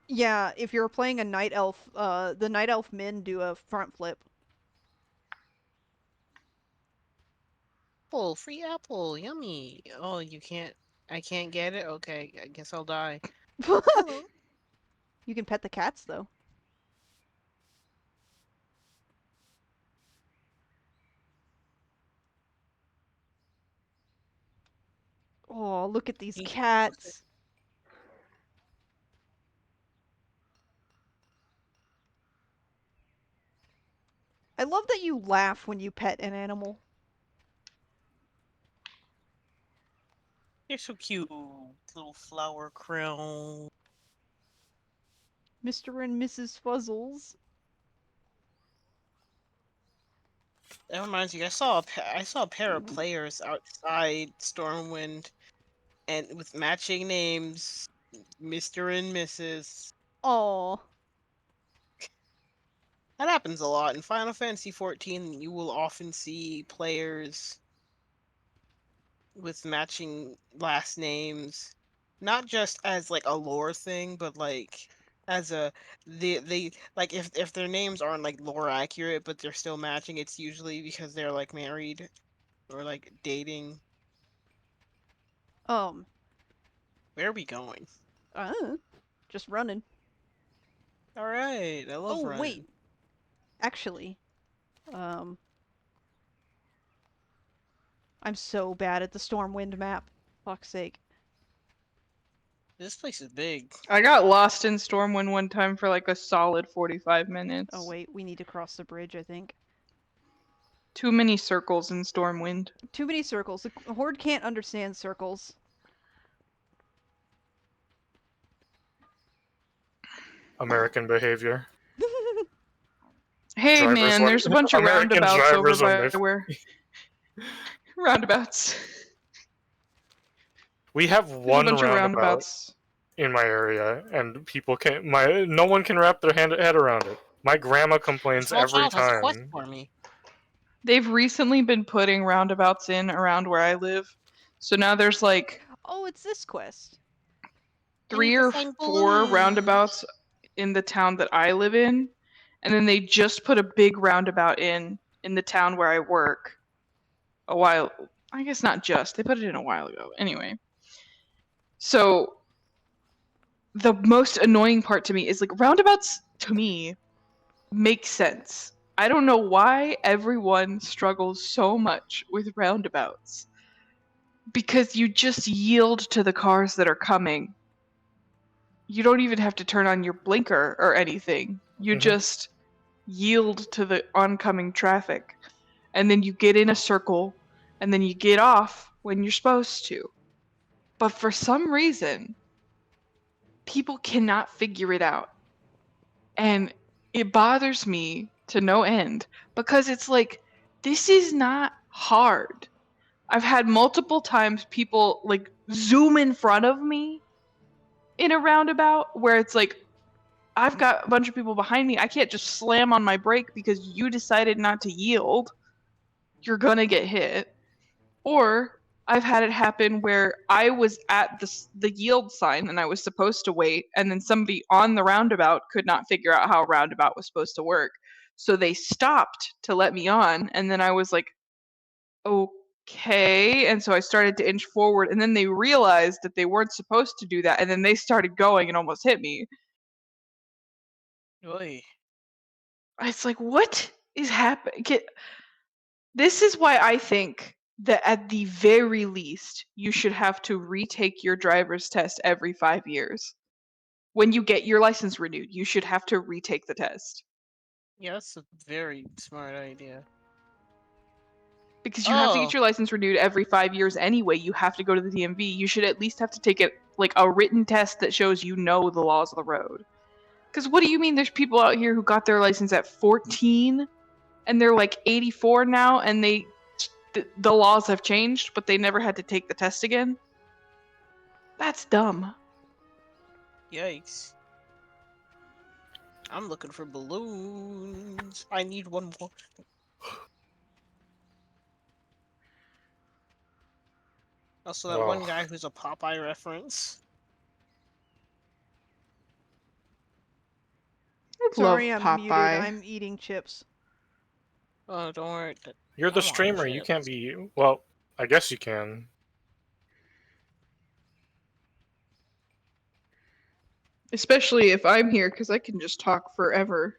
Yeah, if you're playing a night elf, the night elf men do a front flip. Apple, free apple, yummy. Oh, you can't. I can't get it. Okay, I guess I'll die. Hello. You can pet the cats though. Oh, look at these He- cats. I love that you laugh when you pet an animal. You're so cute, little flower crown. Mr. and Mrs. Fuzzles. That reminds me, I saw a pair of players outside Stormwind, and with matching names, Mr. and Mrs. Oh, That happens a lot in Final Fantasy 14. You will often see players with matching last names, not just as like a lore thing, but like as a they like if their names aren't like lore accurate, but they're still matching, it's usually because they're like married or like dating. um, Where are we going? uh, just running. All right, I love Oh, wait. running. Actually, um, I'm so bad at the Stormwind map. Fuck's sake. This place is big. I got lost in Stormwind one time for like a solid 45 Oh, minutes. wait, we need to cross the bridge, I think. Too many circles in Stormwind. Too many circles. The Horde can't understand circles. American behavior. Hey Drivers man, when there's a bunch of American roundabouts over drivers when by they where roundabouts. we have There's a one bunch of roundabout roundabouts. in my area, and people can't. No one can wrap their head around it. My grandma A complains small every child has a quest time. for me. They've recently been putting roundabouts in around where I live. So now there's like Oh, it's this quest. I need 3 to or find 4 balloons. roundabouts in the town that I live in. And then they just put a big roundabout in the town where I work a while I guess not just. They put it in a while ago. Anyway. So the most annoying part to me is like roundabouts to me make sense. I don't know why everyone struggles so much with roundabouts. Because you just yield to the cars that are coming. You don't even have to turn on your blinker or anything. You Mhm. just yield to the oncoming traffic. And then you get in a circle, and then you get off when you're supposed to. But for some reason, people cannot figure it out. And it bothers me to no end because it's like, this is not hard. I've had multiple times people like zoom in front of me in a roundabout where it's like, I've got a bunch of people behind me. I can't just slam on my brake because you decided not to yield. You're gonna get hit. Or I've had it happen where I was at the yield sign and I was supposed to wait, and then somebody on the roundabout could not figure out how a roundabout was supposed to work. So they stopped to let me on, and then I was like, okay. And so I started to inch forward, and then they realized that they weren't supposed to do that, and then they started going and almost hit me. Oy. It's like, what is happening? This is why I think that at the very least, you should have to retake your driver's test every 5 years. When you get your license renewed, you should have to retake the test. Yeah, that's a very smart idea. Because you have to get Oh, your license renewed every 5 years anyway. You have to go to the DMV. You should at least have to take it like a written test that shows you know the laws of the road. Because what do you mean there's people out here who got their license at 14 and they're like 84 now and the laws have changed, but they never had to take the test again? That's dumb. yikes. I'm looking for balloons. I need one more. Also, that one Oh, guy who's a Popeye reference. I Sorry, love I'm muted. Popeye. I'm eating chips. Oh, don't worry. you're the I want streamer. You can't chips. be. Well, I guess you can. Especially if I'm here, because I can just talk forever.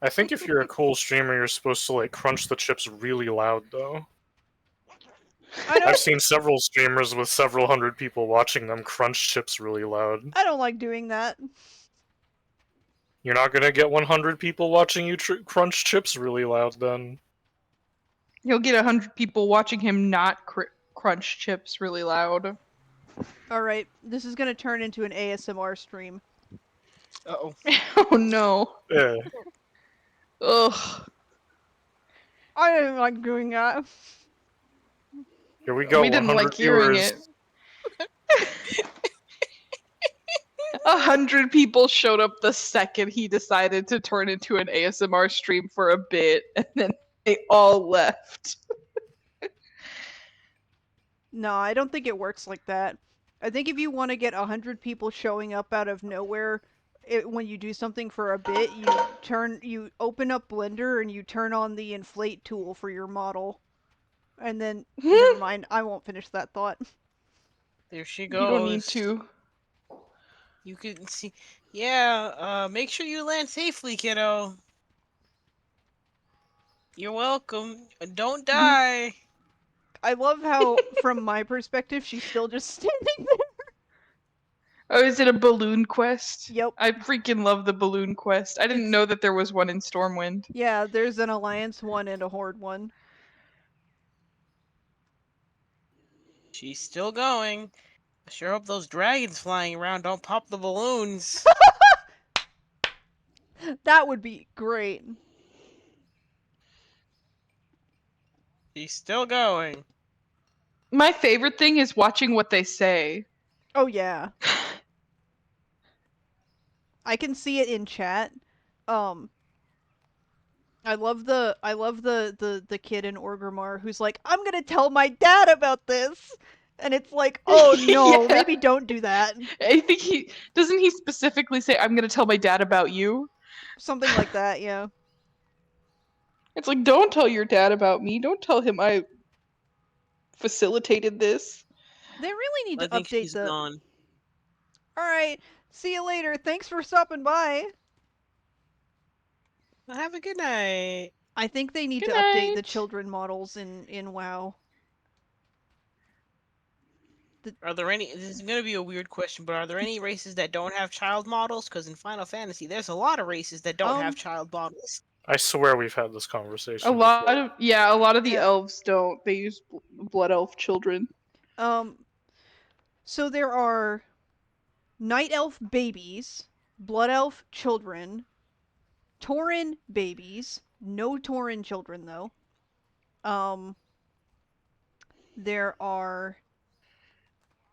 I think if you're a cool streamer, you're supposed to like crunch the chips really loud, though. I I've don't. seen several streamers with several hundred people watching them crunch chips really loud. I don't like doing that. You're not gonna get 100 people watching you crunch chips really loud, then. He'll get 100 people watching him not crunch chips really loud. All right, this is gonna turn into an ASMR stream. Uh-oh. Oh no. Yeah. Ugh. I don't like doing that. Here we go. We didn't 100 like hearing viewers. it. 100 people showed up the second he decided to turn into an ASMR stream for a bit, and then they all left. No, I don't think it works like that. I think if you want to get 100 people showing up out of nowhere, when you do something for a bit, you open up Blender and you turn on the inflate tool for your model. And then, never mind, I won't finish that thought. There she You don't need goes. to. You can see. Yeah, make sure you land safely, kiddo. You're welcome. Don't die. I love how, from my perspective, she's still just standing there. Oh, is it a balloon quest? Yep. I freaking love the balloon quest. I didn't know that there was one in Stormwind. Yeah, there's an Alliance one and a Horde one. She's still going. I sure hope those dragons flying around don't pop the balloons. That would be great. She's still going. My favorite thing is watching what they say. Oh yeah. I can see it in chat. Um I love the kid in Orgrimmar who's like, I'm gonna tell my dad about this, and it's like, oh no, Yeah. maybe don't do that. I think he doesn't he specifically say, I'm gonna tell my dad about you? Something like that, yeah. It's like, don't tell your dad about me. Don't tell him I facilitated this. They really need I to think update she's the. gone. All right, see you later. Thanks for stopping by. Well, have a good night. I think they need Good to update the night. children models in WoW. Are there any? This is gonna be a weird question, but are there any races that don't have child models? Because in Final Fantasy, there's a lot of races that don't have Um, child models. I swear we've had this A conversation lot before. of a lot of the yeah. elves don't. They use blood elf children. Um, so there are night elf babies, blood elf children, Tauren babies, no Tauren children though. Um, there are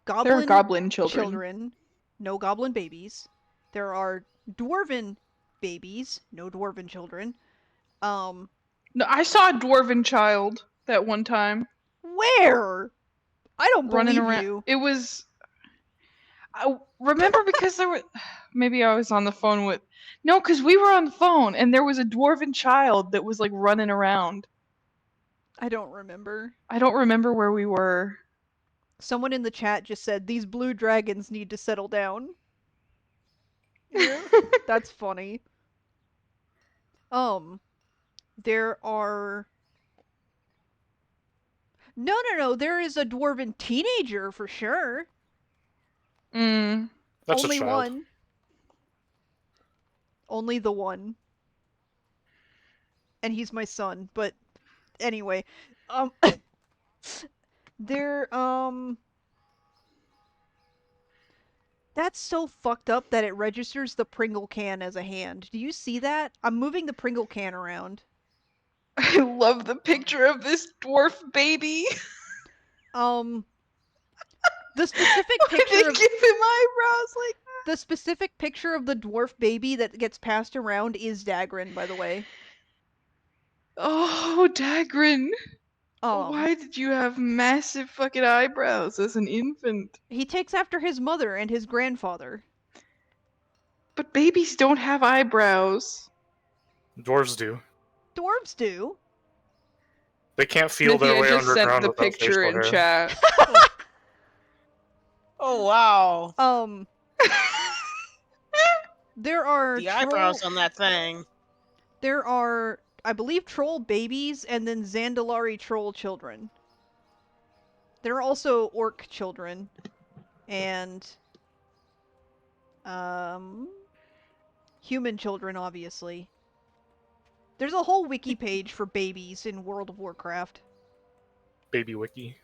There are goblin goblin children. children, no goblin babies. There are dwarven babies, no dwarven children. Um, No, I saw a dwarven child that one time where? I don't running believe around. you. It was. I remember because there was. Maybe I was on the phone with. No, because we were on the phone and there was a dwarven child that was like running around. I don't remember. I don't remember where we were. Someone in the chat just said these blue dragons need to settle down. Yeah. That's funny. Um, there are no. There is a dwarven teenager for sure. Mm. That's a Only child. one. Only the one. And he's my son. But anyway, um, there that's so fucked up that it registers the Pringle can as a hand. Do you see that? I'm moving the Pringle can around. I love the picture of this dwarf baby. Um, the specific Why they picture of give him eyebrows like the specific picture of the dwarf baby that gets passed around is Dagrin, by the way. Oh, Dagrin. Um, Why did you have massive fucking eyebrows as an infant? he takes after his mother and his grandfather. But babies don't have eyebrows. Dwarves do. Dwarves do. They can't feel their Smithy, I way just sent underground the without picture facial in hair. chat. Oh wow, Um, there are the eyebrows troll. on that thing. There are, I believe, troll babies and then Zandalari troll children. There are also orc children and um human children, obviously. There's a whole wiki page for babies in World of Warcraft. Baby wiki.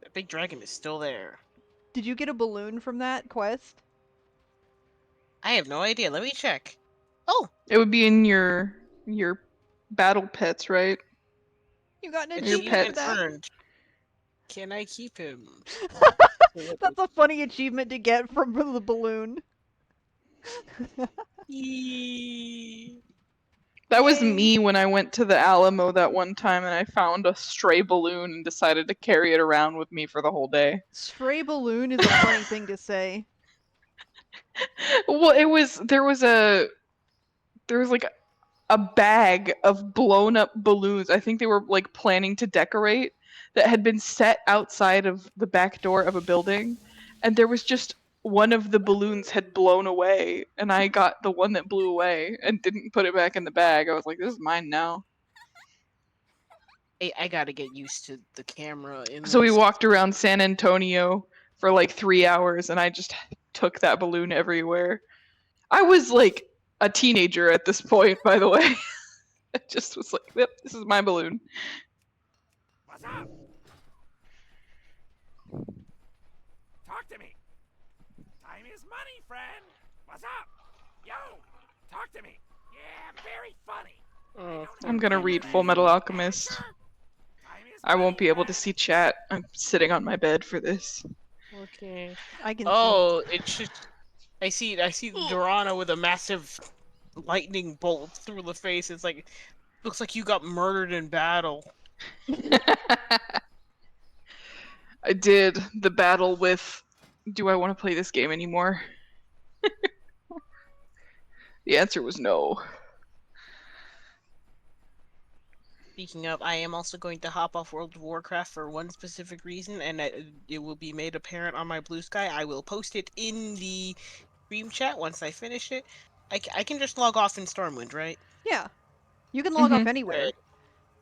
That big dragon is still there. Did you get a balloon from that quest? I have no idea. Let me check. Oh, It would be in your battle pets, right? You got an Your achievement for achievement pets. that? earned. Can I keep him? That's a funny achievement to get from the balloon. Yee. That was Yay. me when I went to the Alamo that one time and I found a stray balloon and decided to carry it around with me for the whole day. Stray balloon is a funny thing to say. Well, there was like a bag of blown up balloons. I think they were like planning to decorate that had been set outside of the back door of a building, and there was just one of the balloons had blown away, and I got the one that blew away and didn't put it back in the bag. I was like, this is mine now. I gotta get used to the camera in So we this. walked around San Antonio for like 3 hours, and I just took that balloon everywhere. I was like a teenager at this point, by the way. I just was like, yep, this is my balloon. What's up? Talk to me. Time is money, friend. What's up? Yo, talk to me. Yeah, very funny. Oh, I'm gonna read Full Metal Alchemist. Time is I won't money, be able to friend. see chat. I'm sitting on my bed for this. okay. I can Oh, it should. I see Dorana with a massive lightning bolt through the face. It's like, looks like you got murdered in battle. I did the battle with, do I want to play this game anymore? The answer was no. speaking of, I am also going to hop off World of Warcraft for one specific reason, and it will be made apparent on my Blue Sky. I will post it in the stream chat once I finish it. I can just log off in Stormwind, right? Yeah, you can log off Mhm. anywhere.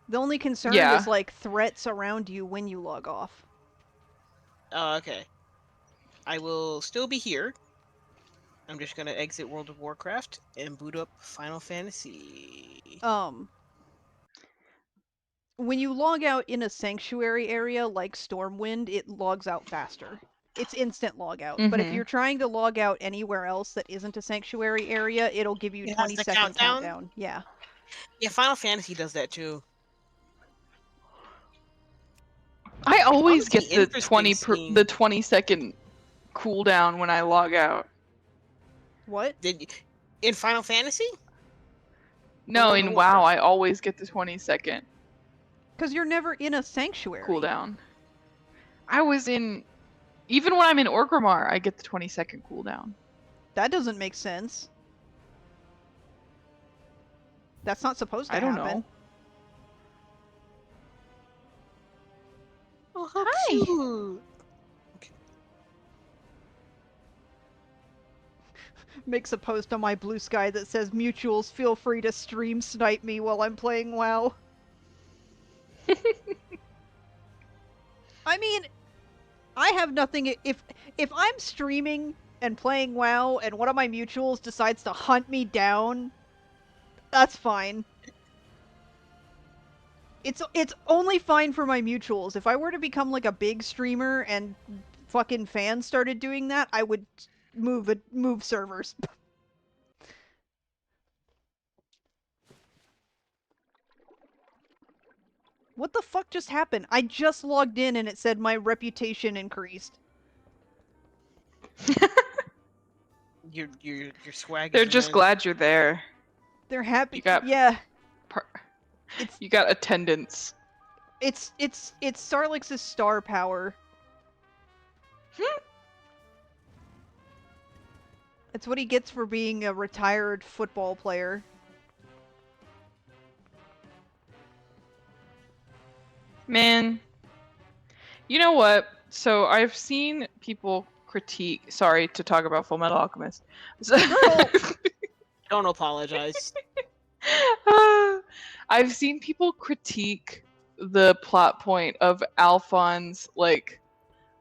The only concern is Yeah. like threats around you when you log off. Oh, okay. I will still be here. I'm just gonna exit World of Warcraft and boot up Final Fantasy. When you log out in a sanctuary area like Stormwind, it logs out faster. It's instant log out. But if Mhm. you're trying to log out anywhere else that isn't a sanctuary area, it'll give you It has 20-second countdown. Yeah. Yeah, Final Fantasy does that too. I It's always honestly get the interesting seeing. 20-second cooldown when I log out. What? In Final Fantasy or No, World of in WoW Warcraft? I always get the 20-second Because you're never in a sanctuary. cooldown. I was in even when I'm in Orgrimmar, I get the 20-second cooldown. That doesn't make sense. That's not supposed to I don't happen. know. Oh, how Hi. cute! Makes a post on my Blue Sky that says, "Mutuals, feel free to stream snipe me while I'm playing WoW." I mean, I have nothing. If I'm streaming and playing WoW and one of my mutuals decides to hunt me down, that's fine. It's only fine for my mutuals. If I were to become like a big streamer and fucking fans started doing that, I would move servers. What the fuck just happened? I just logged in and it said my reputation increased. Your swag They're is just immense. glad you're there. They're happy. You got Yeah, it's you got attendance. it's Starlix's star power. It's what he gets for being a retired football player. Man, you know what? So I've seen people critique. Sorry to talk about Full Metal Alchemist. Girl, Don't apologize. I've seen people critique the plot point of Alphonse like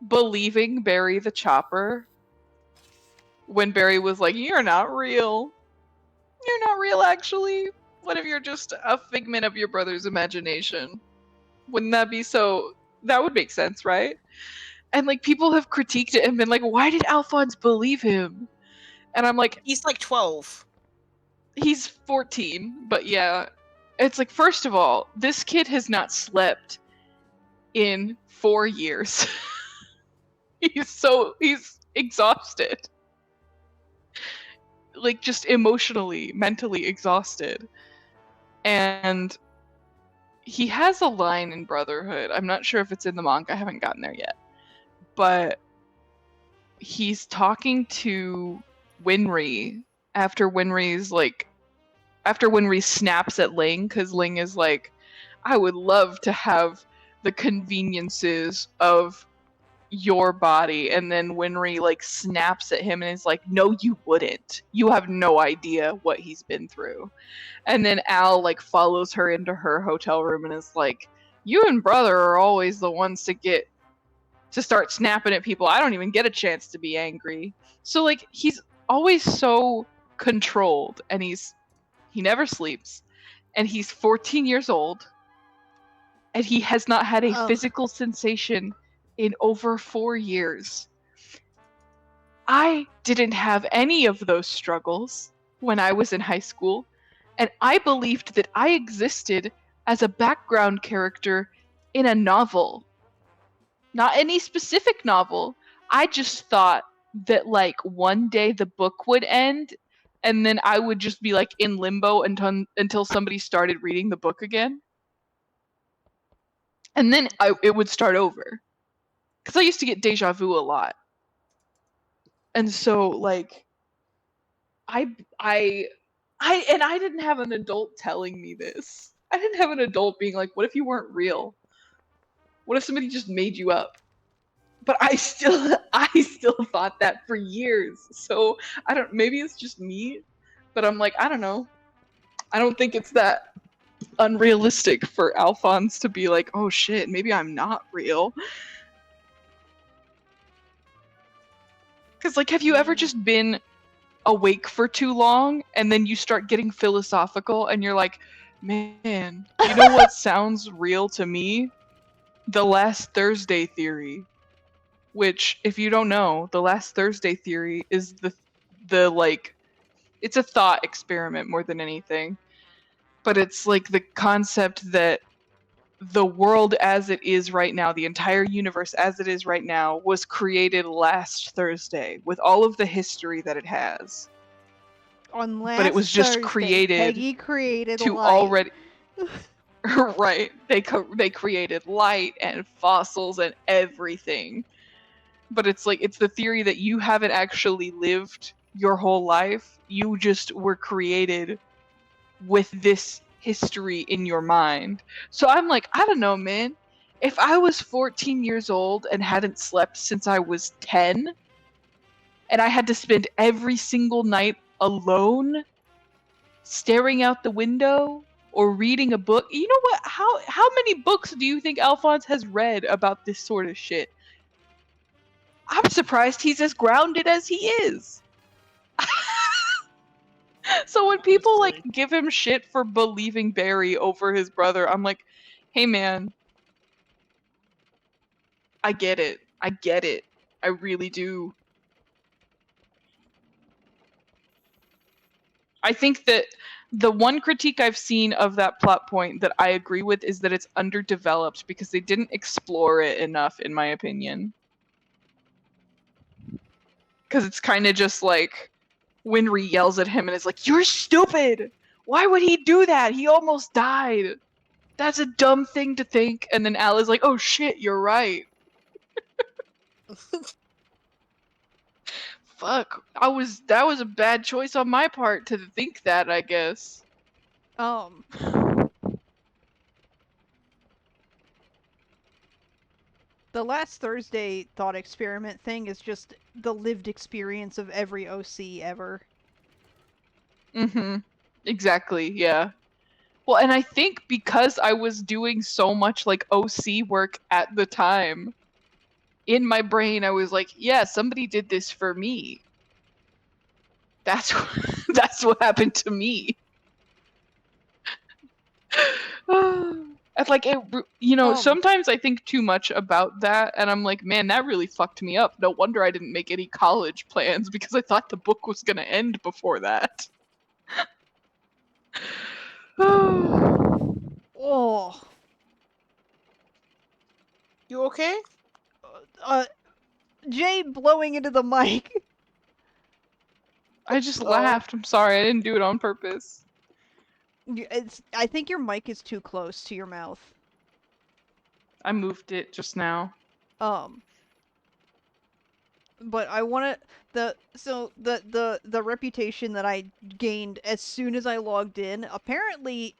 believing Barry the Chopper when Barry was like, "You're not real. You're not real, actually. What if you're just a figment of your brother's imagination? Wouldn't that be so? That would make sense, right?" And like people have critiqued it and been like, "Why did Alphonse believe him?" And I'm like, He's like 12. he's 14, but yeah. It's like, first of all, this kid has not slept in 4 years. He's exhausted. Like just emotionally, mentally exhausted. And he has a line in Brotherhood. I'm not sure if it's in the manga. I haven't gotten there yet. But he's talking to Winry after Winry snaps at Ling, because Ling is like, I would love to have the conveniences of your body, and then Winry like snaps at him and is like, no, you wouldn't. You have no idea what he's been through. And then Al like follows her into her hotel room and is like, you and brother are always the ones to start snapping at people. I don't even get a chance to be angry. So like he's always so controlled, and he never sleeps, and he's 14 years old, and he has not had a physical sensation in over 4 years. I didn't have any of those struggles when I was in high school, and I believed that I existed as a background character in a novel. Not any specific novel. I just thought that like one day the book would end and then I would just be like in limbo until somebody started reading the book again. And then it would start over. Cuz I used to get deja vu a lot. And so like I and I didn't have an adult telling me this. I didn't have an adult being like, what if you weren't real? What if somebody just made you up? But I still I still thought that for years. So I don't, maybe it's just me, but I'm like, I don't know. I don't think it's that unrealistic for Alphonse to be like, oh shit, maybe I'm not real. Cuz like, have you ever just been awake for too long and then you start getting philosophical and you're like, man, you know what sounds real to me? The last Thursday theory. Which, if you don't know, the last Thursday theory is the like, it's a thought experiment more than anything, but it's like the concept that the world as it is right now, the entire universe as it is right now, was created last Thursday with all of the history that it has. On But it last was just Thursday, created Peggy created to light. already right. They created light and fossils and everything. But it's like, it's the theory that you haven't actually lived your whole life. You just were created with this history in your mind. So I'm like, I don't know, man. If I was 14 years old and hadn't slept since I was 10, and I had to spend every single night alone staring out the window or reading a book, you know what? How many books do you think Alphonse has read about this sort of shit? I'm surprised he's as grounded as he is. So when people like Honestly. give him shit for believing Barry over his brother, I'm like, hey man, I get it. I get it. I really do. I think that the one critique I've seen of that plot point that I agree with is that it's underdeveloped because they didn't explore it enough, in my opinion. Because it's kind of just like Winry yells at him and is like, "You're stupid! Why would he do that? He almost died. That's a dumb thing to think." And then Al is like, "Oh shit, you're right." Fuck, that was a bad choice on my part to think that, I guess. Um, the last Thursday thought experiment thing is just the lived experience of every OC ever. Mm-hmm. Exactly, yeah. Well, and I think because I was doing so much like OC work at the time, in my brain I was like, yeah, somebody did this for me. That's that's what happened to me. And like it, Um, sometimes I think too much about that, and I'm like, man, that really fucked me up. No wonder I didn't make any college plans because I thought the book was gonna end before that. oh, You okay? uh, Jay blowing into the mic. I just Oh. laughed. I'm sorry, I didn't do it on purpose. I think your mic is too close to your mouth. I moved it just now. Um, but I want to the reputation that I gained as soon as I logged in. Apparently,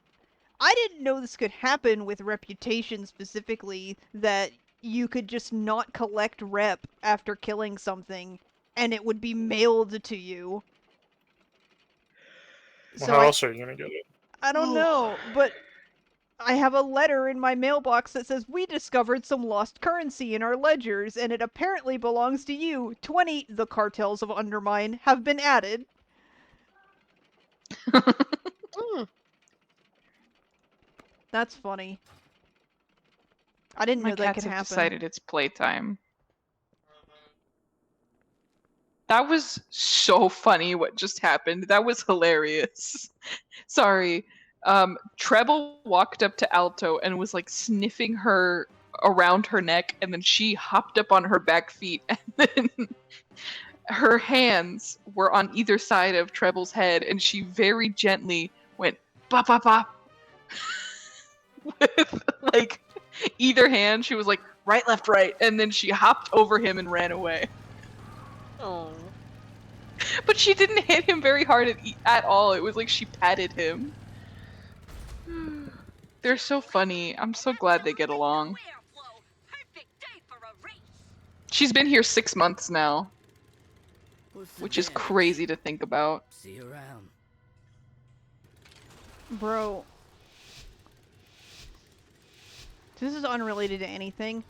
I didn't know this could happen with reputation specifically, that you could just not collect rep after killing something and it would be mailed to you. Well, So how else are you gonna get it? I don't know, but I have a letter in my mailbox that says we discovered some lost currency in our ledgers and it apparently belongs to you. 20 the cartels of Undermine have been added. Hmm. That's funny. I didn't My know that could cats have happen. decided it's playtime. That was so funny what just happened. That was hilarious. Sorry. Treble walked up to Alto and was like sniffing her around her neck, and then she hopped up on her back feet, and then her hands were on either side of Treble's head, and she very gently went bop bop bop with like either hand. She was like right, left, right, and then she hopped over him and ran away. Oh. But she didn't hit him very hard at all. It was like she patted him. They're so funny. I'm so glad they get along. She's been here 6 months now, which is crazy to think about. See you around. Bro. This is unrelated to anything.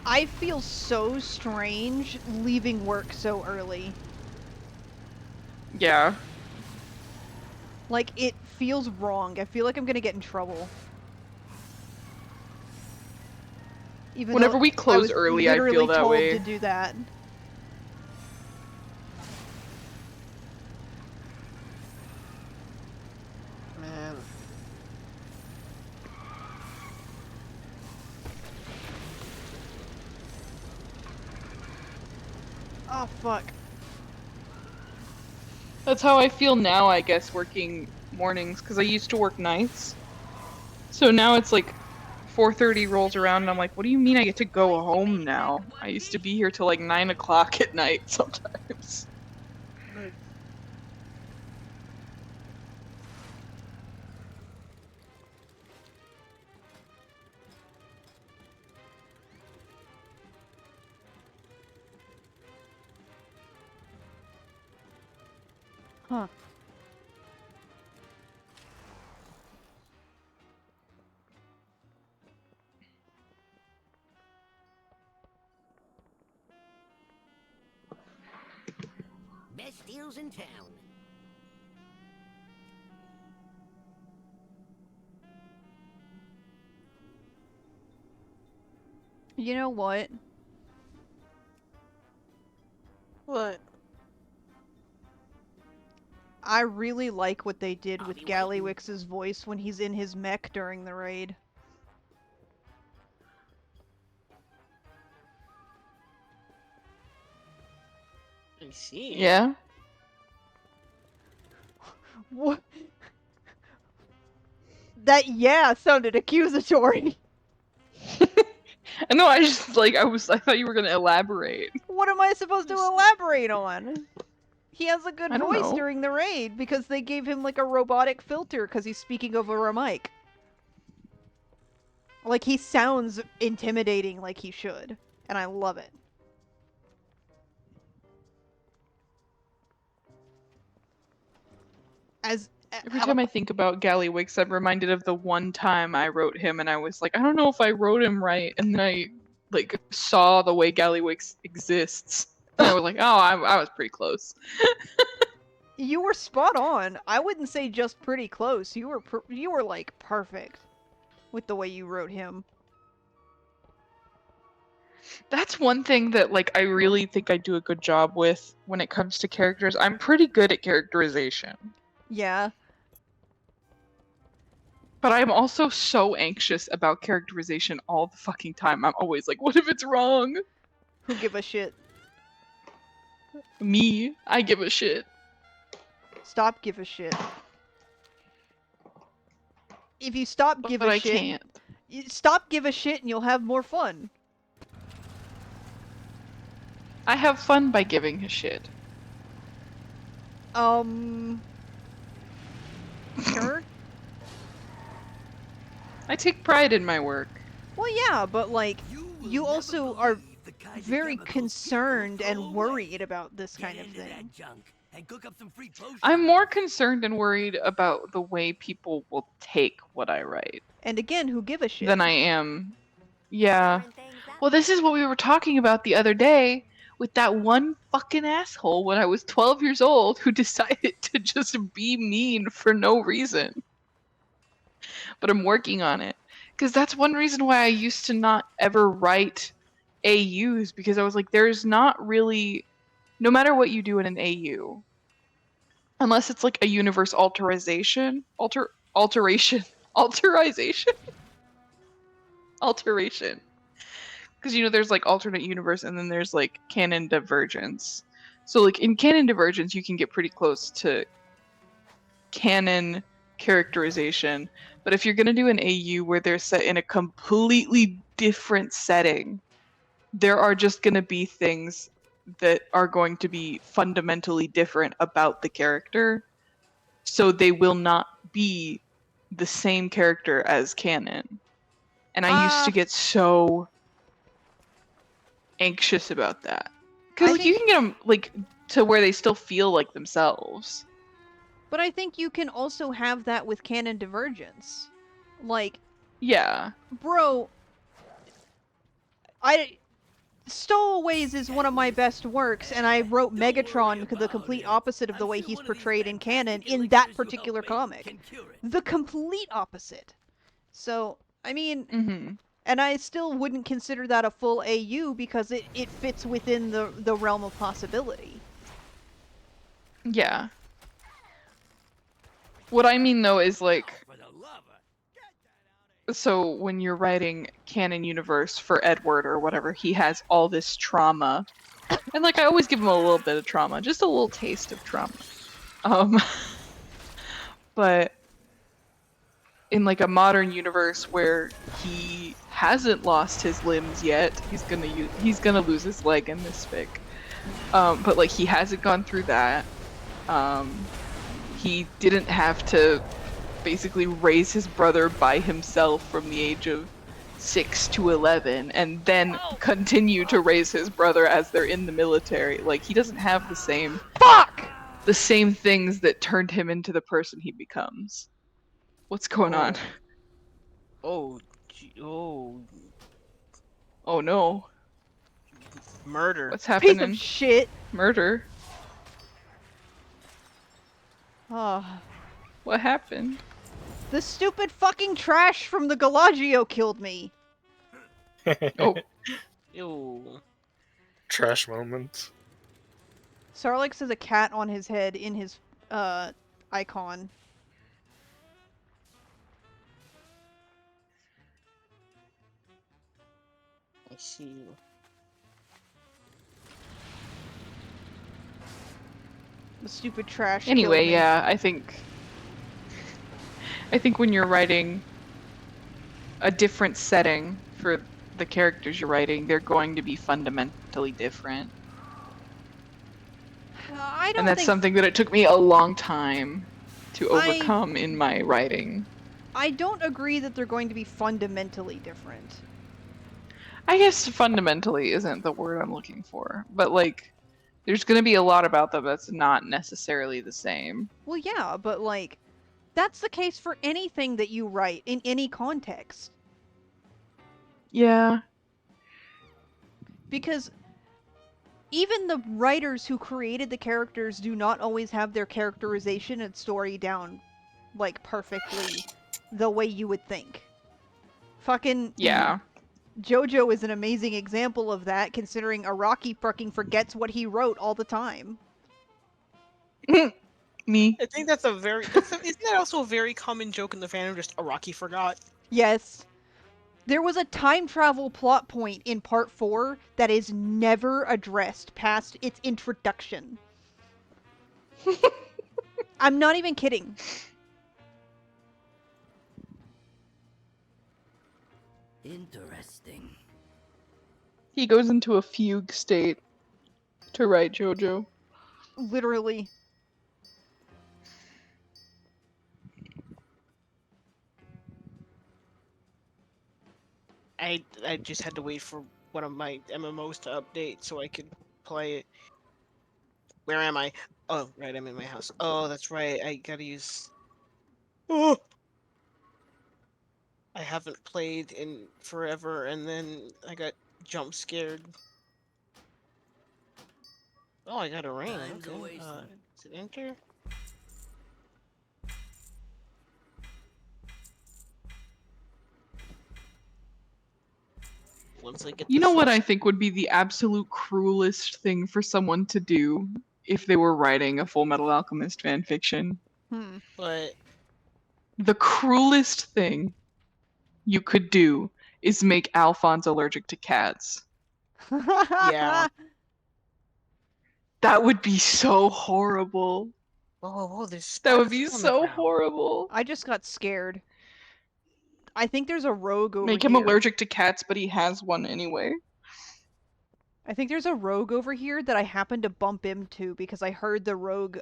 I feel so strange leaving work so early. Yeah. Like, it feels wrong. I feel like I'm gonna get in trouble. Even Whenever though we close I was early, I feel literally that told way. to do that. Man. Oh, fuck. That's how I feel now, I guess, working mornings, because I used to work nights. So now it's like 4:30 rolls around and I'm like, what do you mean I get to go home now? I used to be here till like 9 o'clock at night sometimes. Huh. Best deals in town. You know what? What? I really like what they did I'll with be waiting. Gallywix's voice when he's in his mech during the raid. I see. Yeah? What? That yeah sounded accusatory. I know, I thought you were gonna elaborate. What am I supposed to elaborate on? He has a good I don't voice know. during the raid because they gave him like a robotic filter because he's speaking over a mic. Like he sounds intimidating like he should, and I love it. As Every time I think about Gallywix, I'm reminded of the one time I wrote him and I was like, I don't know if I wrote him right, and then I like saw the way Gallywix exists. And I was like, oh, I was pretty close. you were spot on. I wouldn't say just pretty close. You were like perfect with the way you wrote him. That's one thing that like I really think I do a good job with when it comes to characters. I'm pretty good at characterization. Yeah. But I'm also so anxious about characterization all the fucking time. I'm always like, what if it's wrong? Who give a shit? Me, I give a shit. Stop give a shit. If you stop give But a I shit, can't. stop give a shit and you'll have more fun. I have fun by giving a shit. Sure. I take pride in my work. Well, yeah, but like, will you never also are believe the kind of very chemicals concerned people and throw away. worried about this Get kind of into thing. that junk and cook up some free potions. I'm more concerned and worried about the way people will take what I write And again, who give a shit? than I am. Yeah. Different things that Well, this is what we were talking about the other day with that one fucking asshole when I was 12 years old who decided to just be mean for no reason. But I'm working on it. Because that's one reason why I used to not ever write AUs, because I was like, there's not really, no matter what you do in an AU, unless it's like a universe alteration, alteration, alteration. Because there's like alternate universe and then there's like canon divergence. So like in canon divergence, you can get pretty close to canon characterization. But if you're gonna do an AU where they're set in a completely different setting, there are just gonna be things that are going to be fundamentally different about the character. So they will not be the same character as canon. And I used Uh, to get so anxious about that. Because I like you think, can get them like to where they still feel like themselves. but I think you can also have that with canon divergence. Like, Yeah. bro, I Stowaways is one of my best works, and I wrote Megatron the complete opposite of the way he's portrayed in canon in that particular comic. The complete opposite. So, I mean, Mm-hmm. and I still wouldn't consider that a full AU because it fits within the realm of possibility. Yeah. What I mean though is like, For the lover. so when you're writing canon universe for Edward or whatever, he has all this trauma. And like I always give him a little bit of trauma, just a little taste of trauma. Um but in like a modern universe where he hasn't lost his limbs yet, he's gonna lose his leg in this fic. But like he hasn't gone through that. He didn't have to basically raise his brother by himself from the age of 6 to 11 and then continue to raise his brother as they're in the military. Like he doesn't have Fuck! the same things that turned him into the person he becomes. What's going on? Oh, oh, Oh no. murder. What's Piece of happening? shit! Murder? Oh, What happened? the stupid fucking trash from the Galagio killed me. Oh, Ew. Trash moment. Sarlix has a cat on his head in his icon. I see. The stupid trash killed anyway, me. yeah, I think when you're writing a different setting for the characters you're writing, they're going to be fundamentally different. I And don't that's think something that it took me a long time to I overcome in my writing. I don't agree that they're going to be fundamentally different. I guess fundamentally isn't the word I'm looking for, but like there's going to be a lot about them that's not necessarily the same. Well, yeah, but like that's the case for anything that you write in any context. Yeah. Because even the writers who created the characters do not always have their characterization and story down like perfectly the way you would think. Fucking Yeah. JoJo is an amazing example of that, considering Araki fucking forgets what he wrote all the time. Me. I think isn't that also a very common joke in the fandom? Just Araki forgot. Yes. There was a time travel plot point in part 4 that is never addressed past its introduction. I'm not even kidding. Interesting. He goes into a fugue state to write JoJo. Literally. I just had to wait for one of my MMOs to update so I could play it. Where am I? Oh, right, I'm in my house. Oh, that's right. I gotta use. Oh, I haven't played in forever, and then I got jump scared. Oh, I got a ring. Time's a Okay. wasting. Is it enter? Once I get You the know what I first. think would be the absolute cruelest thing for someone to do if they were writing a Full Metal Alchemist fanfiction? But The cruelest thing you could do is make Alphonse allergic to cats. yeah. That would be so horrible. Oh, there's That would spiders be on the so ground. horrible. I just got scared. I think there's a rogue over Make him here. allergic to cats, but he has one anyway. I think there's a rogue over here that I happened to bump into because I heard the rogue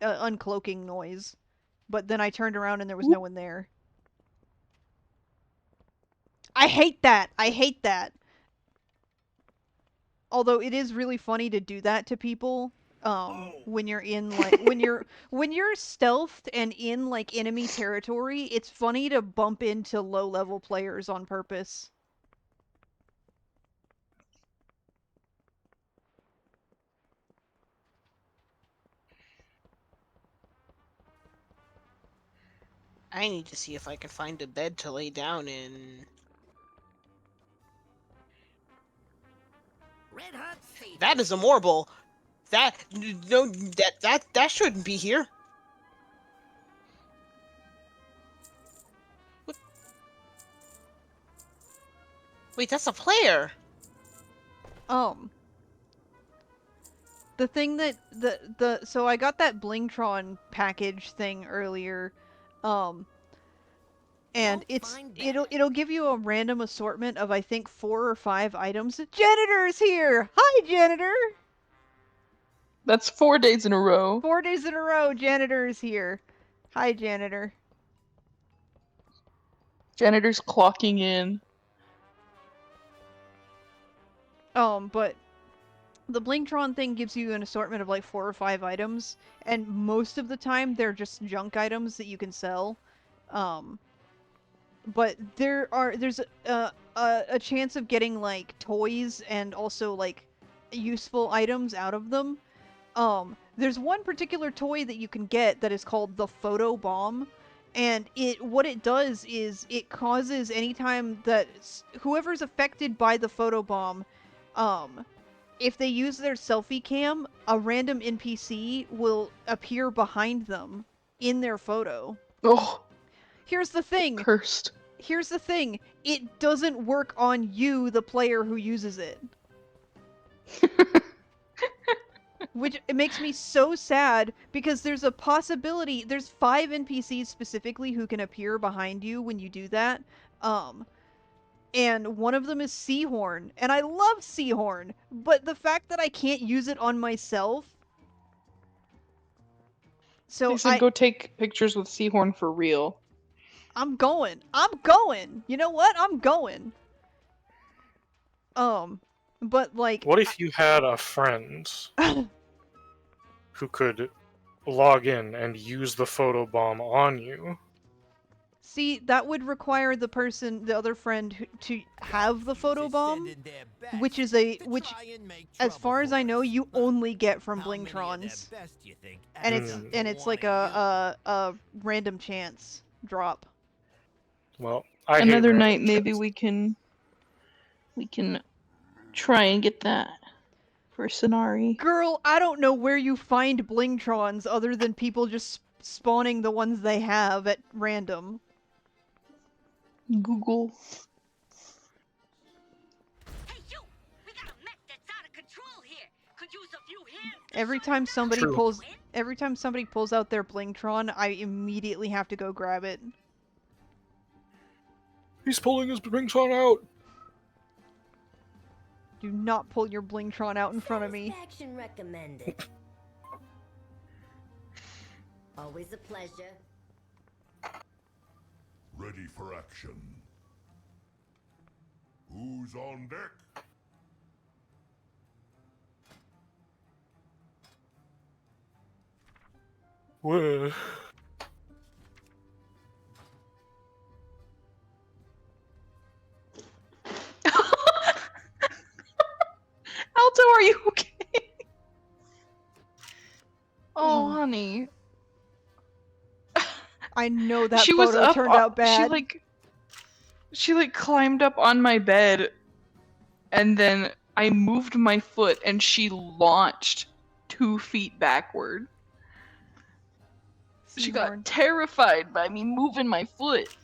uncloaking noise. But then I turned around and there was no one there. I hate that. I hate that. Although it is really funny to do that to people when you're in like when you're stealthed and in like enemy territory, it's funny to bump into low level players on purpose. I need to see if I can find a bed to lay down in. Red Hot Safe. That is a marble. That no, that shouldn't be here. What? Wait, that's a player. Um the thing that the so I got that Blingtron package thing earlier. Um and Won't find that. it'll give you a random assortment of I think 4 or 5 items. Janitor's here. Hi janitor. That's 4 days in a row. 4 days in a row janitor's here. Hi janitor. Janitor's clocking in. But the Blingtron thing gives you an assortment of like 4 or 5 items, and most of the time they're just junk items that you can sell. Um, but there's a chance of getting like toys and also like useful items out of them. There's one particular toy that you can get that is called the photo bomb, and what it does is it causes anytime that whoever's affected by the photo bomb, if they use their selfie cam, a random NPC will appear behind them in their photo. Oh, Here's the thing. cursed. Here's the thing. It doesn't work on you, the player who uses it. Which it makes me so sad because there's a possibility there's 5 NPCs specifically who can appear behind you when you do that. And one of them is Seahorn, and I love Seahorn, but the fact that I can't use it on myself. They So said go take pictures with Seahorn for real. I'm going. I'm going. You know what? I'm going. But like What if you had a friend who could log in and use the photobomb on you? see, that would require the other friend to have the photobomb, which is which as far as I know you only get from Blingtrons. And it's like a random chance drop. Well, I hate Another random night, maybe chance. we can try and get that for Sonari. Girl, I don't know where you find Blingtrons other than people just spawning the ones they have at random. Google. Hey, you! We got a mech that's out of control here. Could use a few hands. Every time somebody True. pulls out their Blingtron, I immediately have to go grab it. He's pulling his ringtone out! Do not pull your Blingtron out in front of me. Satisfaction recommended. Always a pleasure. Ready for action. Who's on deck? Whoa. Alto, are you okay? Oh, Oh. honey. I know that She photo was up. turned out bad. She climbed up on my bed, and then I moved my foot, and she launched 2 feet backward. She got Seahorn. terrified by me moving my foot.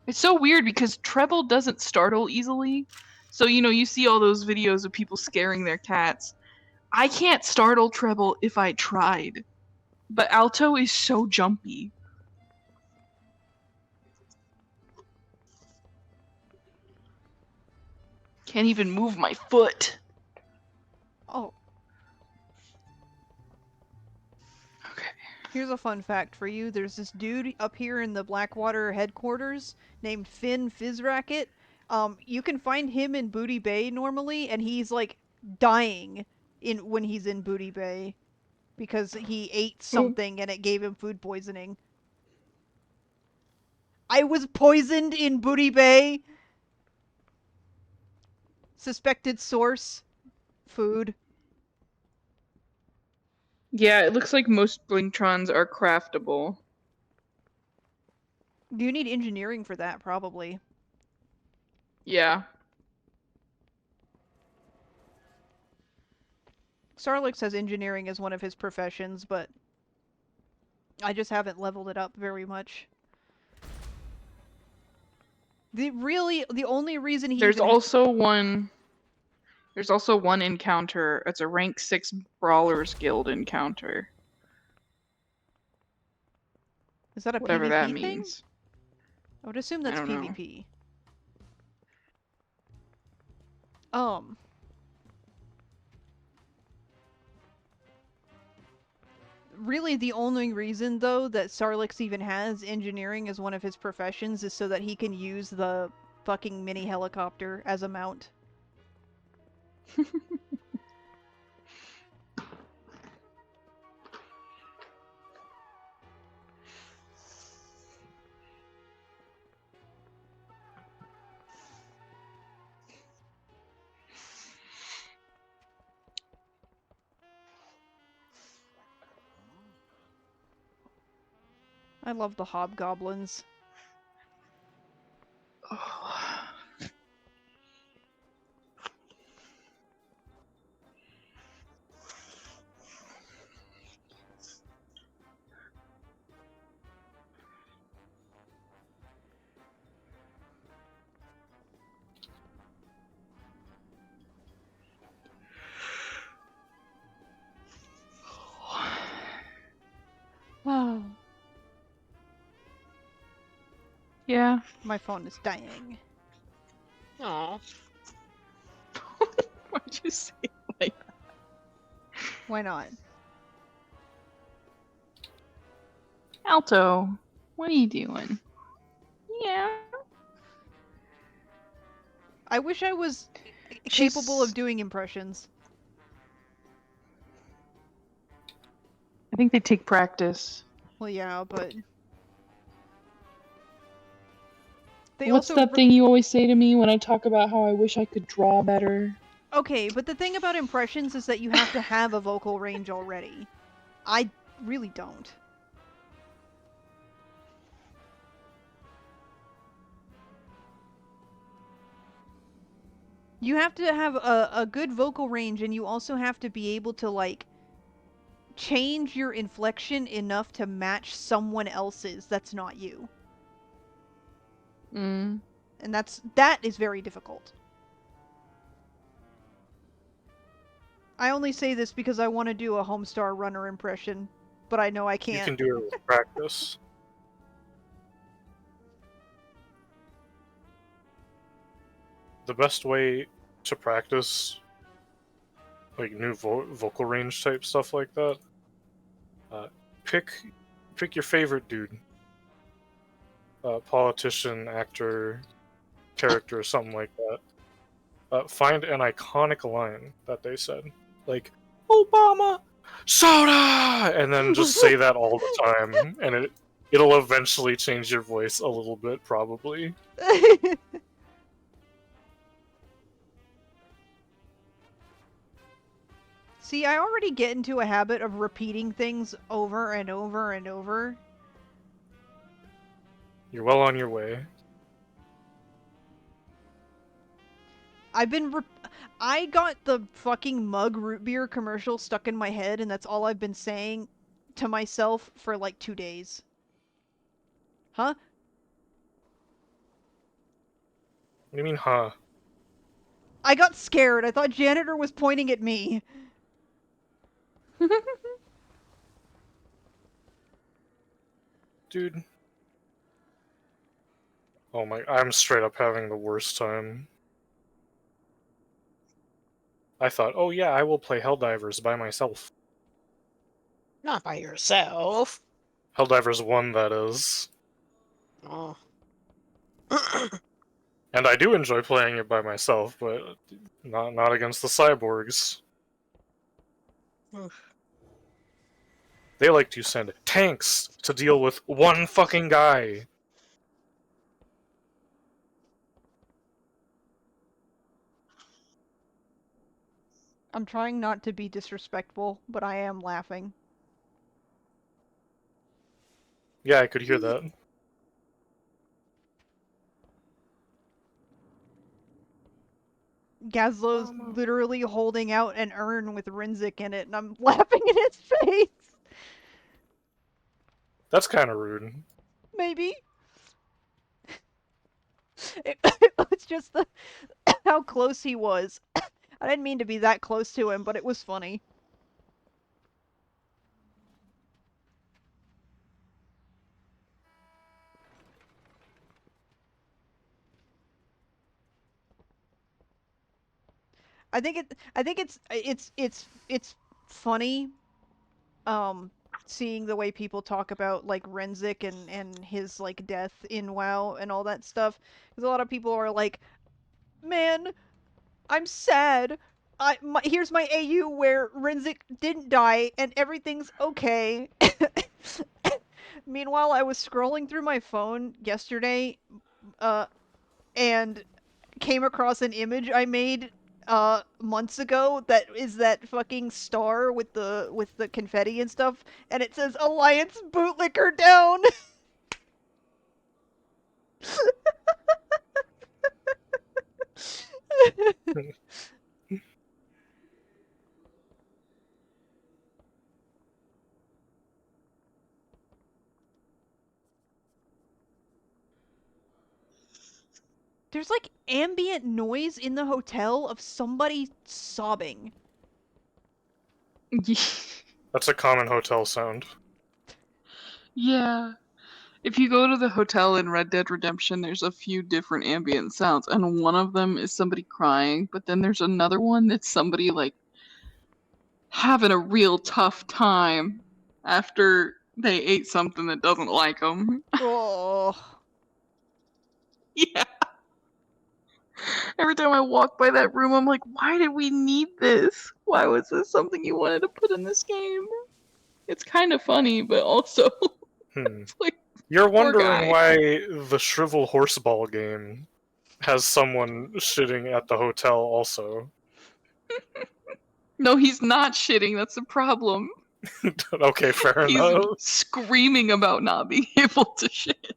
It's so weird because treble doesn't startle easily. So, you see all those videos of people scaring their cats. I can't startle treble if I tried. But alto is so jumpy. Can't even move my foot. Oh, Okay. Here's a fun fact for you. There's this dude up here in the Blackwater headquarters named Finn Fizzracket. You can find him in Booty Bay normally, and he's like dying in when he's in Booty Bay because he ate Who? something and it gave him food poisoning. I was poisoned in Booty Bay. Suspected source: food. Yeah, it looks like most Blinktrons are craftable. You need engineering for that, probably. Yeah. Sarlix says engineering is one of his professions, but I just haven't leveled it up very much. The only reason he There's even also one. There's also one encounter. It's a rank 6 Brawlers Guild encounter. is that a Whatever that PvP thing? means. I would assume I that's don't know. PvP. Really the only reason though that Sarlix even has engineering as one of his professions is so that he can use the fucking mini helicopter as a mount. I love the hobgoblins. Oh, Yeah. my phone is dying. Aw. Why'd you say it like that? Why not? Alto, what are you doing? Yeah. I wish I was capable She's. of doing impressions. I think they take practice. Well, yeah, but they What's also that thing you always say to me when I talk about how I wish I could draw better? okay, but the thing about impressions is that you have to have a vocal range already. I really don't. You have to have a good vocal range, and you also have to be able to, like, change your inflection enough to match someone else's that's not you. Mm. And that is very difficult. I only say this because I want to do a Homestar Runner impression, but I know I You can't. can do it with practice. The best way to practice like new vocal range type stuff like that, uh, pick your favorite dude, politician, actor, character, or something like that. Find an iconic line that they said, like Obama soda, and then just say that all the time, and it'll eventually change your voice a little bit, probably. See, I already get into a habit of repeating things over and over and over. You're well on your way. I got the fucking mug root beer commercial stuck in my head, and that's all I've been saying to myself for like 2 days. Huh? What do you mean, huh? I got scared. I thought janitor was pointing at me. Dude. Oh my, I'm straight up having the worst time. I thought, oh yeah, I will play Helldivers by myself. Not by yourself. Helldivers 1, that is. Oh. And I do enjoy playing it by myself, but not against the cyborgs. They like to send tanks to deal with one fucking guy. I'm trying not to be disrespectful, but I am laughing. Yeah, I could hear that. Gazlo's literally holding out an urn with Rinzik in it, and I'm laughing in his face. That's kind of rude. Maybe. It was just how close he was. I didn't mean to be that close to him, but it was funny. I think it's funny seeing the way people talk about like Renzik and his like death in WoW and all that stuff. Cuz a lot of people are like, "Man, I'm sad. Here's my AU where Renzik didn't die and everything's okay." Meanwhile, I was scrolling through my phone yesterday uh and came across an image I made months ago that is that fucking star with the confetti and stuff, and it says Alliance Bootlicker down. There's like ambient noise in the hotel of somebody sobbing. That's a common hotel sound. Yeah. If you go to the hotel in Red Dead Redemption, there's a few different ambient sounds, and one of them is somebody crying, but then there's another one that's somebody like having a real tough time after they ate something that doesn't like them. Oh, Yeah. Every time I walk by that room, I'm like, why did we need this? Why was this something you wanted to put in this game? It's kind of funny, but also Hmm. it's like, You're poor wondering guy. why the Shrivel Horseball game has someone shitting at the hotel also. No, he's not shitting. That's the problem. Okay, fair He's enough. screaming about not being able to shit.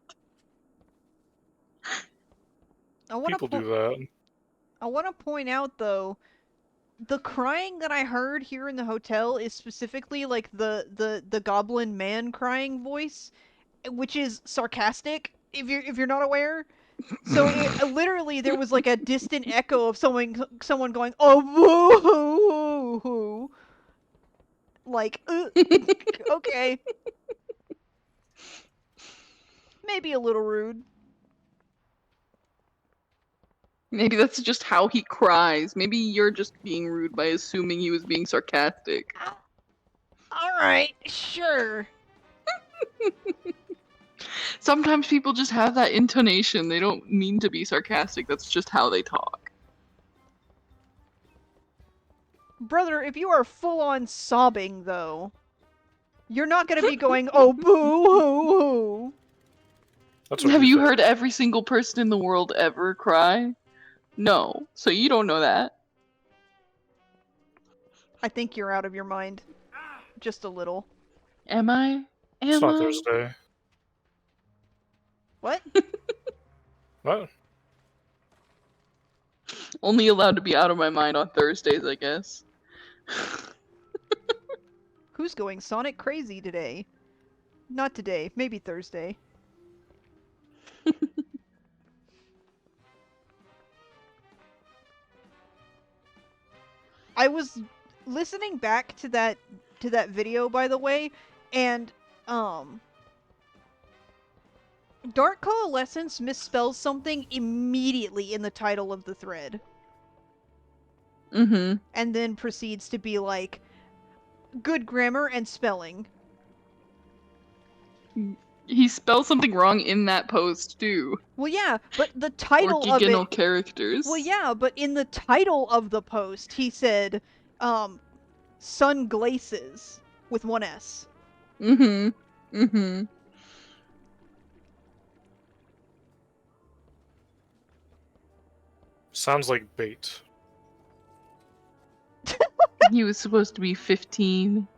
I want to People do that. I want to point out though, the crying that I heard here in the hotel is specifically like the goblin man crying voice, which is sarcastic if you're not aware. So it literally there was like a distant echo of someone going oh woo, like okay, maybe a little rude. Maybe that's just how he cries. Maybe you're just being rude by assuming he was being sarcastic. All right, sure. Sometimes people just have that intonation. They don't mean to be sarcastic. That's just how they talk. Brother, if you are full on sobbing though, you're not going to be going oh boo hoo hoo. That's what Have you you think. heard every single person in the world ever cry? No. So you don't know that. I think you're out of your mind. Just a little. Am I? It's Am not I? Thursday. What? What? Only allowed to be out of my mind on Thursdays, I guess. Who's going Sonic crazy today? Not today, maybe Thursday. I was listening back to that video by the way, and um Dark Coalescence misspells something immediately in the title of the thread Mm-hmm. and then proceeds to be like good grammar and spelling. He spelled something wrong in that post too. Well, yeah, but the title of Original it. characters. Well, yeah, but in the title of the post, he said, "Sunglaces" with one S. Mm-hmm. Mm-hmm. Sounds like bait. He was supposed to be 15.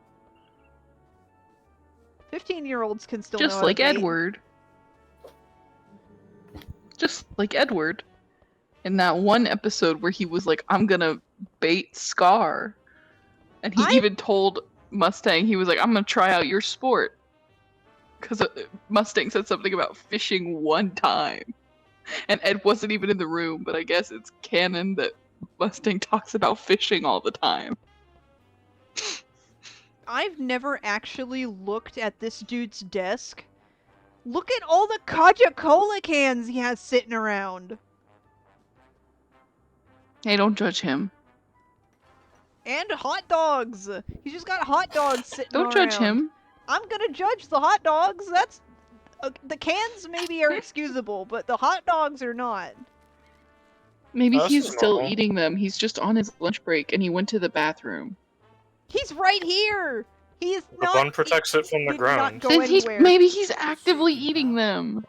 15-year-olds can still know Just how to like bait. Edward. Just like Edward. In that one episode where he was like, I'm gonna bait Scar. And he I even told Mustang, he was like, I'm gonna try out your sport. Because Mustang said something about fishing one time. And Ed wasn't even in the room, but I guess it's canon that Mustang talks about fishing all the time. I've never actually looked at this dude's desk. Look at all the Coca-Cola cans he has sitting around. Hey, don't judge him. And hot dogs. He's just got hot dogs sitting Don't judge around. him. I'm gonna judge the hot dogs. That's the cans maybe are excusable, but the hot dogs are not. Maybe This he's is still normal. eating them. He's just on his lunch break and he went to the bathroom. He's right here. He is The not. bun protects it from the Did not ground. go Then anywhere. maybe he's actively eating them.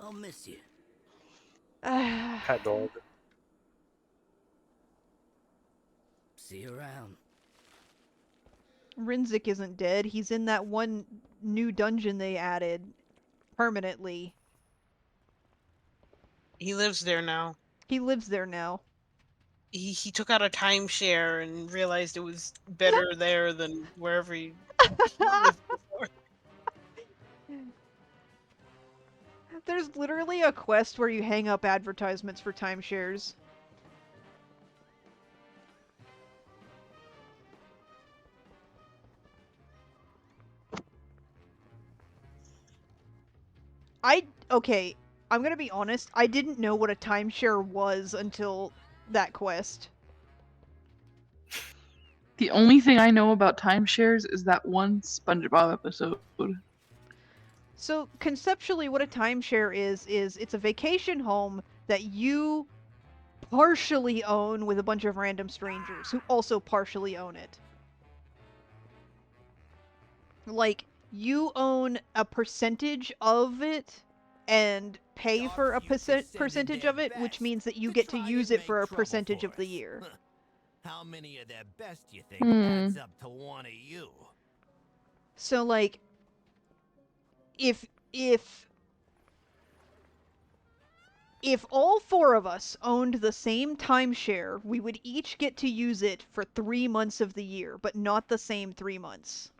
I'll miss you. Cat dog. See you around. Rinzik isn't dead. He's in that one new dungeon they added permanently. He lives there now. He lives there now. He took out a timeshare and realized it was better there than wherever he lived before. There's literally a quest where you hang up advertisements for timeshares. Okay, I'm gonna be honest, I didn't know what a timeshare was until that quest. The only thing I know about timeshares is that one SpongeBob episode. So conceptually what a timeshare is it's a vacation home that you partially own with a bunch of random strangers who also partially own it. Like, you own a percentage of it and pay for a percentage of it, which means that you get to use it for a percentage of the year. How many of their best you think Hmm. adds up to one of you? So like if if all four of us owned the same timeshare, we would each get to use it for 3 months of the year, but not the same 3 months.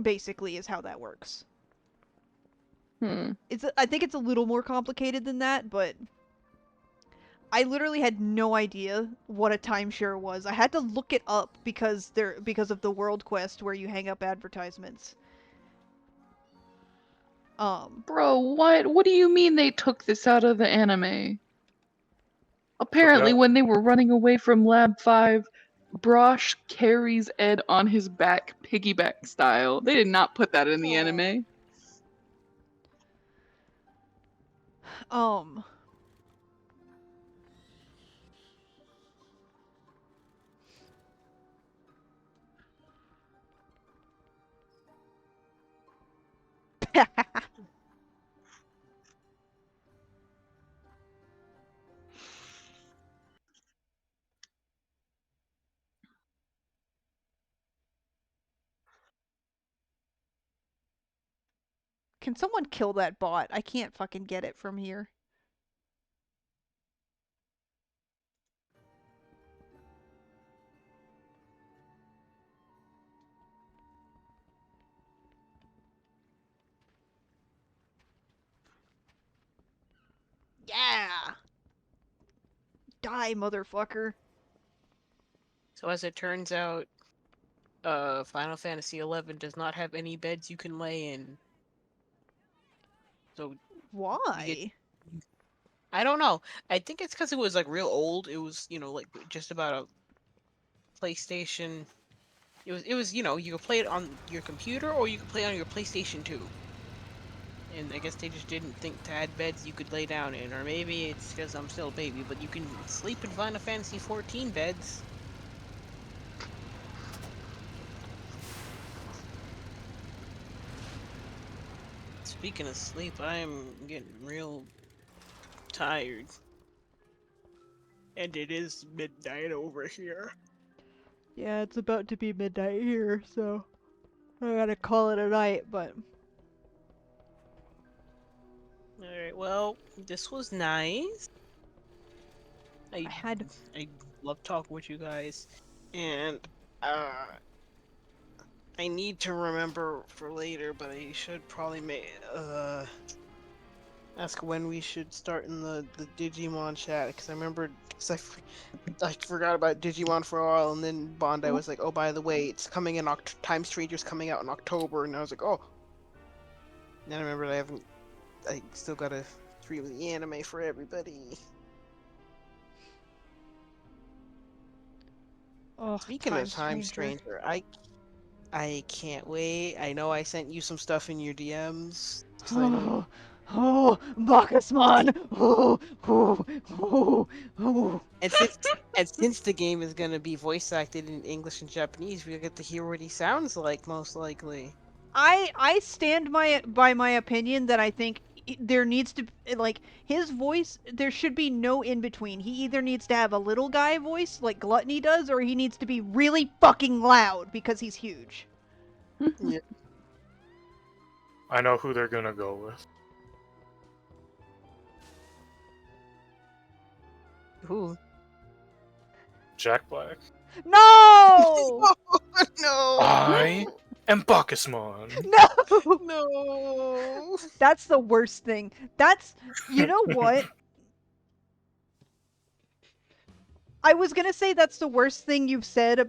Basically is how that works. Hmm. I think it's a little more complicated than that, but I literally had no idea what a timeshare was. I had to look it up because of the world quest where you hang up advertisements. Bro, what? What do you mean they took this out of the anime? Took it Apparently, out. when they were running away from Lab 5, Brosh carries Ed on his back, piggyback style. They did not put that in the anime. Um Can someone kill that bot? I can't fucking get it from here. Yeah! Die, motherfucker. So as it turns out, Final Fantasy XI does not have any beds you can lay in. So you get Why? I don't know. I think it's because it was like real old. It was, like just about a PlayStation. It was, you could play it on your computer or you could play it on your PlayStation 2. And I guess they just didn't think to add beds you could lay down in, or maybe it's because I'm still a baby, but you can sleep in Final Fantasy 14 beds. Speaking of sleep, I'm getting real tired. And it is midnight over here. Yeah, it's about to be midnight here, so I gotta call it a night, but Alright, well, this was nice. I I had I love talking with you guys. And I need to remember for later, but I should probably ask when we should start in the Digimon chat, because I remember, I forgot about Digimon for a while, and then Bondi was like, oh, by the way, it's coming in Time Stranger's coming out in October, and I was like, oh. And then I remember I still gotta stream the anime for everybody. oh, Speaking of Time Time Stranger. Stranger, I can't wait. I know I sent you some stuff in your DMs, so I know. Oh, oh, Bacchusman! Oh, oh, oh, oh. And since the game is gonna be voice acted in English and Japanese, we get to hear what he sounds like, most likely. I stand by my opinion that I think there needs to like his voice. There should be no in between. He either needs to have a little guy voice like Gluttony does, or he needs to be really fucking loud because he's huge. Yeah. I know who they're gonna go with. Ooh. Jack Black. No, I No. am Bacchusmon. no. No. That's the worst thing. That's you know what? I was gonna say that's the worst thing you've said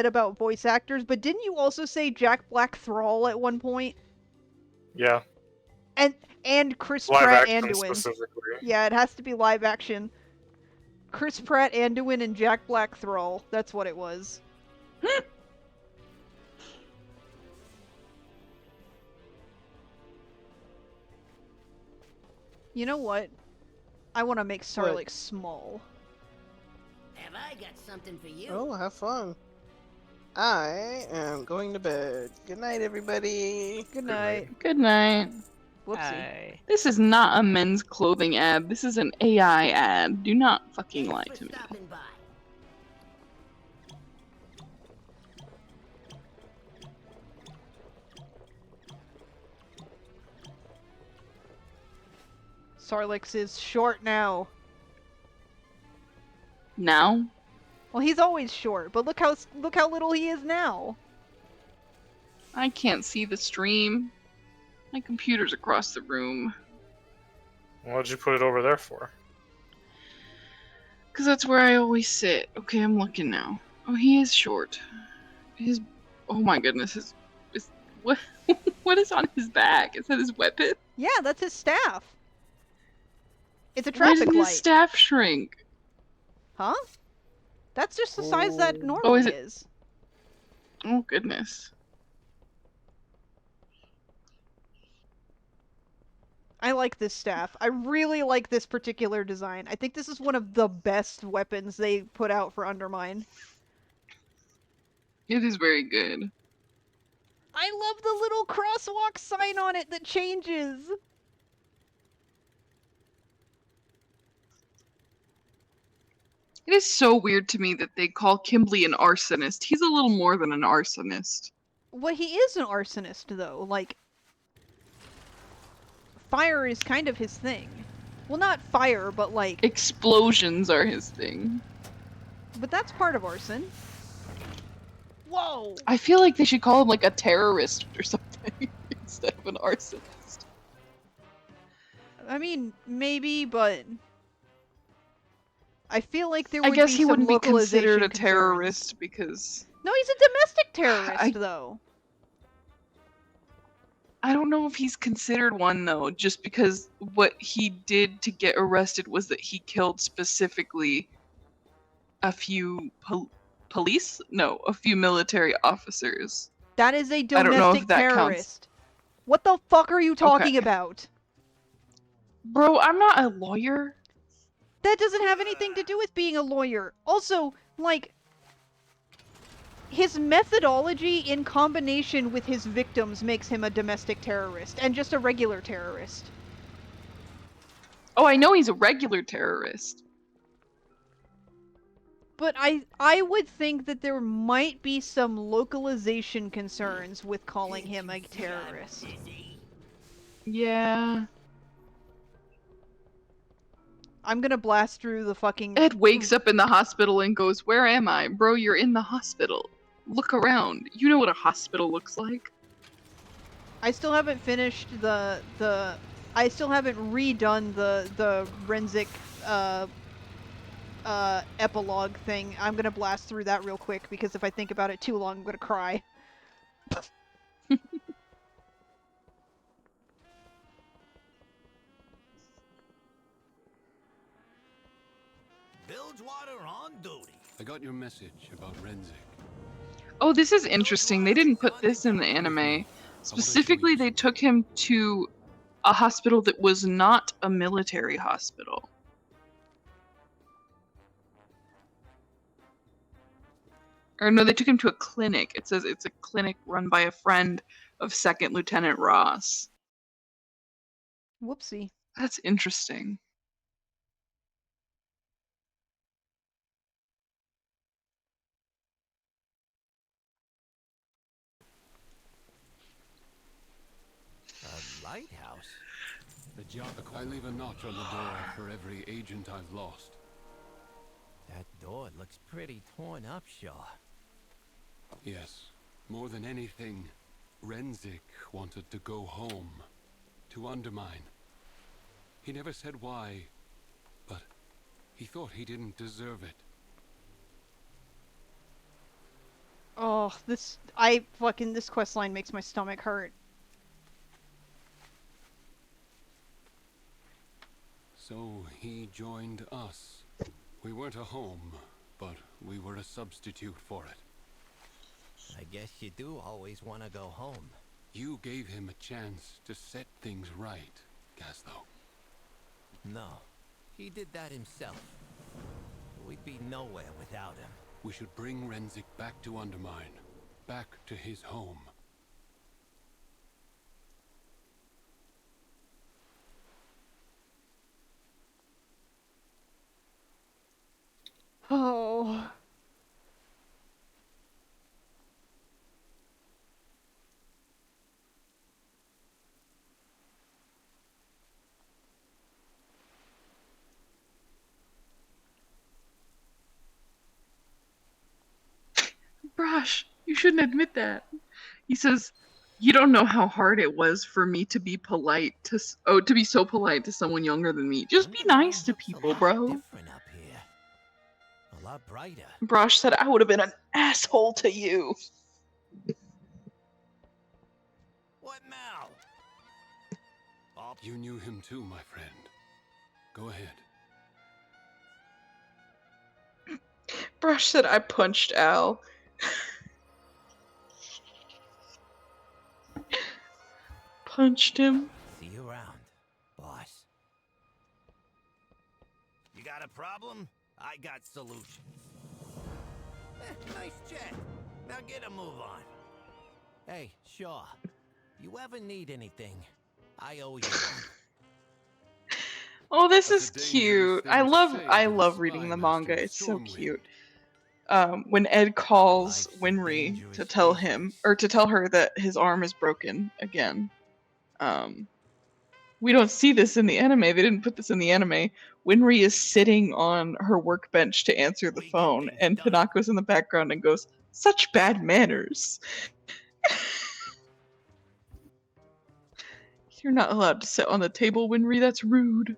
about voice actors, but didn't you also say Jack Black Thrall at one point? Yeah, And and Chris live Pratt action Anduin. specifically. Yeah, it has to be live action. Chris Pratt Anduin and Jack Black Thrall. That's what it was. You know what? I want to make What? Sarlacc small. Have I got something for you? Oh, have fun. I am going to bed. Good night, everybody. Good night. Good night. Whoopsie. Bye. This is not a men's clothing ad. This is an AI ad. Do not fucking lie Thanks to for me. stopping by. Sarlacc is short now. Now? Well, he's always short, but look how little he is now. I can't see the stream. My computer's across the room. What'd you put it over there for? Because that's where I always sit. Okay, I'm looking now. Oh, he is short. His. Oh my goodness. His what? What is on his back? Is that his weapon? Yeah, that's his staff. It's a Why traffic doesn't his light. staff shrink? Huh? That's just the size that Oh. normally is it- is. Oh goodness. I like this staff. I really like this particular design. I think this is one of the best weapons they put out for Undermine. It is very good. I love the little crosswalk sign on it that changes. It is so weird to me that they call Kimberly an arsonist. He's a little more than an arsonist. Well, he is an arsonist, though. Like, fire is kind of his thing. Well, not fire, but like... Explosions are his thing. But that's part of arson. Whoa! I feel like they should call him like a terrorist or something instead of an arsonist. I mean, maybe, but... I feel like there I would guess be he some wouldn't be considered a localization concerns. terrorist because No, he's a domestic terrorist, I- though. I don't know if he's considered one though, just because what he did to get arrested was that he killed specifically a few police? No, a few military officers. That is a I don't know domestic if that counts. terrorist. What the fuck are you Okay. talking about? Bro, I'm not a lawyer. That doesn't have anything to do with being a lawyer. Also, like, his methodology in combination with his victims makes him a domestic terrorist and just a regular terrorist. Oh, I know he's a regular terrorist. But I would think that there might be some localization concerns with calling him a terrorist. Yeah. I'm gonna blast through the fucking... Ed wakes up in the hospital and goes, "Where am I? Bro, you're in the hospital. Look around. You know what a hospital looks like." I still haven't finished I still haven't redone the Renzik epilogue thing. I'm gonna blast through that real quick because if I think about it too long, I'm gonna cry. Bilgewater on duty. I got your message about Renzik. Oh, this is interesting. They didn't put this in the anime. Specifically, they took him to a hospital that was not a military hospital. Or no, they took him to a clinic. It says it's a clinic run by a friend of Second Lieutenant Ross. Whoopsie. That's interesting. A lighthouse? The job. I leave a notch on the door for every agent I've lost. That door looks pretty torn up, Shaw. Yes. More than anything, Renzik wanted to go home. To Undermine. He never said why, but he thought he didn't deserve it. Oh, this questline makes my stomach hurt. So he joined us. We weren't a home, but we were a substitute for it. I guess you do always want to go home. You gave him a chance to set things right, Gazlo. No, he did that himself. We'd be nowhere without him. We should bring Renzik back to Undermine. Back to his home. Oh. Brush, you shouldn't admit that. He says, "You don't know how hard it was for me to be polite to be so polite to someone younger than me. Just be nice to people, bro." Different up here. A lot brighter. Brush said, "I would have been an asshole to you." What now? You knew him too, my friend. Go ahead. Brush said, "I punched Al." Punched him. See you around, boss. You got a problem? I got solutions. Nice chat. Now get a move on. Hey, Shaw. You ever need anything, I owe you one. Oh, this is cute. I love reading the manga. It's so cute. When Ed calls Winry to tell her that his arm is broken again. We don't see this in the anime. They didn't put this in the anime. Winry is sitting on her workbench to answer the phone, and Panako's in the background and goes, "Such bad manners." You're not allowed to sit on the table, Winry. That's rude.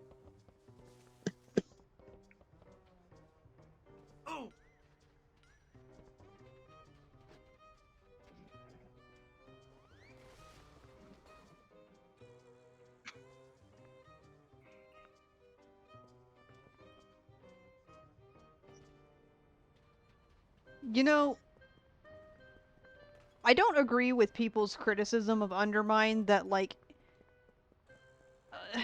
You know, I don't agree with people's criticism of Undermine that, like. Uh,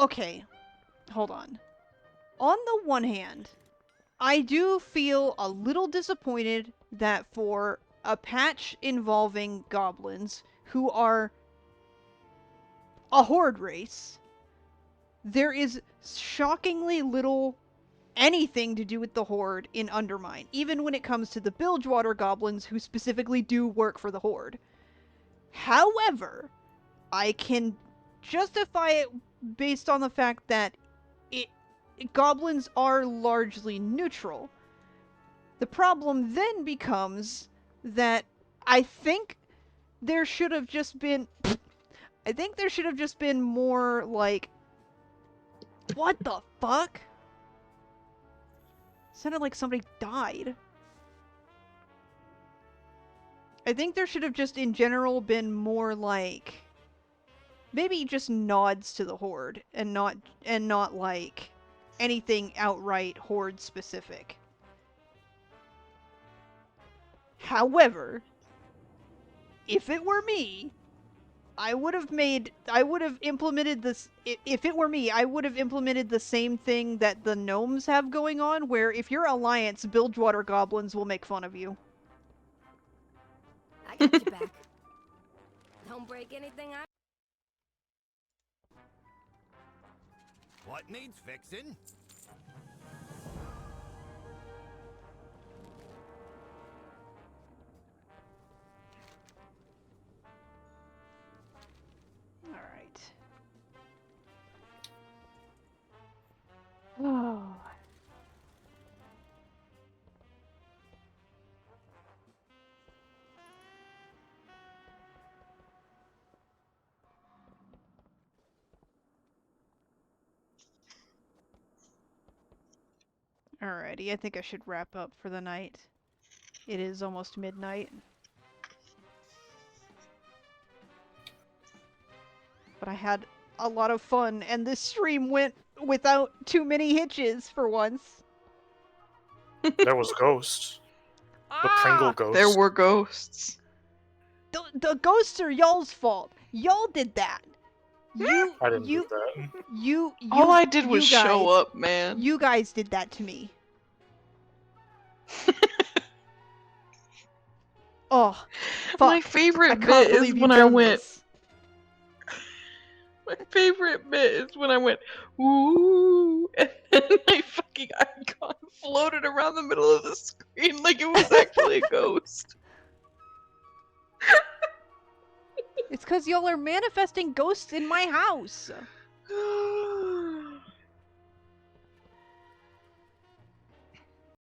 okay, hold on. On the one hand, I do feel a little disappointed that for a patch involving goblins, who are a horde race, there is shockingly little anything to do with the horde in Undermine, even when it comes to the Bilgewater goblins who specifically do work for the horde. However, I can justify it based on the fact that it goblins are largely neutral. The problem then becomes that I think there should have just been I think there should have just been more like what the fuck? Sounded like somebody died. I think there should have just in general been more like maybe just nods to the horde and not like anything outright horde specific. However, if it were me, I would have implemented this. If it were me, I would have implemented the same thing that the gnomes have going on, where if you're Alliance, Bilgewater goblins will make fun of you. I got your back. Don't break anything I... What needs fixing? Alright. Oh. Alrighty, I think I should wrap up for the night. It is almost midnight. But I had a lot of fun, and this stream went without too many hitches for once. There was Ghost. The Pringle Ghost. There were ghosts. The ghosts are y'all's fault. Y'all did that. I didn't do that. You. All I did was you guys, show up, man. You guys did that to me. Oh, fuck. My favorite bit is when I went. This. My favorite bit is when I went, ooh, and then my fucking icon floated around the middle of the screen like it was actually a ghost. It's because y'all are manifesting ghosts in my house.